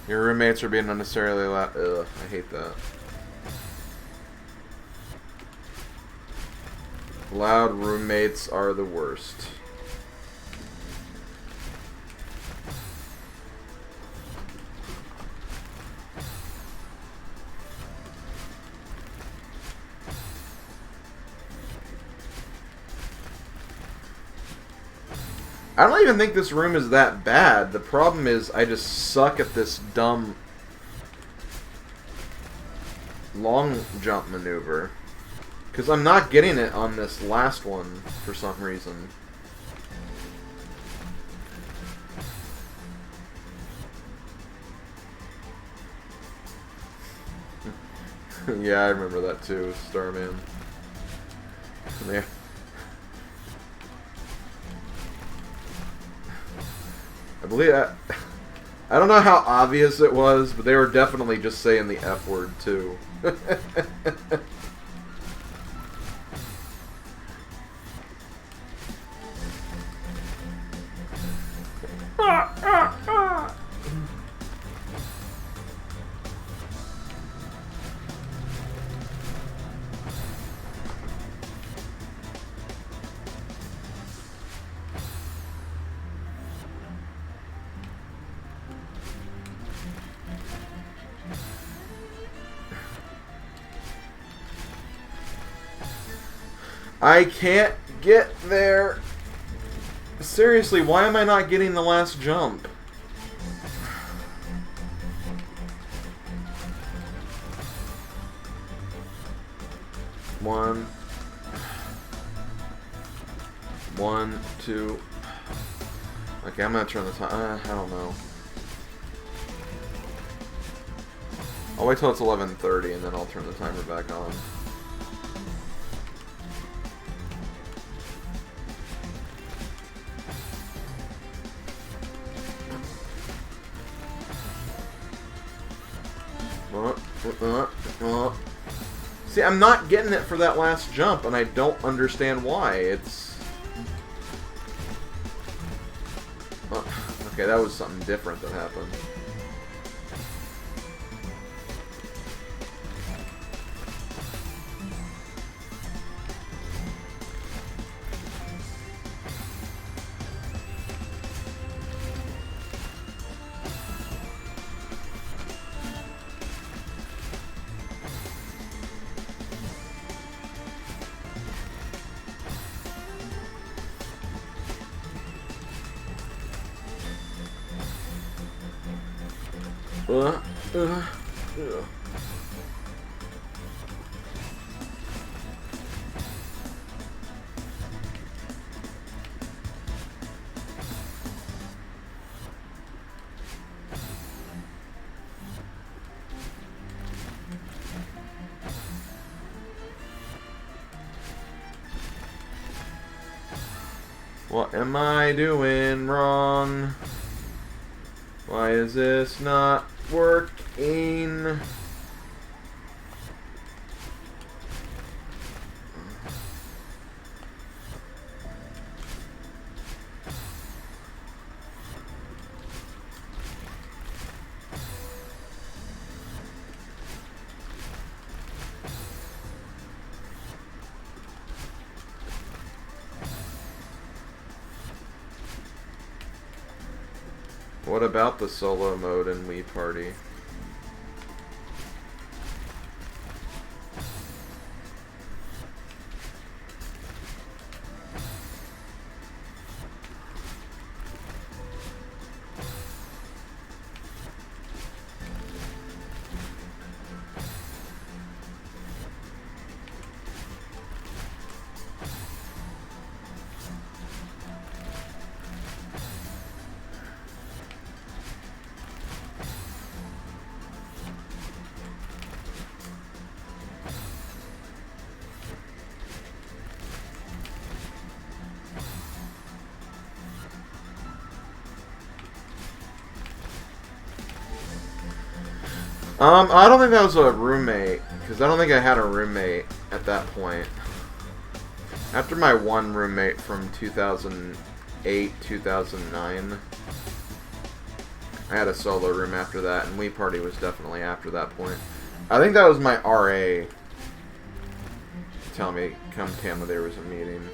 Your roommates are being unnecessarily loud. Ugh, I hate that. Loud roommates are the worst. I don't even think this room is that bad. The problem is I just suck at this dumb long jump maneuver. Because I'm not getting it on this last one for some reason. Yeah, I remember that too, Starman. Yeah. I believe that. I don't know how obvious it was, but they were definitely just saying the F word too. I can't get there. Seriously, why am I not getting the last jump? One, 2. Okay, I'm gonna turn the time. I don't know. I'll wait till it's 11:30 and then I'll turn the timer back on. See, I'm not getting it for that last jump, and I don't understand why. It's... okay, that was something different that happened. What am I doing wrong? Why is this not working? What about the solo mode in Wii Party? I don't think that was a roommate, because I don't think I had a roommate at that point. After my one roommate from 2008, 2009, I had a solo room after that, and Wii Party was definitely after that point. I think that was my RA telling me, come Tama, there was a meeting.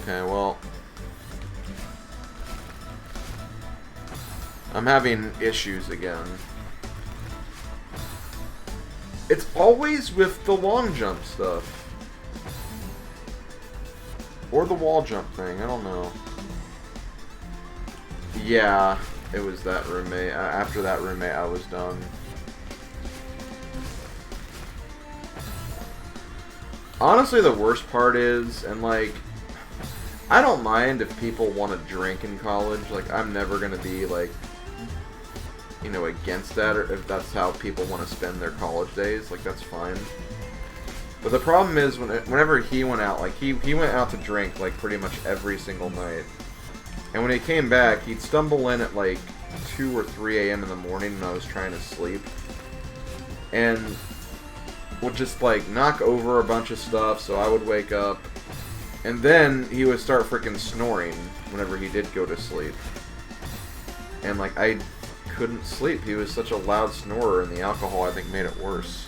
Okay, well, I'm having issues again. It's always with the long jump stuff. Or the wall jump thing, I don't know. Yeah, it was that roommate. After that roommate, I was done. Honestly, the worst part is, and like, I don't mind if people want to drink in college. Like, I'm never gonna be like, you know, against that, or if that's how people want to spend their college days. Like, that's fine. But the problem is, whenever he went out, like, he went out to drink, like, pretty much every single night. And when he came back, he'd stumble in at, like, 2 or 3 a.m. in the morning when I was trying to sleep. And would just, like, knock over a bunch of stuff, so I would wake up. And then he would start freaking snoring whenever he did go to sleep. And, like, I couldn't sleep. He was such a loud snorer, and the alcohol, I think, made it worse.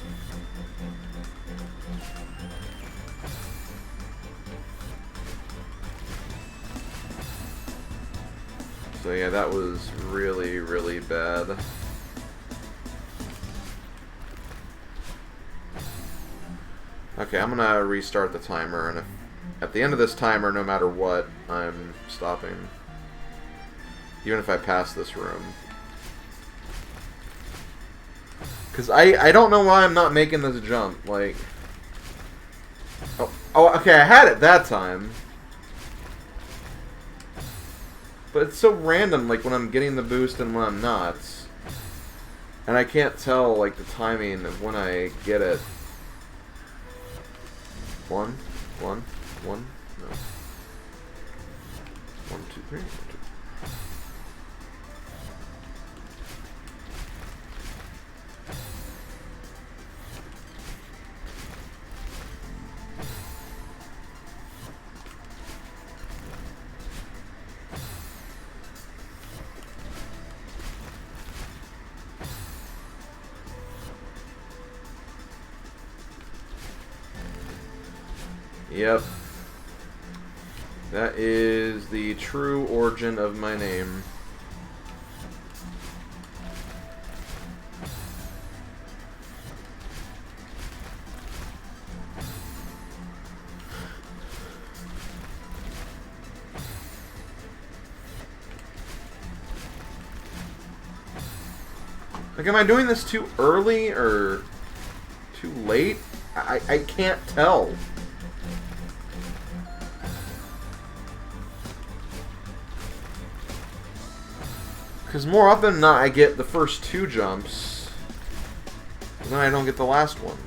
So yeah, that was really, really bad. Okay, I'm gonna restart the timer, and if at the end of this timer, no matter what, I'm stopping. Even if I pass this room. Because I don't know why I'm not making this jump, like... Oh, okay, I had it that time. But it's so random, like, when I'm getting the boost and when I'm not. And I can't tell, like, the timing of when I get it. 1, 1, 1, no. 1, 2, 3, 1, 2. Yep. That is the true origin of my name. Like, am I doing this too early or too late? I can't tell. Because more often than not, I get the first 2 jumps, and then I don't get the last one.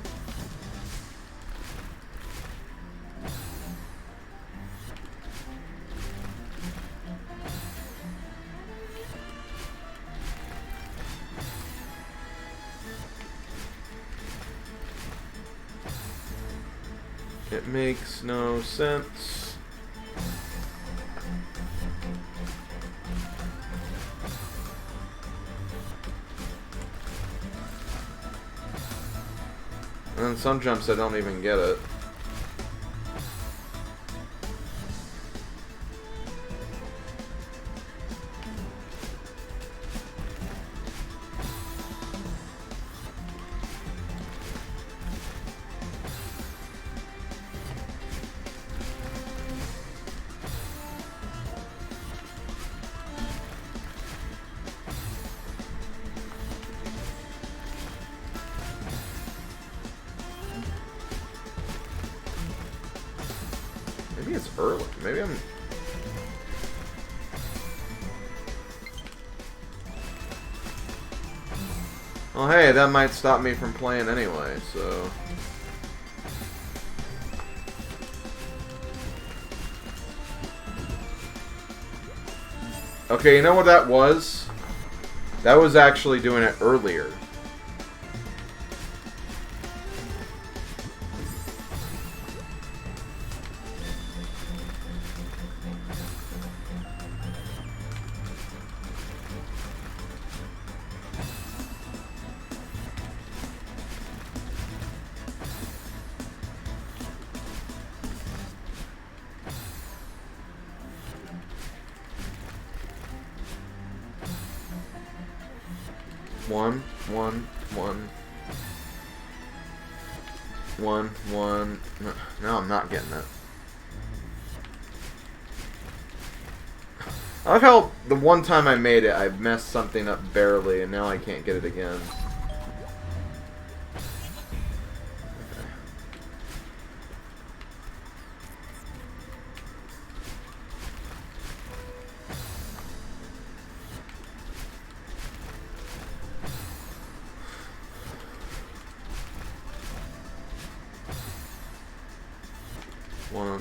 It makes no sense. And then some jumps I don't even get it. Maybe it's early. Maybe I'm... Well, hey, that might stop me from playing anyway, so... Okay, you know what that was? That was actually doing it earlier. One. No, I'm not getting it. I like how the one time I made it, I messed something up barely, and now I can't get it again. Okay. One.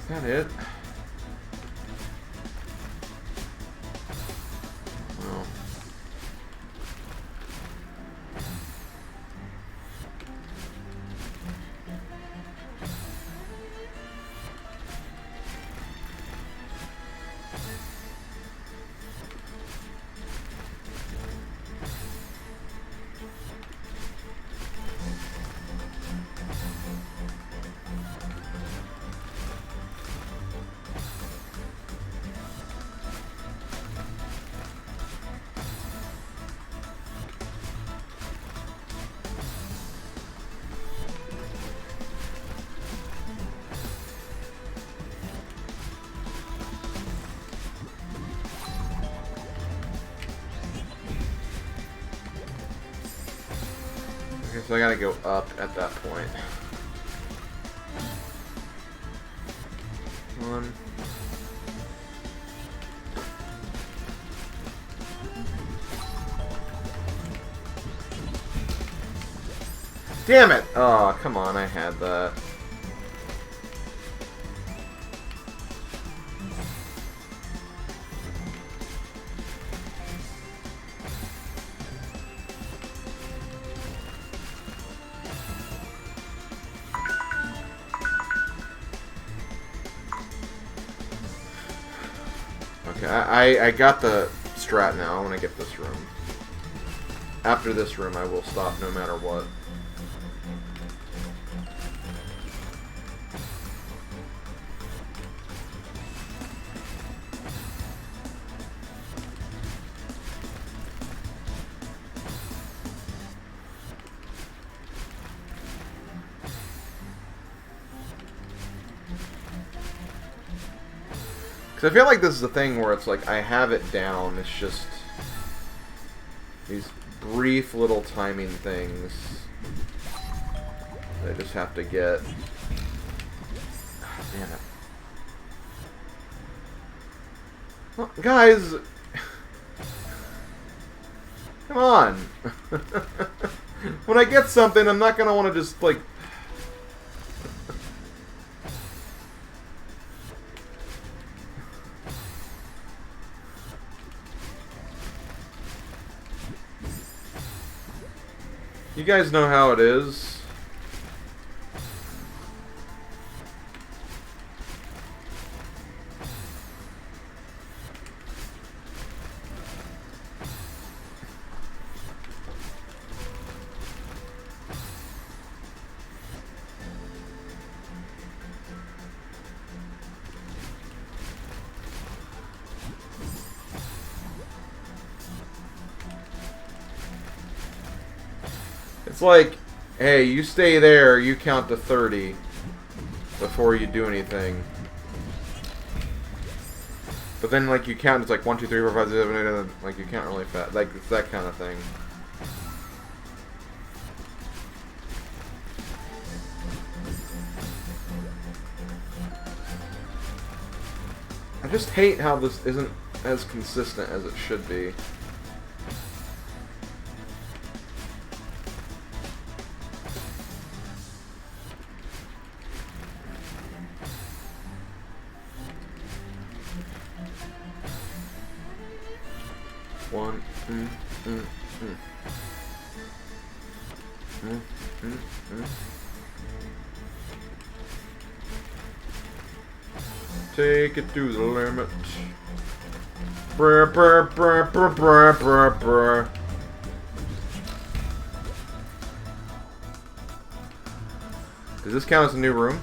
Is that it? Oh. Okay, so I gotta go up at that point. One. Damn it! Oh, come on, I had that. Okay, I got the strat now. I want to get this room. After this room, I will stop no matter what. Because I feel like this is a thing where it's like, I have it down, it's just these brief little timing things that I just have to get. Oh, damn it. Well, guys! Come on! When I get something, I'm not gonna want to just, like... You guys know how it is. It's like, hey, you stay there, you count to 30 before you do anything. But then, like, you count, it's like 1, 2, 3, 4, 5, 6, 7, 8, 9, like, you count really fast. Like, it's that kind of thing. I just hate how this isn't as consistent as it should be. One, Take it to the limit. Brr, brr, brr, brr, brr, brr, brr. Does this count as a new room?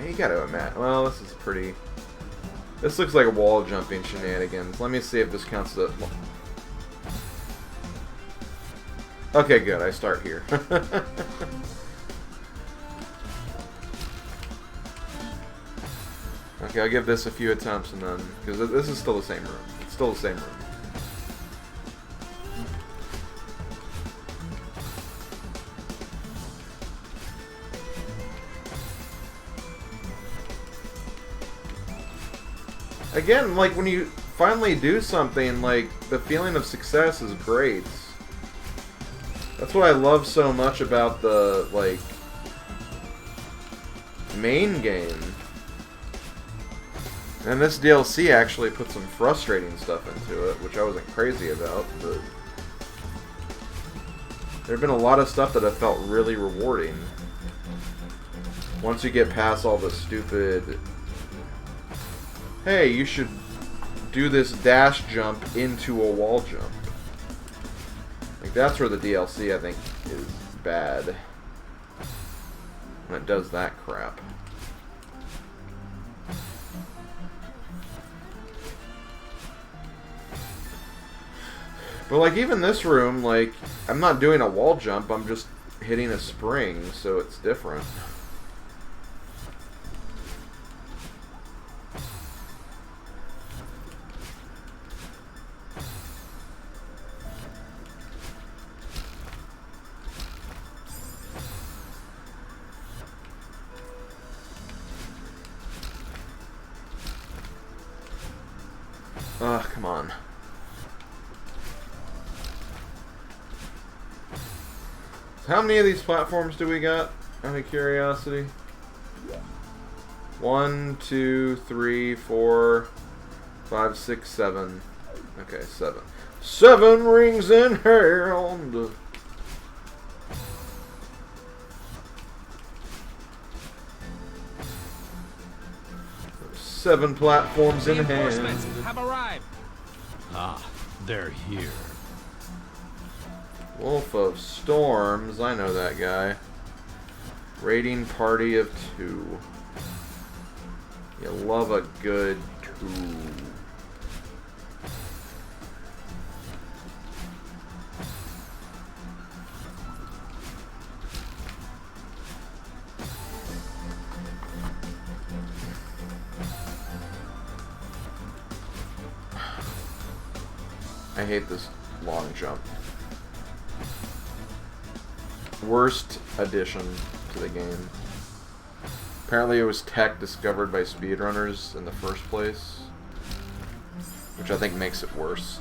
You gotta imagine. Well, this is pretty... This looks like a wall jumping shenanigans. Let me see if this counts as a... Okay, good. I start here. Okay, I'll give this a few attempts and then... Because this is still the same room. It's still the same room. Again, like, when you finally do something, like, the feeling of success is great. That's what I love so much about the, like, main game. And this DLC actually put some frustrating stuff into it, which I wasn't crazy about, but there have been a lot of stuff that have felt really rewarding. Once you get past all the stupid... Hey, you should do this dash jump into a wall jump. Like, that's where the DLC, I think, is bad. When it does that crap. But, like, even this room, like, I'm not doing a wall jump, I'm just hitting a spring, so it's different. Ugh, come on. How many of these platforms do we got, out of curiosity? 1, 2, 3, 4, 5, 6, 7. Okay, 7. 7 rings in hand! 7 platforms in hand. Reinforcements have arrived. Ah, they're here. Wolf of Storms, I know that guy. Raiding party of 2. You love a good 2. I hate this long jump. Worst addition to the game. Apparently it was tech discovered by speedrunners in the first place, which I think makes it worse.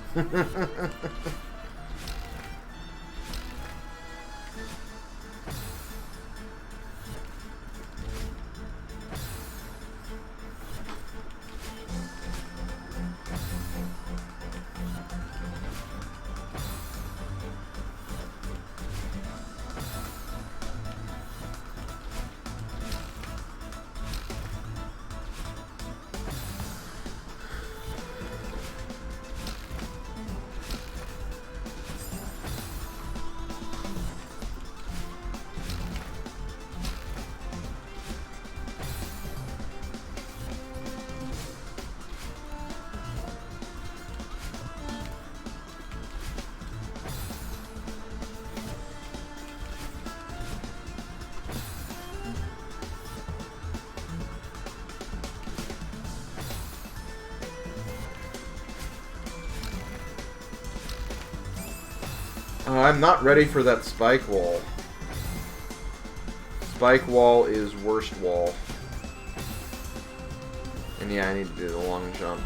I'm not ready for that spike wall. Spike wall is worst wall. And yeah, I need to do the long jump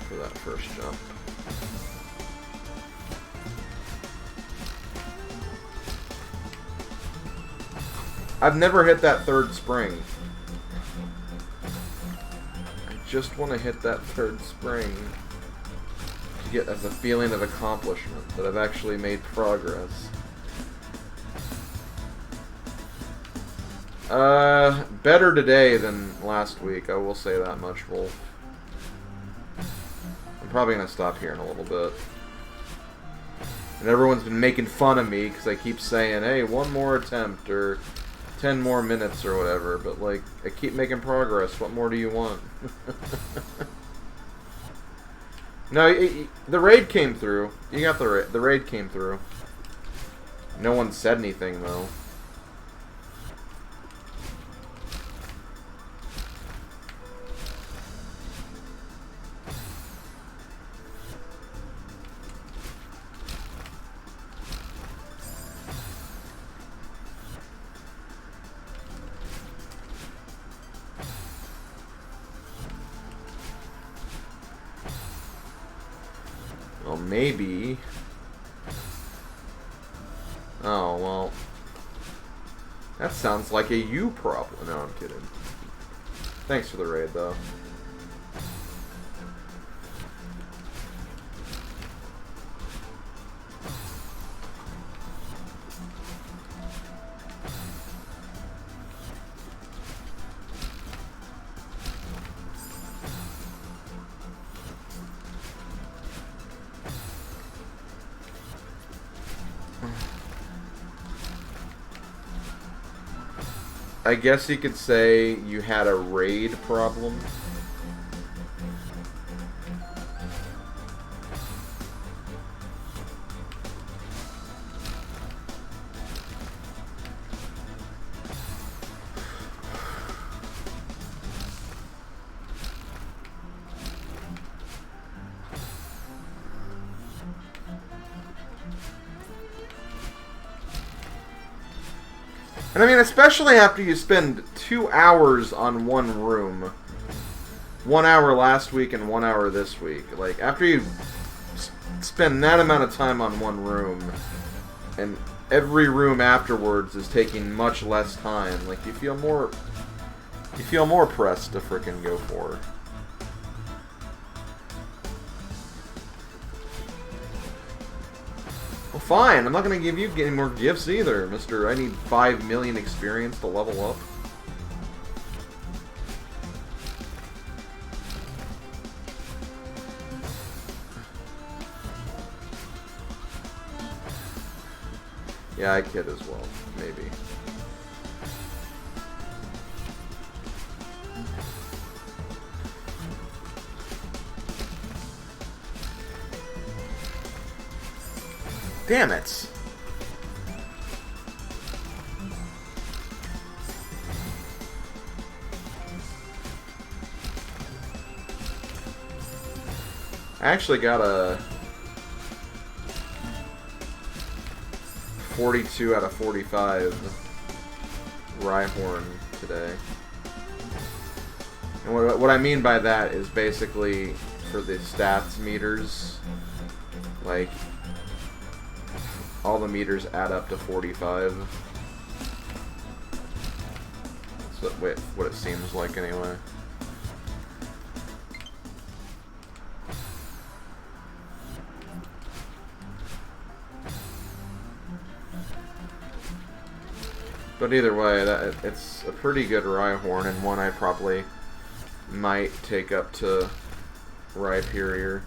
for that first jump. I've never hit that third spring. I just want to hit that third spring to get the feeling of accomplishment, that I've actually made progress. Better today than last week, I will say that much, Wolf. I'm probably gonna stop here in a little bit. And everyone's been making fun of me because I keep saying, hey, one more attempt, or 10 more minutes, or whatever, but, like, I keep making progress. What more do you want? No, the raid came through. You got the raid came through. No one said anything, though. Well, maybe. Oh, well. That sounds like a you problem. No, I'm kidding. Thanks for the raid, though. I guess you could say you had a raid problem. And I mean, especially after you spend 2 hours on one room. 1 hour last week and 1 hour this week. Like, after you spend that amount of time on one room, and every room afterwards is taking much less time, like, you feel more pressed to frickin' go for it. Well, fine. I'm not going to give you any more gifts either, Mr. I need 5 million experience to level up. Yeah, I kid as well. Maybe. Damn it. I actually got a 42 out of 45 Rhyhorn today. And what I mean by that is basically for the stats meters, like, all the meters add up to 45. That's what it seems like anyway. But either way, it's a pretty good Rhyhorn, and one I probably might take up to Rhyperior.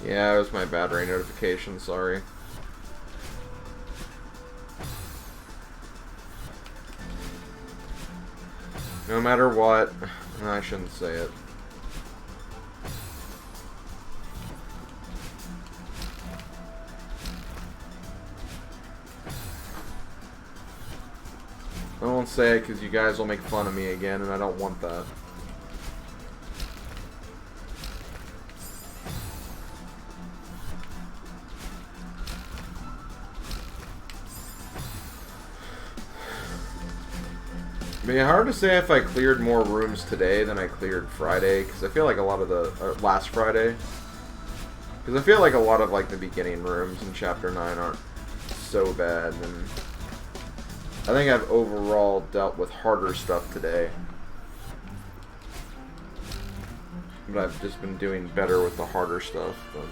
Yeah, it was my battery notification, sorry. No matter what, I shouldn't say it. I won't say it because you guys will make fun of me again, and I don't want that. be hard to say if I cleared more rooms today than I cleared Friday, because I feel like a lot of the last Friday, because I feel like a lot of like the beginning rooms in Chapter 9 aren't so bad, and I think I've overall dealt with harder stuff today, but I've just been doing better with the harder stuff than.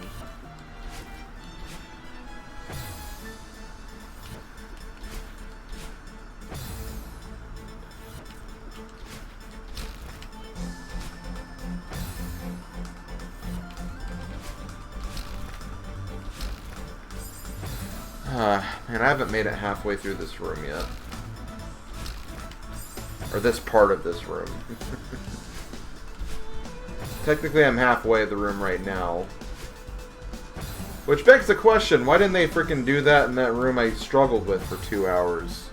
Man, I haven't made it halfway through this room yet. Or this part of this room. Technically, I'm halfway the room right now. Which begs the question, why didn't they freaking do that in that room I struggled with for 2 hours?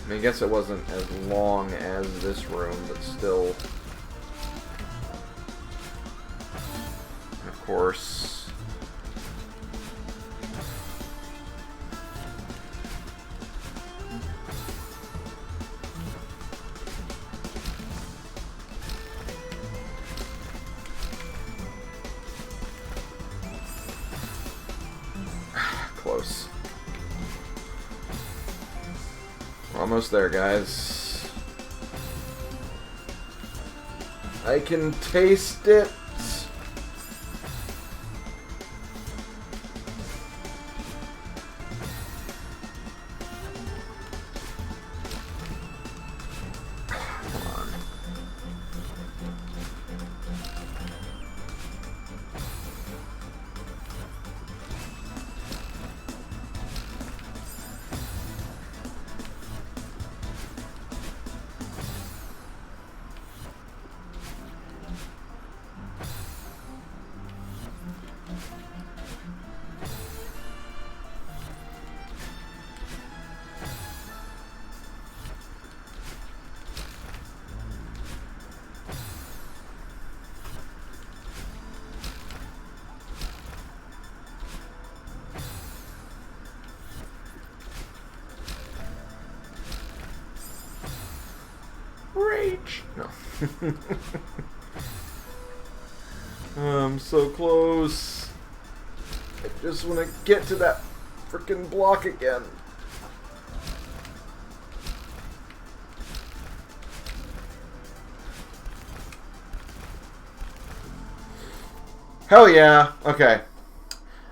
I mean, I guess it wasn't as long as this room, but still. Of course. Close. We're almost there, guys. I can taste it. Come on. Rage! No. I'm so close. I just want to get to that freaking block again. Hell yeah. Okay.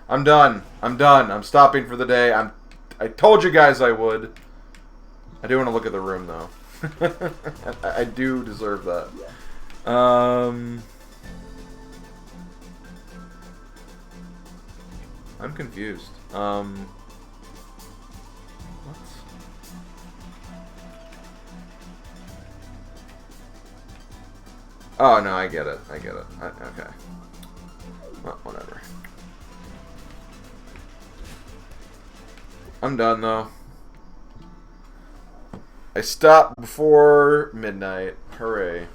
I'm done. I'm done. I'm stopping for the day. I told you guys I would. I do want to look at the room though. I do deserve that. I'm confused. What? Oh no, I get it. I get it. Okay. Well, whatever. I'm done though. I stopped before midnight. Hooray.